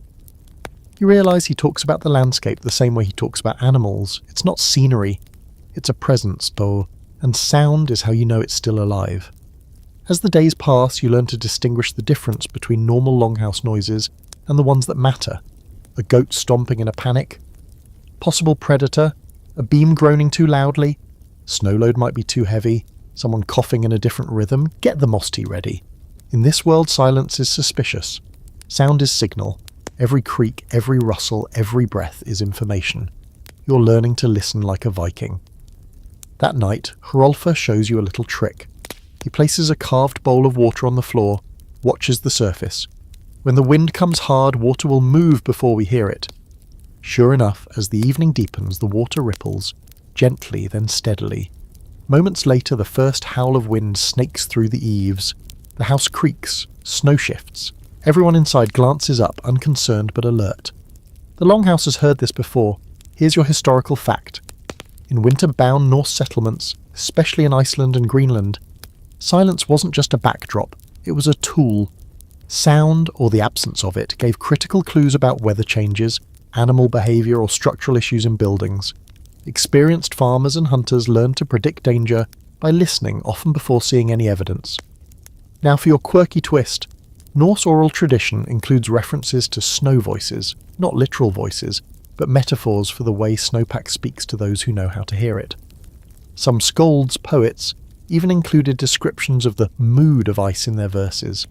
You realise he talks about the landscape the same way he talks about animals. It's not scenery. It's a presence, though, and sound is how you know it's still alive. As the days pass, you learn to distinguish the difference between normal longhouse noises and the ones that matter. A goat stomping in a panic. Possible predator. A beam groaning too loudly. Snow load might be too heavy. Someone coughing in a different rhythm. Get the moss tea ready. In this world, silence is suspicious. Sound is signal. Every creak, every rustle, every breath is information. You're learning to listen like a Viking. That night, Hrolfr shows you a little trick. He places a carved bowl of water on the floor, watches the surface. When the wind comes hard, water will move before we hear it. Sure enough, as the evening deepens, the water ripples, gently then steadily. Moments later, the first howl of wind snakes through the eaves. The house creaks, snow shifts. Everyone inside glances up, unconcerned but alert. The longhouse has heard this before. Here's your historical fact. In winter-bound Norse settlements, especially in Iceland and Greenland, silence wasn't just a backdrop, it was a tool. Sound, or the absence of it, gave critical clues about weather changes, animal behaviour or structural issues in buildings. Experienced farmers and hunters learned to predict danger by listening, often before seeing any evidence. Now for your quirky twist. Norse oral tradition includes references to snow voices, not literal voices, but metaphors for the way snowpack speaks to those who know how to hear it. Some skalds, poets, even included descriptions of the mood of ice in their verses.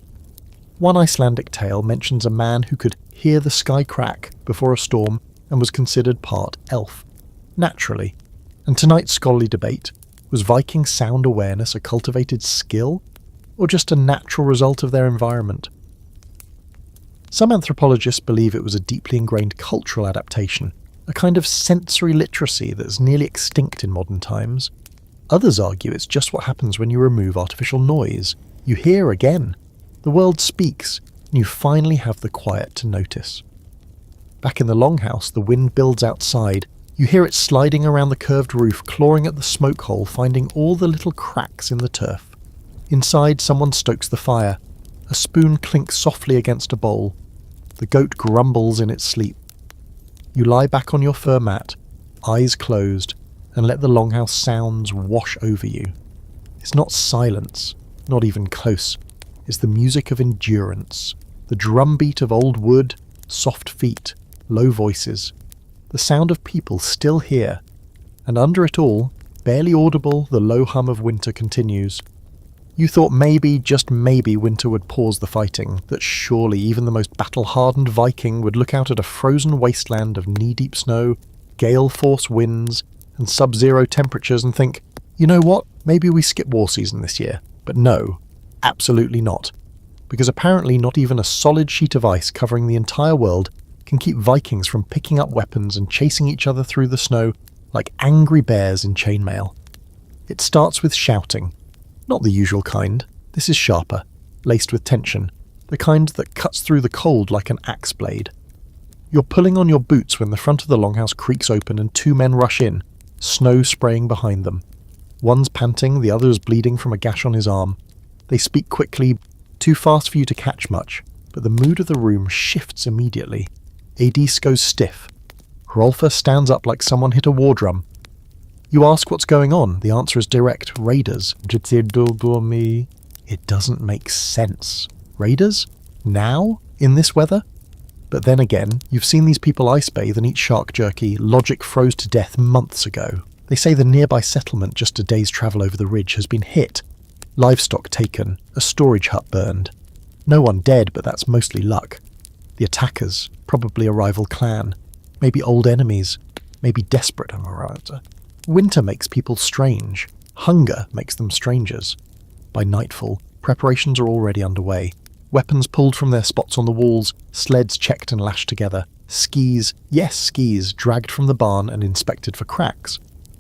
One Icelandic tale mentions a man who could hear the sky crack before a storm and was considered part elf. Naturally. And tonight's scholarly debate, was Viking sound awareness a cultivated skill, or just a natural result of their environment? Some anthropologists believe it was a deeply ingrained cultural adaptation, a kind of sensory literacy that's nearly extinct in modern times. Others argue it's just what happens when you remove artificial noise. You hear again. The world speaks, and you finally have the quiet to notice. Back in the longhouse, the wind builds outside. You hear it sliding around the curved roof, clawing at the smoke hole, finding all the little cracks in the turf. Inside, someone stokes the fire. A spoon clinks softly against a bowl. The goat grumbles in its sleep. You lie back on your fur mat, eyes closed, and let the longhouse sounds wash over you. It's not silence, not even close. It's the music of endurance, the drumbeat of old wood, soft feet, low voices, the sound of people still here, and under it all, barely audible, the low hum of winter continues. You thought maybe, just maybe, winter would pause the fighting, that surely even the most battle-hardened Viking would look out at a frozen wasteland of knee-deep snow, gale-force winds, and sub-zero temperatures and think, you know what, maybe we skip war season this year. But no, absolutely not. Because apparently not even a solid sheet of ice covering the entire world can keep Vikings from picking up weapons and chasing each other through the snow like angry bears in chainmail. It starts with shouting. Not the usual kind. This is sharper, laced with tension, the kind that cuts through the cold like an axe blade. You're pulling on your boots when the front of the longhouse creaks open and two men rush in, snow spraying behind them. One's panting, the other is bleeding from a gash on his arm. They speak quickly, too fast for you to catch much, but the mood of the room shifts immediately. Adis goes stiff. Hrolfr stands up like someone hit a war drum. You ask what's going on. The answer is direct. Raiders. It doesn't make sense. Raiders? Now? In this weather? But then again, you've seen these people ice bathe and eat shark jerky. Logic froze to death months ago. They say the nearby settlement just a day's travel over the ridge has been hit. Livestock taken. A storage hut burned. No one dead, but that's mostly luck. The attackers, probably a rival clan. Maybe old enemies. Maybe desperate. Winter makes people strange. Hunger makes them strangers. By nightfall, preparations are already underway. Weapons pulled from their spots on the walls, sleds checked and lashed together, skis, yes skis, dragged from the barn and inspected for cracks.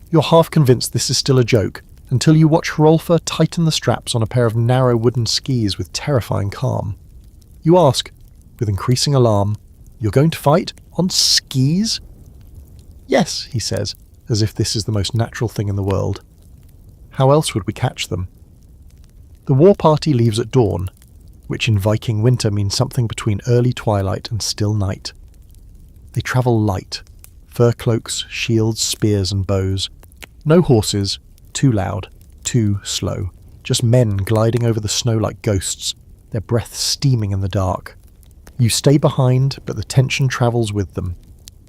You're half convinced this is still a joke, until you watch Hrolfr tighten the straps on a pair of narrow wooden skis with terrifying calm. You ask, with increasing alarm, "You're going to fight? On skis?" "Yes," he says, as if this is the most natural thing in the world. How else would we catch them? The war party leaves at dawn, which in Viking winter means something between early twilight and still night. They travel light, fur cloaks, shields, spears and bows. No horses, too loud, too slow. Just men gliding over the snow like ghosts, their breath steaming in the dark. You stay behind, but the tension travels with them.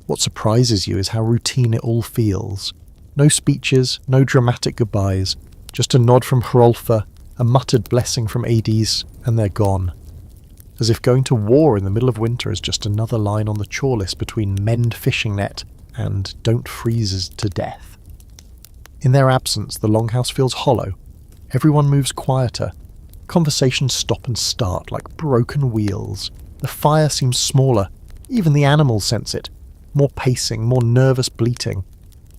What surprises you is how routine it all feels. No speeches, no dramatic goodbyes, just a nod from Hrolfr, a muttered blessing from Adis, and they're gone. As if going to war in the middle of winter is just another line on the chore list between mend fishing net and don't freeze us to death. In their absence, the longhouse feels hollow. Everyone moves quieter. Conversations stop and start like broken wheels. The fire seems smaller. Even the animals sense it. More pacing, more nervous bleating.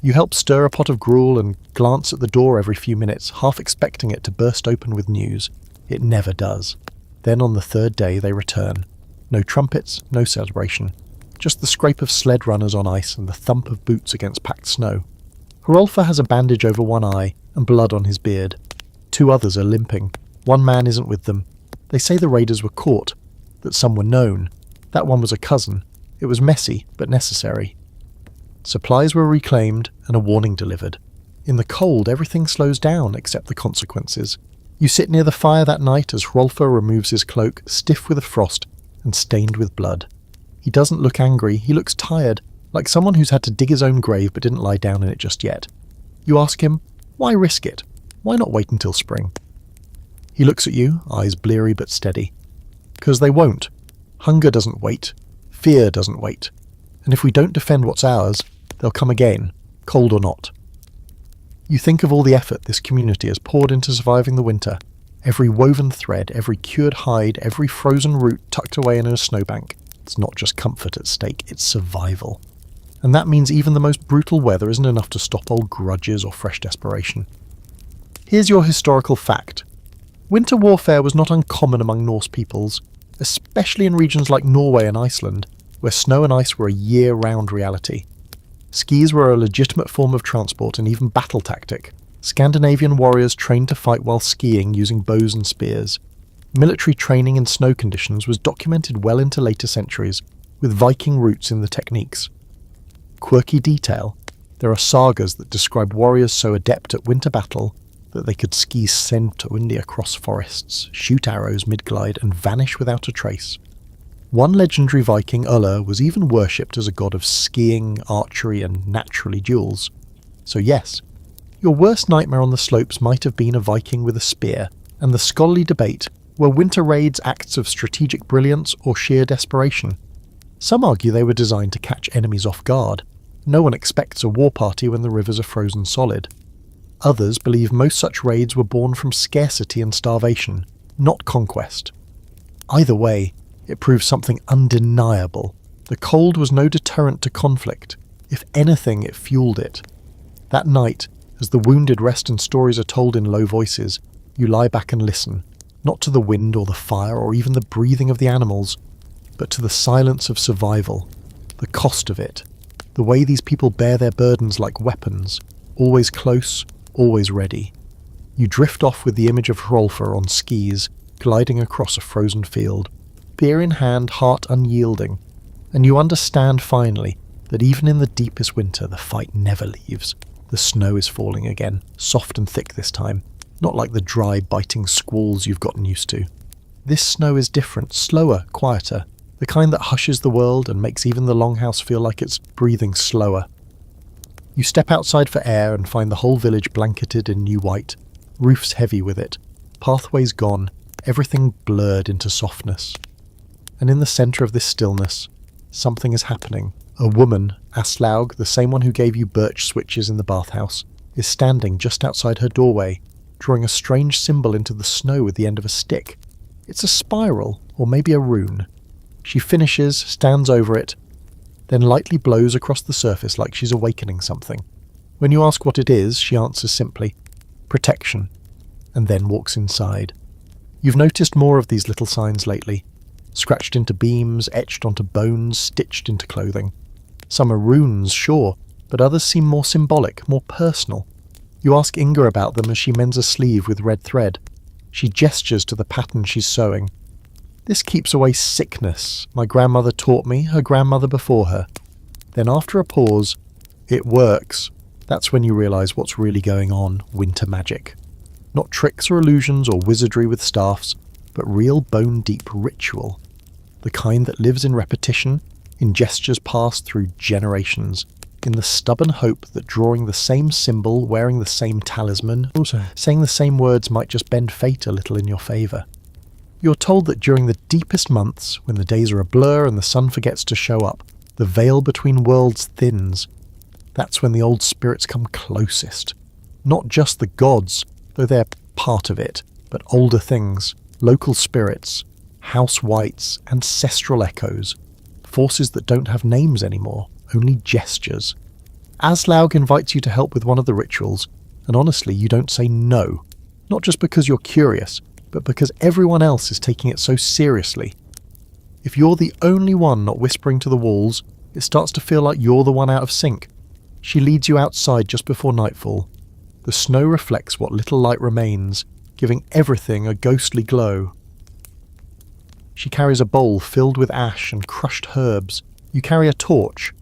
You help stir a pot of gruel and glance at the door every few minutes, half expecting it to burst open with news. It never does. Then on the third day they return. No trumpets, no celebration. Just the scrape of sled runners on ice and the thump of boots against packed snow. Hrolfr has a bandage over one eye and blood on his beard. Two others are limping. One man isn't with them. They say the raiders were caught, that some were known. That one was a cousin. It was messy, but necessary. Supplies were reclaimed and a warning delivered. In the cold, everything slows down except the consequences. You sit near the fire that night as Hrolfr removes his cloak, stiff with the frost and stained with blood. He doesn't look angry, he looks tired, like someone who's had to dig his own grave but didn't lie down in it just yet. You ask him, why risk it? Why not wait until spring? He looks at you, eyes bleary but steady. 'Cause they won't. Hunger doesn't wait. Fear doesn't wait. And if we don't defend what's ours, they'll come again, cold or not. You think of all the effort this community has poured into surviving the winter. Every woven thread, every cured hide, every frozen root tucked away in a snowbank. It's not just comfort at stake, it's survival. And that means even the most brutal weather isn't enough to stop old grudges or fresh desperation. Here's your historical fact. Winter warfare was not uncommon among Norse peoples, especially in regions like Norway and Iceland, where snow and ice were a year-round reality. Skis were a legitimate form of transport and even battle tactic. Scandinavian warriors trained to fight while skiing using bows and spears. Military training in snow conditions was documented well into later centuries, with Viking roots in the techniques. Quirky detail, there are sagas that describe warriors so adept at winter battle that they could ski century across forests, shoot arrows mid-glide and vanish without a trace. One legendary Viking, Uller, was even worshipped as a god of skiing, archery and naturally duels. So yes, your worst nightmare on the slopes might have been a Viking with a spear, and the scholarly debate, were winter raids acts of strategic brilliance or sheer desperation? Some argue they were designed to catch enemies off guard. No one expects a war party when the rivers are frozen solid. Others believe most such raids were born from scarcity and starvation, not conquest. Either way, it proves something undeniable. The cold was no deterrent to conflict. If anything, it fueled it. That night, as the wounded rest and stories are told in low voices, you lie back and listen, not to the wind or the fire or even the breathing of the animals, but to the silence of survival, the cost of it, the way these people bear their burdens like weapons, always close, always ready. You drift off with the image of Hrolfr on skis, gliding across a frozen field, spear in hand, heart unyielding, and you understand finally that even in the deepest winter the fight never leaves. The snow is falling again, soft and thick this time, not like the dry, biting squalls you've gotten used to. This snow is different, slower, quieter, the kind that hushes the world and makes even the longhouse feel like it's breathing slower. You step outside for air and find the whole village blanketed in new white, roofs heavy with it, pathways gone, everything blurred into softness. And in the centre of this stillness, something is happening. A woman, Aslaug, the same one who gave you birch switches in the bathhouse, is standing just outside her doorway, drawing a strange symbol into the snow with the end of a stick. It's a spiral, or maybe a rune. She finishes, stands over it, then lightly blows across the surface like she's awakening something. When you ask what it is, she answers simply, protection, and then walks inside. You've noticed more of these little signs lately, scratched into beams, etched onto bones, stitched into clothing. Some are runes, sure, but others seem more symbolic, more personal. You ask Inga about them as she mends a sleeve with red thread. She gestures to the pattern she's sewing. This keeps away sickness. My grandmother taught me, her grandmother before her. Then after a pause, it works. That's when you realise what's really going on, winter magic. Not tricks or illusions or wizardry with staffs, but real bone-deep ritual. The kind that lives in repetition, in gestures passed through generations, in the stubborn hope that drawing the same symbol, wearing the same talisman, also saying the same words might just bend fate a little in your favour. You're told that during the deepest months, when the days are a blur and the sun forgets to show up, the veil between worlds thins. That's when the old spirits come closest. Not just the gods, though they're part of it, but older things, local spirits, house wights, ancestral echoes, forces that don't have names anymore, only gestures. Aslaug invites you to help with one of the rituals, and honestly you don't say no, not just because you're curious, but because everyone else is taking it so seriously. If you're the only one not whispering to the walls, it starts to feel like you're the one out of sync. She leads you outside just before nightfall. The snow reflects what little light remains, giving everything a ghostly glow. She carries a bowl filled with ash and crushed herbs. You carry a torch.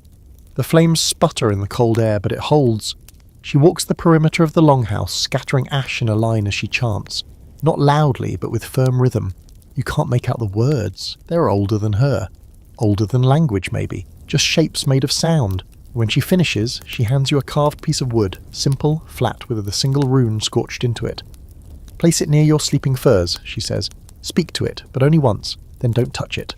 The flames sputter in the cold air, but it holds. She walks the perimeter of the longhouse, scattering ash in a line as she chants. Not loudly, but with firm rhythm. You can't make out the words. They're older than her. Older than language, maybe. Just shapes made of sound. When she finishes, she hands you a carved piece of wood, simple, flat, with a single rune scorched into it. Place it near your sleeping furs, she says. Speak to it, but only once, then don't touch it.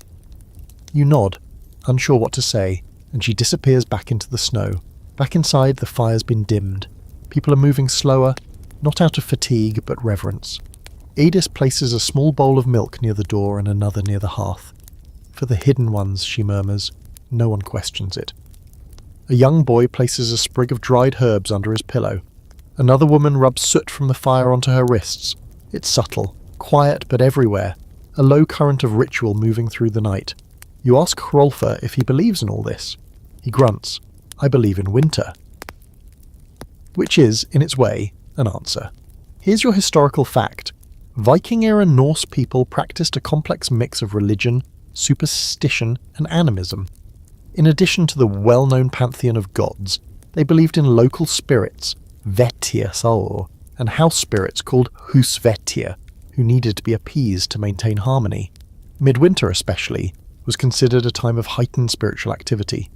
You nod, unsure what to say, and she disappears back into the snow. Back inside, the fire's been dimmed. People are moving slower, not out of fatigue, but reverence. Edith places a small bowl of milk near the door and another near the hearth. For the hidden ones, she murmurs. No one questions it. A young boy places a sprig of dried herbs under his pillow. Another woman rubs soot from the fire onto her wrists. It's subtle, quiet but everywhere, a low current of ritual moving through the night. You ask Hrolfr if he believes in all this. He grunts. I believe in winter. Which is, in its way, an answer. Here's your historical fact. Viking-era Norse people practiced a complex mix of religion, superstition, and animism. In addition to the well-known pantheon of gods, they believed in local spirits, Vettir, and house spirits called husvettir, who needed to be appeased to maintain harmony. Midwinter especially was considered a time of heightened spiritual activity.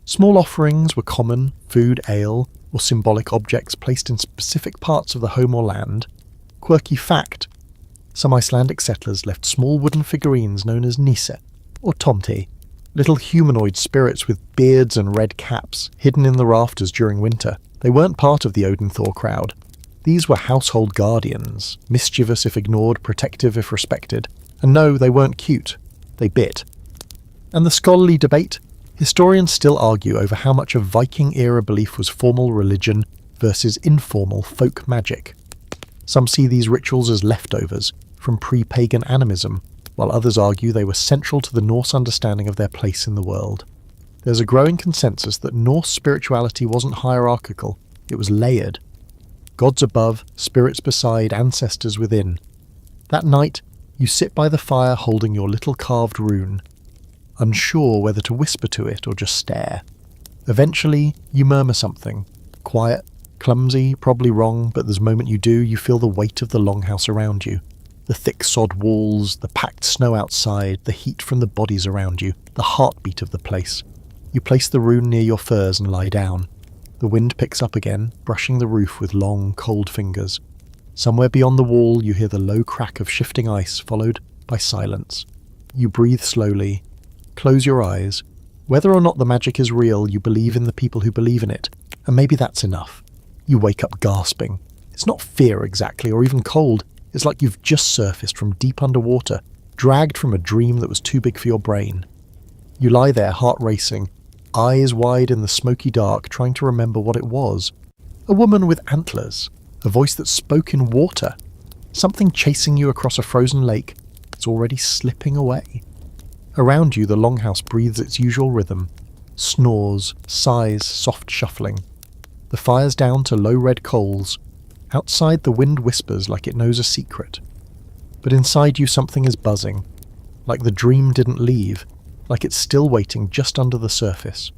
Small offerings were common, food, ale, or symbolic objects placed in specific parts of the home or land. Quirky fact, some Icelandic settlers left small wooden figurines known as nisse, or tomti, little humanoid spirits with beards and red caps, hidden in the rafters during winter. They weren't part of the Odin-Thor crowd. These were household guardians, mischievous if ignored, protective if respected. And no, they weren't cute. They bit. And the scholarly debate? Historians still argue over how much of Viking-era belief was formal religion versus informal folk magic. Some see these rituals as leftovers from pre-pagan animism, while others argue they were central to the Norse understanding of their place in the world. There's a growing consensus that Norse spirituality wasn't hierarchical, it was layered. Gods above, spirits beside, ancestors within. That night, you sit by the fire holding your little carved rune, unsure whether to whisper to it or just stare. Eventually, you murmur something. Quiet, clumsy, probably wrong, but the moment you do, you feel the weight of the longhouse around you. The thick sod walls, the packed snow outside, the heat from the bodies around you, the heartbeat of the place. You place the rune near your furs and lie down. The wind picks up again, brushing the roof with long, cold fingers. Somewhere beyond the wall, you hear the low crack of shifting ice, followed by silence. You breathe slowly. Close your eyes. Whether or not the magic is real, you believe in the people who believe in it, and maybe that's enough. You wake up gasping. It's not fear exactly, or even cold. It's like you've just surfaced from deep underwater, dragged from a dream that was too big for your brain. You lie there, heart racing, eyes wide in the smoky dark, trying to remember what it was. A woman with antlers, a voice that spoke in water, something chasing you across a frozen lake. It's already slipping away. Around you, the longhouse breathes its usual rhythm. Snores, sighs, soft shuffling. The fire's down to low red coals. Outside, the wind whispers like it knows a secret. But inside you, something is buzzing. Like the dream didn't leave. Like it's still waiting just under the surface.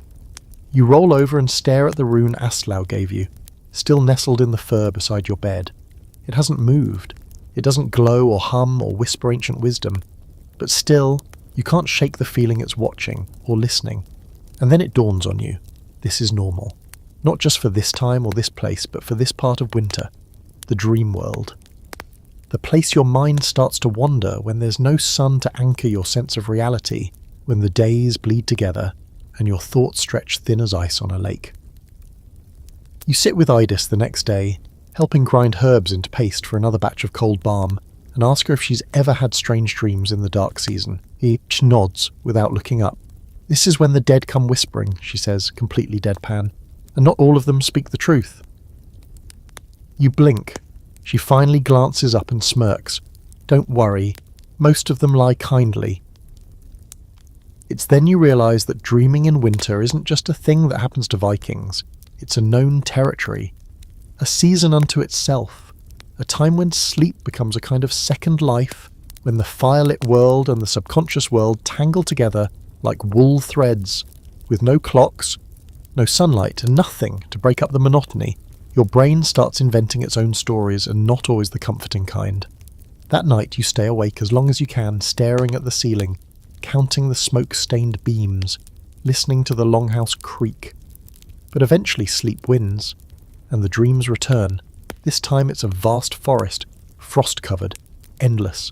You roll over and stare at the rune Aslaug gave you, still nestled in the fur beside your bed. It hasn't moved. It doesn't glow or hum or whisper ancient wisdom. But still, you can't shake the feeling it's watching or listening. And then it dawns on you. This is normal. Not just for this time or this place, but for this part of winter. The dream world. The place your mind starts to wander when there's no sun to anchor your sense of reality, when the days bleed together and your thoughts stretch thin as ice on a lake. You sit with Idis the next day, helping grind herbs into paste for another batch of cold balm, and ask her if she's ever had strange dreams in the dark season. He nods without looking up. This is when the dead come whispering, she says, completely deadpan, and not all of them speak the truth. You blink. She finally glances up and smirks. Don't worry, most of them lie kindly. It's then you realise that dreaming in winter isn't just a thing that happens to Vikings. It's a known territory. A season unto itself. A time when sleep becomes a kind of second life, when the firelit world and the subconscious world tangle together like wool threads, with no clocks, No sunlight, and nothing to break up the monotony. Your brain starts inventing its own stories, and not always the comforting kind. That night you stay awake as long as you can, staring at the ceiling, counting the smoke-stained beams, listening to the longhouse creak. But eventually sleep wins, and the dreams return. This time it's a vast forest, frost-covered, endless.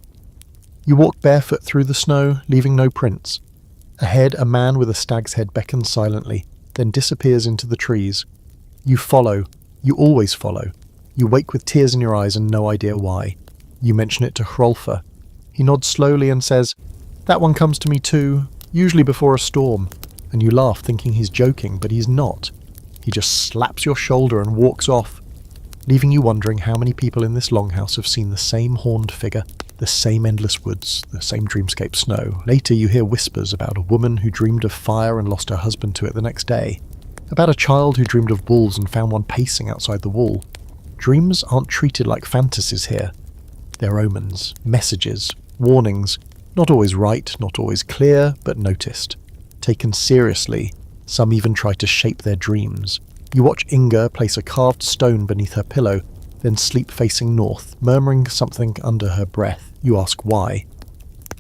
You walk barefoot through the snow, leaving no prints. Ahead, a man with a stag's head beckons silently, then disappears into the trees. You follow. You always follow. You wake with tears in your eyes and no idea why. You mention it to Hrolfr. He nods slowly and says, "That one comes to me too, usually before a storm." And you laugh, thinking he's joking, but he's not. He just slaps your shoulder and walks off, leaving you wondering how many people in this longhouse have seen the same horned figure, the same endless woods, the same dreamscape snow. Later you hear whispers about a woman who dreamed of fire and lost her husband to it the next day. About a child who dreamed of wolves and found one pacing outside the wall. Dreams aren't treated like fantasies here. They're omens, messages, warnings, not always right, not always clear, but noticed. Taken seriously, some even try to shape their dreams. You watch Inga place a carved stone beneath her pillow, then sleep facing north, murmuring something under her breath. You ask why.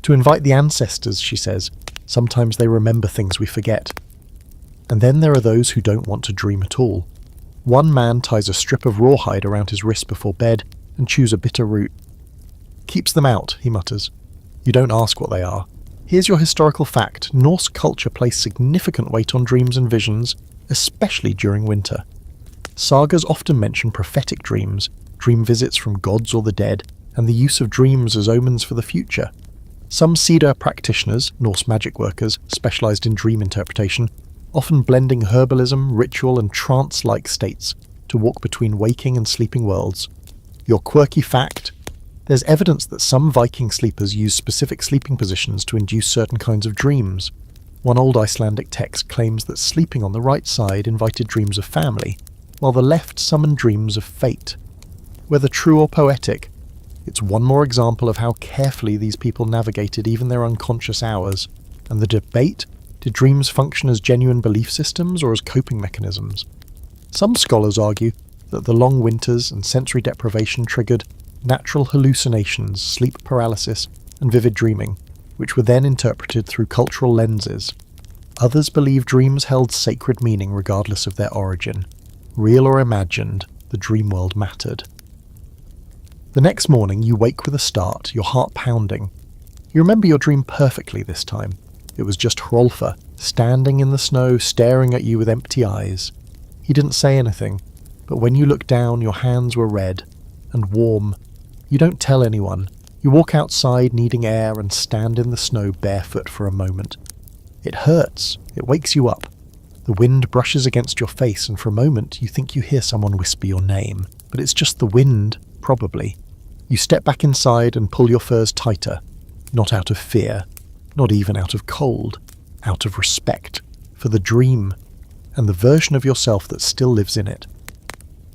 To invite the ancestors, she says. Sometimes they remember things we forget. And then there are those who don't want to dream at all. One man ties a strip of rawhide around his wrist before bed and chews a bitter root. "Keeps them out," he mutters. You don't ask what they are. Here's your historical fact. Norse culture placed significant weight on dreams and visions, especially during winter. Sagas often mention prophetic dreams, dream visits from gods or the dead, and the use of dreams as omens for the future. Some Sida practitioners, Norse magic workers, specialised in dream interpretation, often blending herbalism, ritual and trance-like states to walk between waking and sleeping worlds. Your quirky fact: there's evidence that some Viking sleepers used specific sleeping positions to induce certain kinds of dreams. One old Icelandic text claims that sleeping on the right side invited dreams of family, while the left summoned dreams of fate. Whether true or poetic, it's one more example of how carefully these people navigated even their unconscious hours. And the debate: did dreams function as genuine belief systems or as coping mechanisms? Some scholars argue that the long winters and sensory deprivation triggered natural hallucinations, sleep paralysis, and vivid dreaming, which were then interpreted through cultural lenses. Others believe dreams held sacred meaning regardless of their origin. Real or imagined, the dream world mattered. The next morning you wake with a start, your heart pounding. You remember your dream perfectly this time. It was just Hrolfr, standing in the snow, staring at you with empty eyes. He didn't say anything, but when you looked down, your hands were red and warm. You don't tell anyone. You walk outside needing air and stand in the snow barefoot for a moment. It hurts. It wakes you up. The wind brushes against your face, and for a moment you think you hear someone whisper your name. But it's just the wind, probably. You step back inside and pull your furs tighter. Not out of fear. Not even out of cold. Out of respect. For the dream. And the version of yourself that still lives in it.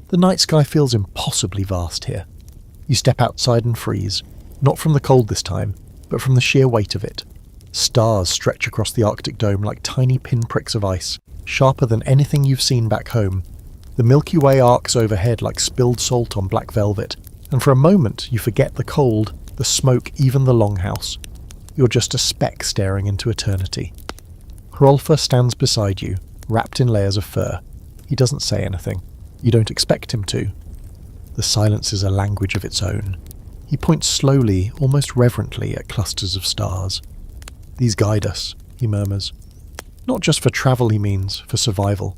The night sky feels impossibly vast here. You step outside and freeze. Not from the cold this time, but from the sheer weight of it. Stars stretch across the Arctic dome like tiny pinpricks of ice, sharper than anything you've seen back home. The Milky Way arcs overhead like spilled salt on black velvet, and for a moment you forget the cold, the smoke, even the longhouse. You're just a speck staring into eternity. Hrolfr stands beside you, wrapped in layers of fur. He doesn't say anything. You don't expect him to. The silence is a language of its own. He points slowly, almost reverently, at clusters of stars. "These guide us," he murmurs. Not just for travel, he means, for survival.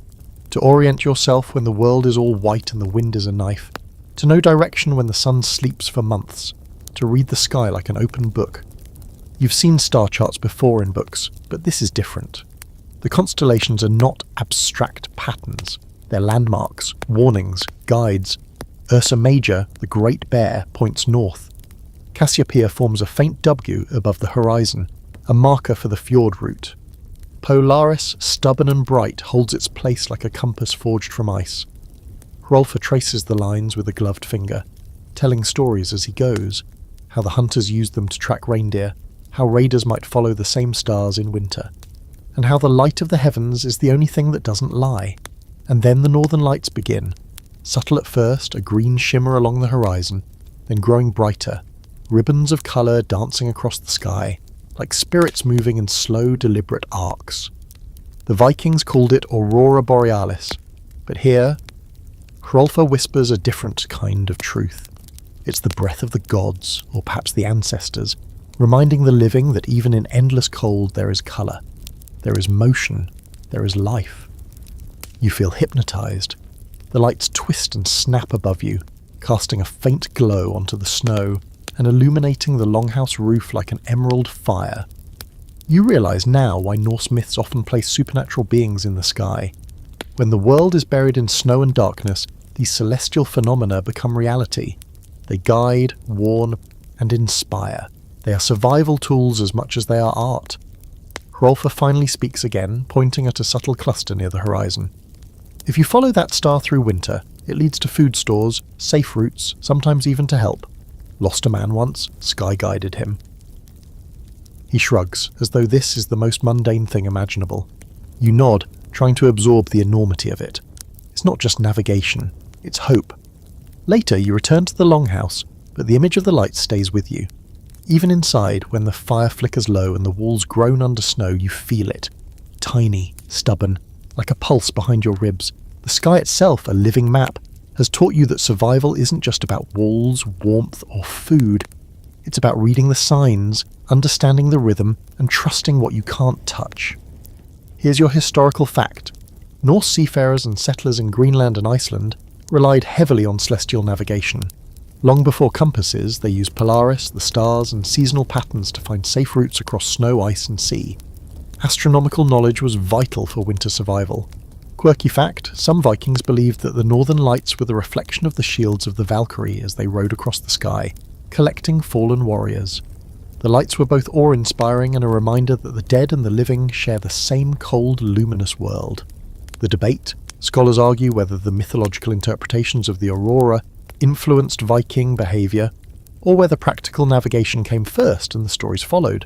To orient yourself when the world is all white and the wind is a knife. To know direction when the sun sleeps for months. To read the sky like an open book. You've seen star charts before in books, but this is different. The constellations are not abstract patterns. They're landmarks, warnings, guides. Ursa Major, the Great Bear, points north. Cassiopeia forms a faint W above the horizon, a marker for the fjord route. Polaris, stubborn and bright, holds its place like a compass forged from ice. Hrolfr traces the lines with a gloved finger, telling stories as he goes, how the hunters used them to track reindeer, how raiders might follow the same stars in winter. and how the light of the heavens is the only thing that doesn't lie. And then the northern lights begin. Subtle at first, a green shimmer along the horizon, then growing brighter, ribbons of colour dancing across the sky, like spirits moving in slow, deliberate arcs. The Vikings called it Aurora Borealis, but here, Hrolfr whispers a different kind of truth. It's the breath of the gods, or perhaps the ancestors, reminding the living that even in endless cold there is colour, there is motion, there is life. You feel hypnotised. The lights twist and snap above you, casting a faint glow onto the snow and illuminating the longhouse roof like an emerald fire. You realise now why Norse myths often place supernatural beings in the sky. When the world is buried in snow and darkness, these celestial phenomena become reality. They guide, warn, and inspire. They are survival tools as much as they are art. Hrolfr finally speaks again, pointing at a subtle cluster near the horizon. If you follow that star through winter, it leads to food stores, safe routes, sometimes even to help. Lost a man once, Sky guided him. He shrugs, as though this is the most mundane thing imaginable. You nod, trying to absorb the enormity of it. It's not just navigation, it's hope. Later you return to the longhouse, but the image of the lights stays with you. Even inside, when the fire flickers low and the walls groan under snow, you feel it. Tiny, stubborn, like a pulse behind your ribs. The sky itself, a living map, has taught you that survival isn't just about walls, warmth, or food. It's about reading the signs, understanding the rhythm, and trusting what you can't touch. Here's your historical fact. Norse seafarers and settlers in Greenland and Iceland relied heavily on celestial navigation. Long before compasses, they used Polaris, the stars, and seasonal patterns to find safe routes across snow, ice, and sea. Astronomical knowledge was vital for winter survival. Quirky fact, some Vikings believed that the northern lights were the reflection of the shields of the Valkyrie as they rode across the sky, collecting fallen warriors. The lights were both awe-inspiring and a reminder that the dead and the living share the same cold, luminous world. The debate, scholars argue whether the mythological interpretations of the aurora influenced Viking behaviour, or whether practical navigation came first and the stories followed.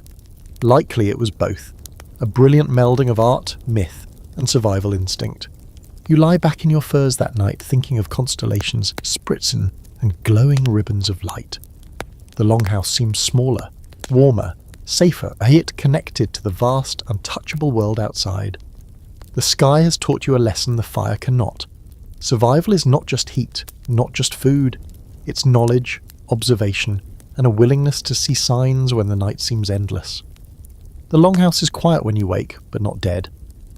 Likely it was both, a brilliant melding of art, myth, and survival instinct. You lie back in your furs that night thinking of constellations, spritzen, and glowing ribbons of light. The longhouse seems smaller, warmer, safer, yet connected to the vast, untouchable world outside. The sky has taught you a lesson the fire cannot. Survival is not just heat, not just food. It's knowledge, observation, and a willingness to see signs when the night seems endless. The longhouse is quiet when you wake, but not dead.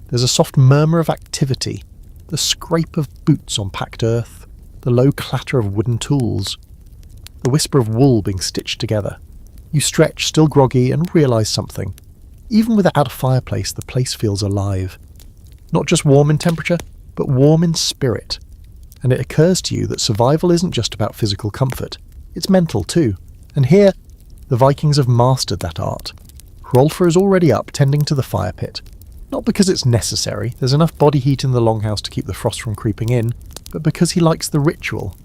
There's a soft murmur of activity, the scrape of boots on packed earth, the low clatter of wooden tools, the whisper of wool being stitched together. You stretch, still groggy, and realise something. Even without a fireplace, the place feels alive. Not just warm in temperature, but warm in spirit. And it occurs to you that survival isn't just about physical comfort, it's mental too. And here, the Vikings have mastered that art. Hrolfr is already up, tending to the fire pit. Not because it's necessary, there's enough body heat in the longhouse to keep the frost from creeping in, but because he likes the ritual.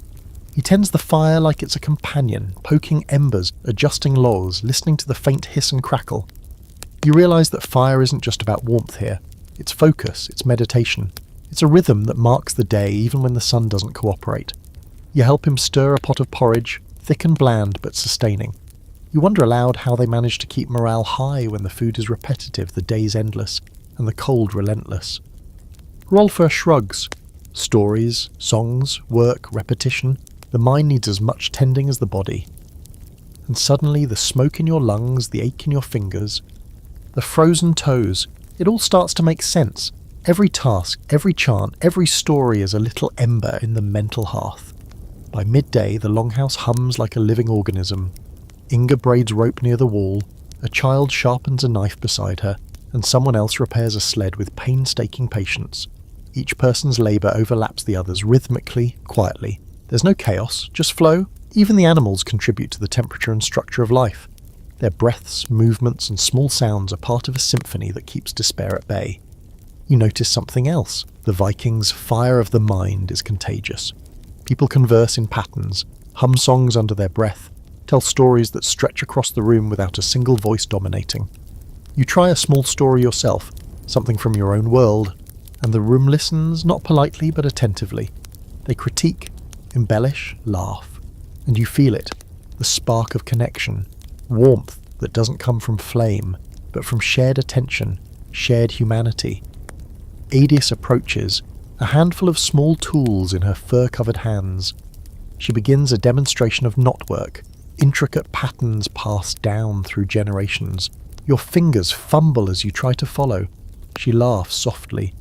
He tends the fire like it's a companion, poking embers, adjusting logs, listening to the faint hiss and crackle. You realise that fire isn't just about warmth here. It's focus, it's meditation. It's a rhythm that marks the day even when the sun doesn't cooperate. You help him stir a pot of porridge, thick and bland but sustaining. You wonder aloud how they manage to keep morale high when the food is repetitive, the day's endless, and the cold relentless. Hrolfr shrugs. Stories, songs, work, repetition. The mind needs as much tending as the body. And suddenly the smoke in your lungs, the ache in your fingers, the frozen toes, it all starts to make sense. Every task, every chant, every story is a little ember in the mental hearth. By midday, the longhouse hums like a living organism. Inga braids rope near the wall, a child sharpens a knife beside her, and someone else repairs a sled with painstaking patience. Each person's labour overlaps the others rhythmically, quietly. There's no chaos, just flow. Even the animals contribute to the temperature and structure of life. Their breaths, movements, and small sounds are part of a symphony that keeps despair at bay. You notice something else. The Vikings' fire of the mind is contagious. People converse in patterns, hum songs under their breath, tell stories that stretch across the room without a single voice dominating. You try a small story yourself, something from your own world, and the room listens, not politely but attentively. They critique, embellish, laugh, and you feel it, the spark of connection, warmth that doesn't come from flame, but from shared attention, shared humanity. Adius approaches, a handful of small tools in her fur-covered hands. She begins a demonstration of knotwork, intricate patterns passed down through generations. Your fingers fumble as you try to follow. She laughs softly.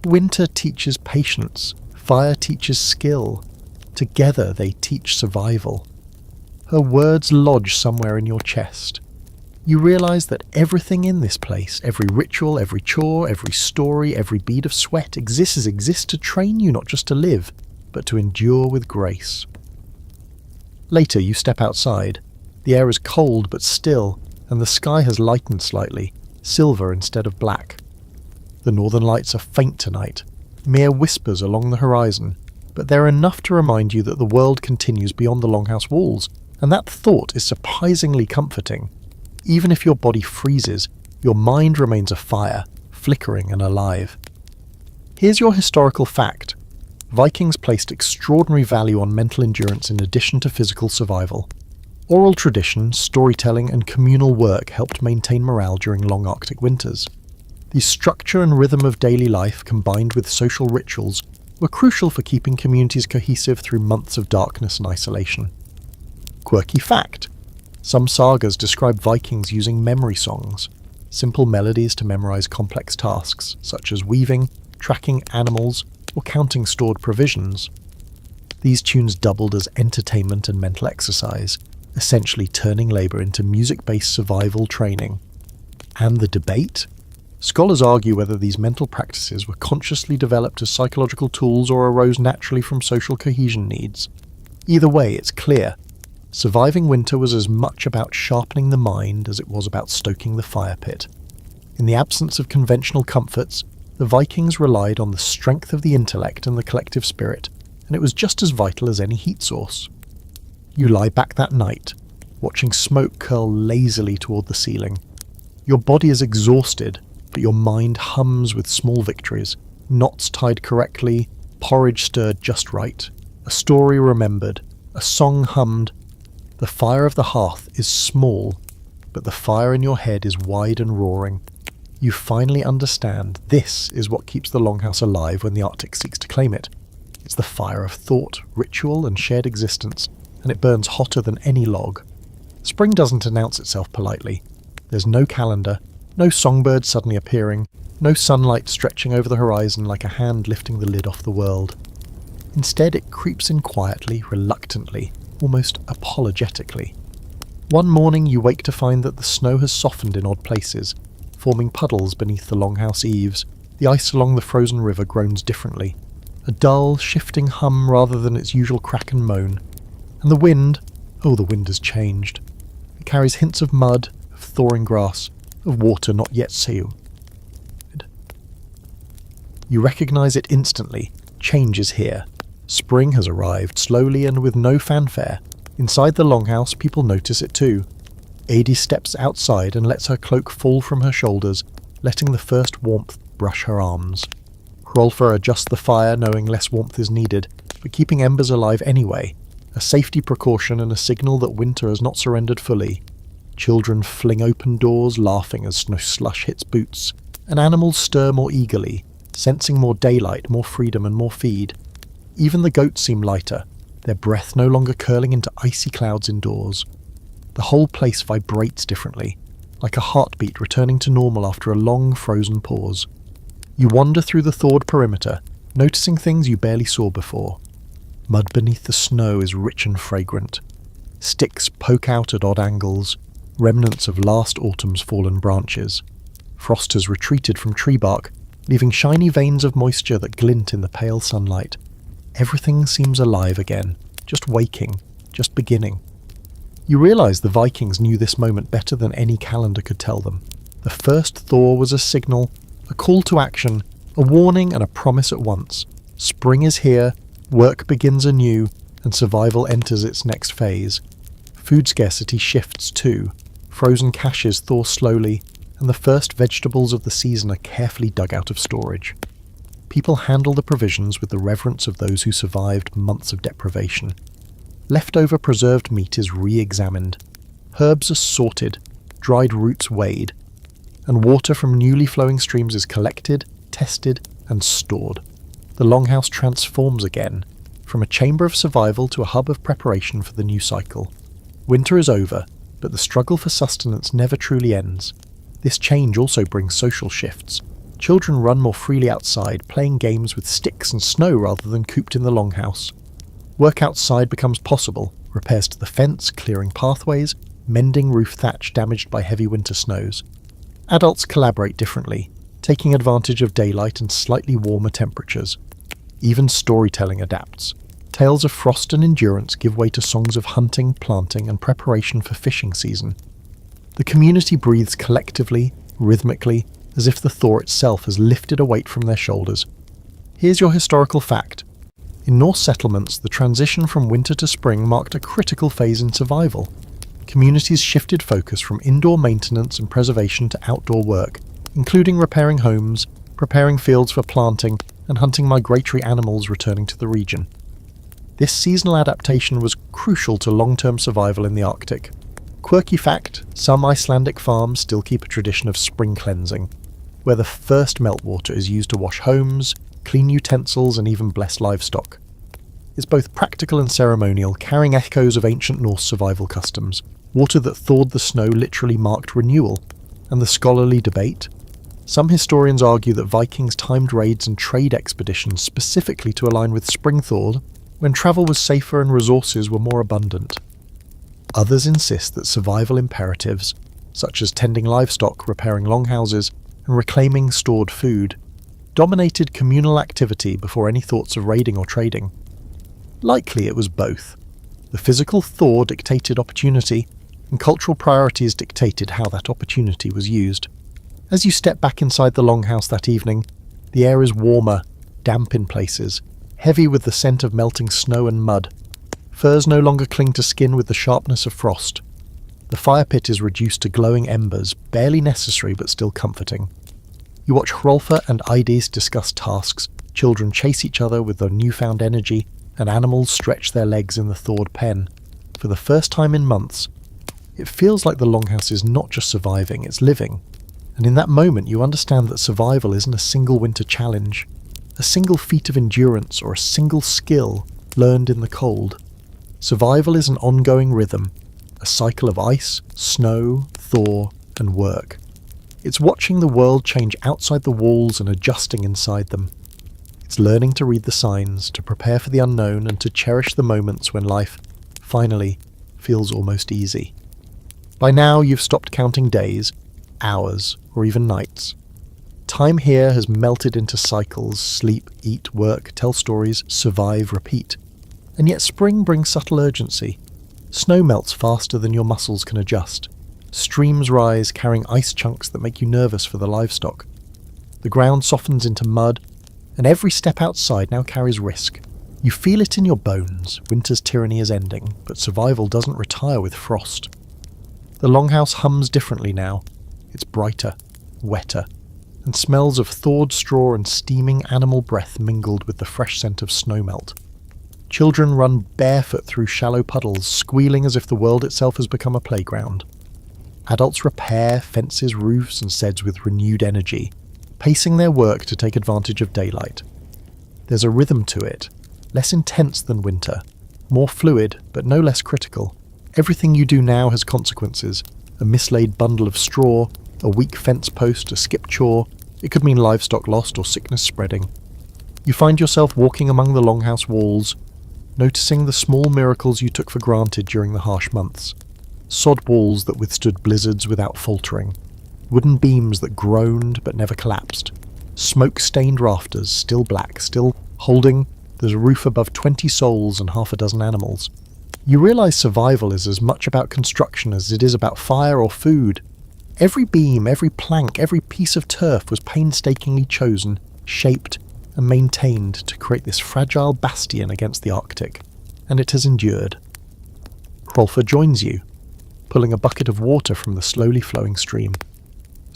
Winter teaches patience. Fire teaches skill. Together they teach survival. Her words lodge somewhere in your chest. You realize that everything in this place, every ritual, every chore, every story, every bead of sweat exists to train you not just to live, but to endure with grace. Later you step outside. The air is cold but still, and the sky has lightened slightly, silver instead of black. The northern lights are faint tonight, mere whispers along the horizon, but they're enough to remind you that the world continues beyond the longhouse walls, and that thought is surprisingly comforting. Even if your body freezes, your mind remains afire, flickering and alive. Here's your historical fact. Vikings placed extraordinary value on mental endurance in addition to physical survival. Oral tradition, storytelling and communal work helped maintain morale during long Arctic winters. The structure and rhythm of daily life combined with social rituals were crucial for keeping communities cohesive through months of darkness and isolation. Quirky fact. Some sagas describe Vikings using memory songs, simple melodies to memorize complex tasks, such as weaving, tracking animals, or counting stored provisions. These tunes doubled as entertainment and mental exercise, essentially turning labor into music-based survival training. And the debate? Scholars argue whether these mental practices were consciously developed as psychological tools or arose naturally from social cohesion needs. Either way, it's clear. Surviving winter was as much about sharpening the mind as it was about stoking the fire pit. In the absence of conventional comforts, the Vikings relied on the strength of the intellect and the collective spirit, and it was just as vital as any heat source. You lie back that night, watching smoke curl lazily toward the ceiling. Your body is exhausted, but your mind hums with small victories, knots tied correctly, porridge stirred just right, a story remembered, a song hummed. The fire of the hearth is small, but the fire in your head is wide and roaring. You finally understand this is what keeps the longhouse alive when the Arctic seeks to claim it. It's the fire of thought, ritual, and shared existence, and it burns hotter than any log. Spring doesn't announce itself politely. There's no calendar, no songbird suddenly appearing, no sunlight stretching over the horizon like a hand lifting the lid off the world. Instead, it creeps in quietly, reluctantly, almost apologetically. One morning you wake to find that the snow has softened in odd places, forming puddles beneath the longhouse eaves. The ice along the frozen river groans differently, a dull, shifting hum rather than its usual crack and moan. And the wind has changed. It carries hints of mud, of thawing grass, of water not yet sealed. You recognize it instantly. Change is here. Spring has arrived, slowly and with no fanfare. Inside the longhouse, people notice it too. Adie steps outside and lets her cloak fall from her shoulders, letting the first warmth brush her arms. Hrolfr adjusts the fire, knowing less warmth is needed, but keeping embers alive anyway, a safety precaution and a signal that winter has not surrendered fully. Children fling open doors, laughing as snow slush hits boots, and animals stir more eagerly, sensing more daylight, more freedom and more feed. Even the goats seem lighter, their breath no longer curling into icy clouds indoors. The whole place vibrates differently, like a heartbeat returning to normal after a long frozen pause. You wander through the thawed perimeter, noticing things you barely saw before. Mud beneath the snow is rich and fragrant. Sticks poke out at odd angles, remnants of last autumn's fallen branches. Frost has retreated from tree bark, leaving shiny veins of moisture that glint in the pale sunlight. Everything seems alive again, just waking, just beginning. You realize the Vikings knew this moment better than any calendar could tell them. The first thaw was a signal, a call to action, a warning and a promise at once. Spring is here, work begins anew, and survival enters its next phase. Food scarcity shifts too. Frozen caches thaw slowly, and the first vegetables of the season are carefully dug out of storage. People handle the provisions with the reverence of those who survived months of deprivation. Leftover preserved meat is re-examined, herbs are sorted, dried roots weighed, and water from newly flowing streams is collected, tested, and stored. The longhouse transforms again, from a chamber of survival to a hub of preparation for the new cycle. Winter is over, but the struggle for sustenance never truly ends. This change also brings social shifts. Children run more freely outside, playing games with sticks and snow rather than cooped in the longhouse. Work outside becomes possible, repairs to the fence, clearing pathways, mending roof thatch damaged by heavy winter snows. Adults collaborate differently, taking advantage of daylight and slightly warmer temperatures. Even storytelling adapts. Tales of frost and endurance give way to songs of hunting, planting, and preparation for fishing season. The community breathes collectively, rhythmically, as if the thaw itself has lifted a weight from their shoulders. Here's your historical fact. In Norse settlements, the transition from winter to spring marked a critical phase in survival. Communities shifted focus from indoor maintenance and preservation to outdoor work, including repairing homes, preparing fields for planting, and hunting migratory animals returning to the region. This seasonal adaptation was crucial to long-term survival in the Arctic. Quirky fact, some Icelandic farms still keep a tradition of spring cleansing, where the first meltwater is used to wash homes, clean utensils, and even bless livestock. It's both practical and ceremonial, carrying echoes of ancient Norse survival customs. Water that thawed the snow literally marked renewal. And the scholarly debate? Some historians argue that Vikings timed raids and trade expeditions specifically to align with spring thaw, when travel was safer and resources were more abundant. Others insist that survival imperatives, such as tending livestock, repairing longhouses, and reclaiming stored food, dominated communal activity before any thoughts of raiding or trading. Likely it was both. The physical thaw dictated opportunity, and cultural priorities dictated how that opportunity was used. As you step back inside the longhouse that evening, the air is warmer, damp in places, heavy with the scent of melting snow and mud. Furs no longer cling to skin with the sharpness of frost. The fire pit is reduced to glowing embers, barely necessary but still comforting. You watch Hrolfa and Idis discuss tasks, children chase each other with their newfound energy, and animals stretch their legs in the thawed pen. For the first time in months, it feels like the longhouse is not just surviving, it's living. And in that moment you understand that survival isn't a single winter challenge, a single feat of endurance or a single skill learned in the cold. Survival is an ongoing rhythm, a cycle of ice, snow, thaw, and work. It's watching the world change outside the walls and adjusting inside them. It's learning to read the signs, to prepare for the unknown, and to cherish the moments when life, finally, feels almost easy. By now you've stopped counting days, hours, or even nights. Time here has melted into cycles: sleep, eat, work, tell stories, survive, repeat. And yet spring brings subtle urgency. Snow melts faster than your muscles can adjust. Streams rise, carrying ice chunks that make you nervous for the livestock. The ground softens into mud, and every step outside now carries risk. You feel it in your bones. Winter's tyranny is ending, but survival doesn't retire with frost. The longhouse hums differently now. It's brighter, wetter, and smells of thawed straw and steaming animal breath mingled with the fresh scent of snowmelt. Children run barefoot through shallow puddles, squealing as if the world itself has become a playground. Adults repair fences, roofs, and sheds with renewed energy, pacing their work to take advantage of daylight. There's a rhythm to it, less intense than winter, more fluid, but no less critical. Everything you do now has consequences. A mislaid bundle of straw, a weak fence post, a skipped chore. It could mean livestock lost or sickness spreading. You find yourself walking among the longhouse walls, noticing the small miracles you took for granted during the harsh months. Sod walls that withstood blizzards without faltering. Wooden beams that groaned but never collapsed. Smoke-stained rafters, still black, still holding. There's a roof above 20 souls and half a dozen animals. You realise survival is as much about construction as it is about fire or food. Every beam, every plank, every piece of turf was painstakingly chosen, shaped, and maintained to create this fragile bastion against the Arctic, and it has endured. Hrolfa joins you, pulling a bucket of water from the slowly flowing stream.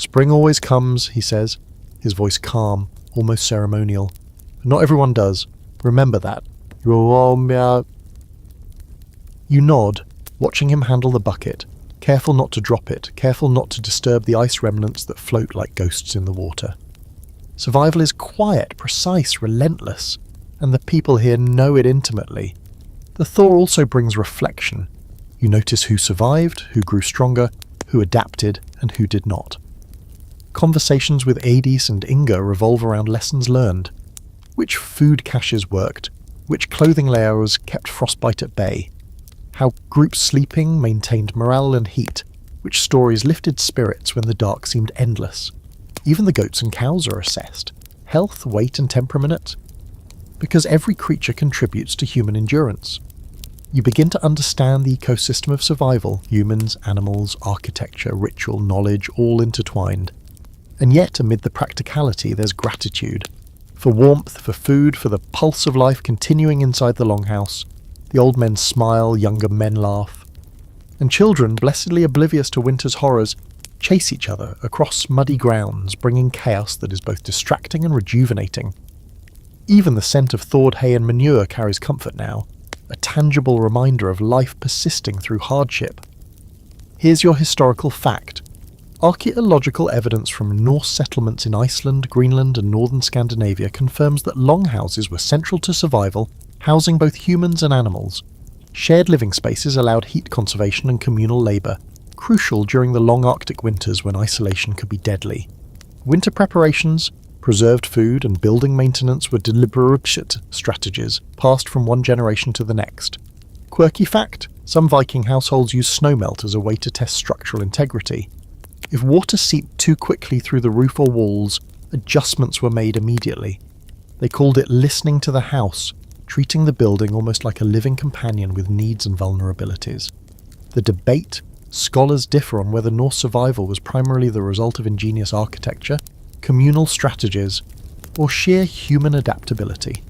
Spring always comes, he says, his voice calm, almost ceremonial. But not everyone does. Remember that. You nod, watching him handle the bucket, careful not to drop it, careful not to disturb the ice remnants that float like ghosts in the water. Survival is quiet, precise, relentless, and the people here know it intimately. The thaw also brings reflection. You notice who survived, who grew stronger, who adapted, and who did not. Conversations with Adis and Inga revolve around lessons learned. Which food caches worked, which clothing layers kept frostbite at bay, how group sleeping maintained morale and heat, which stories lifted spirits when the dark seemed endless. Even the goats and cows are assessed. Health, weight and temperament. Because every creature contributes to human endurance. You begin to understand the ecosystem of survival, humans, animals, architecture, ritual, knowledge, all intertwined. And yet, amid the practicality, there's gratitude. For warmth, for food, for the pulse of life continuing inside the longhouse. The old men smile, younger men laugh. And children, blessedly oblivious to winter's horrors, chase each other across muddy grounds, bringing chaos that is both distracting and rejuvenating. Even the scent of thawed hay and manure carries comfort now, a tangible reminder of life persisting through hardship. Here's your historical fact. Archaeological evidence from Norse settlements in Iceland, Greenland and northern Scandinavia confirms that longhouses were central to survival, housing both humans and animals. Shared living spaces allowed heat conservation and communal labour, crucial during the long Arctic winters when isolation could be deadly. Winter preparations, preserved food and building maintenance were deliberate strategies passed from one generation to the next. Quirky fact, some Viking households used snowmelt as a way to test structural integrity. If water seeped too quickly through the roof or walls, adjustments were made immediately. They called it listening to the house, treating the building almost like a living companion with needs and vulnerabilities. The debate, scholars differ on whether Norse survival was primarily the result of ingenious architecture, communal strategies, or sheer human adaptability.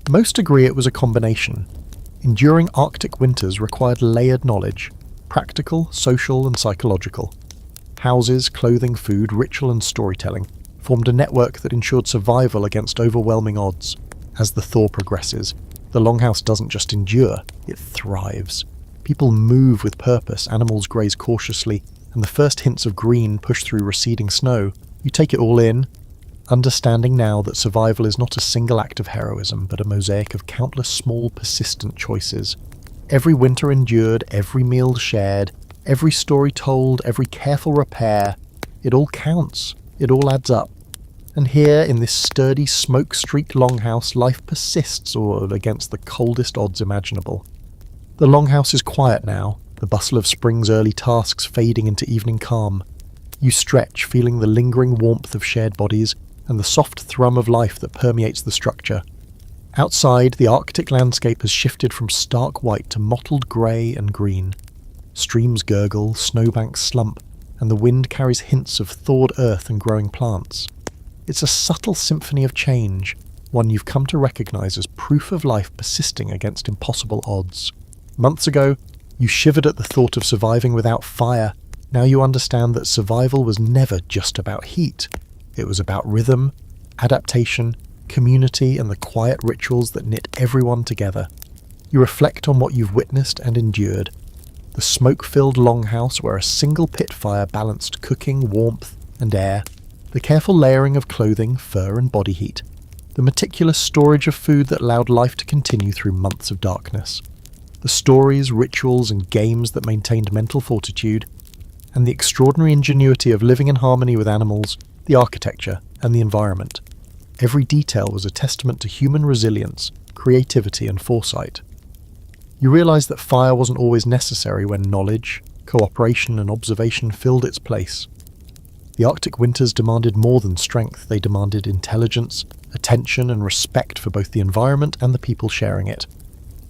Most agree it was a combination. Enduring Arctic winters required layered knowledge, practical, social and psychological. Houses, clothing, food, ritual and storytelling formed a network that ensured survival against overwhelming odds. As the thaw progresses, the longhouse doesn't just endure, it thrives. People move with purpose, animals graze cautiously, and the first hints of green push through receding snow. You take it all in, understanding now that survival is not a single act of heroism, but a mosaic of countless small, persistent choices. Every winter endured, every meal shared, every story told, every careful repair, it all counts, it all adds up. And here, in this sturdy, smoke-streaked longhouse, life persists against the coldest odds imaginable. The longhouse is quiet now, the bustle of spring's early tasks fading into evening calm. You stretch, feeling the lingering warmth of shared bodies and the soft thrum of life that permeates the structure. Outside, the Arctic landscape has shifted from stark white to mottled grey and green. Streams gurgle, snowbanks slump, and the wind carries hints of thawed earth and growing plants. It's a subtle symphony of change, one you've come to recognise as proof of life persisting against impossible odds. Months ago, you shivered at the thought of surviving without fire. Now you understand that survival was never just about heat. It was about rhythm, adaptation, community, and the quiet rituals that knit everyone together. You reflect on what you've witnessed and endured. The smoke-filled longhouse where a single pit fire balanced cooking, warmth, and air. The careful layering of clothing, fur, and body heat. The meticulous storage of food that allowed life to continue through months of darkness. The stories, rituals, and games that maintained mental fortitude. And the extraordinary ingenuity of living in harmony with animals, the architecture, and the environment. Every detail was a testament to human resilience, creativity, and foresight. You realise that fire wasn't always necessary when knowledge, cooperation, and observation filled its place. The Arctic winters demanded more than strength, they demanded intelligence, attention, and respect for both the environment and the people sharing it.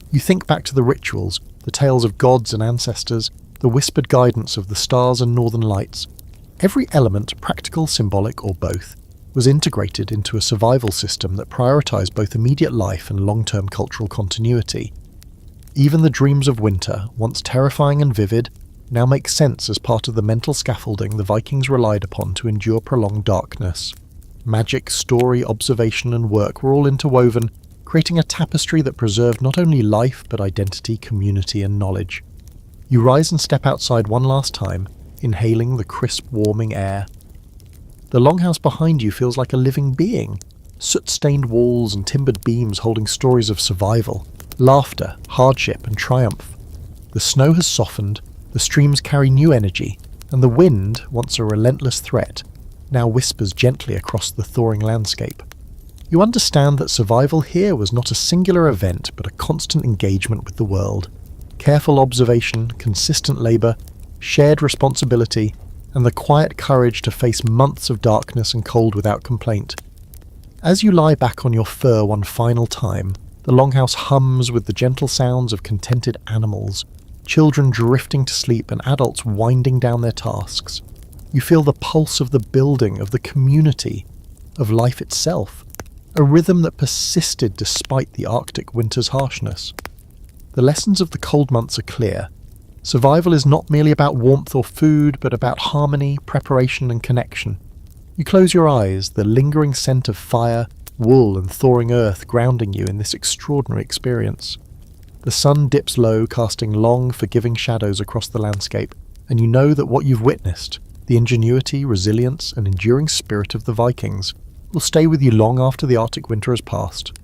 You think back to the rituals, the tales of gods and ancestors, the whispered guidance of the stars and northern lights. Every element, practical, symbolic, or both, was integrated into a survival system that prioritised both immediate life and long-term cultural continuity. Even the dreams of winter, once terrifying and vivid, now make sense as part of the mental scaffolding the Vikings relied upon to endure prolonged darkness. Magic, story, observation, and work were all interwoven, creating a tapestry that preserved not only life but identity, community, and knowledge. You rise and step outside one last time, inhaling the crisp, warming air. The longhouse behind you feels like a living being, soot-stained walls and timbered beams holding stories of survival, laughter, hardship, and triumph. The snow has softened, the streams carry new energy, and the wind, once a relentless threat, now whispers gently across the thawing landscape. You understand that survival here was not a singular event but a constant engagement with the world. Careful observation, consistent labour, shared responsibility, and the quiet courage to face months of darkness and cold without complaint. As you lie back on your fur one final time, the longhouse hums with the gentle sounds of contented animals, children drifting to sleep and adults winding down their tasks. You feel the pulse of the building, of the community, of life itself, a rhythm that persisted despite the Arctic winter's harshness. The lessons of the cold months are clear. Survival is not merely about warmth or food, but about harmony, preparation, and connection. You close your eyes, the lingering scent of fire, wool, and thawing earth grounding you in this extraordinary experience. The sun dips low, casting long, forgiving shadows across the landscape, and you know that what you've witnessed, the ingenuity, resilience, and enduring spirit of the Vikings, will stay with you long after the Arctic winter has passed.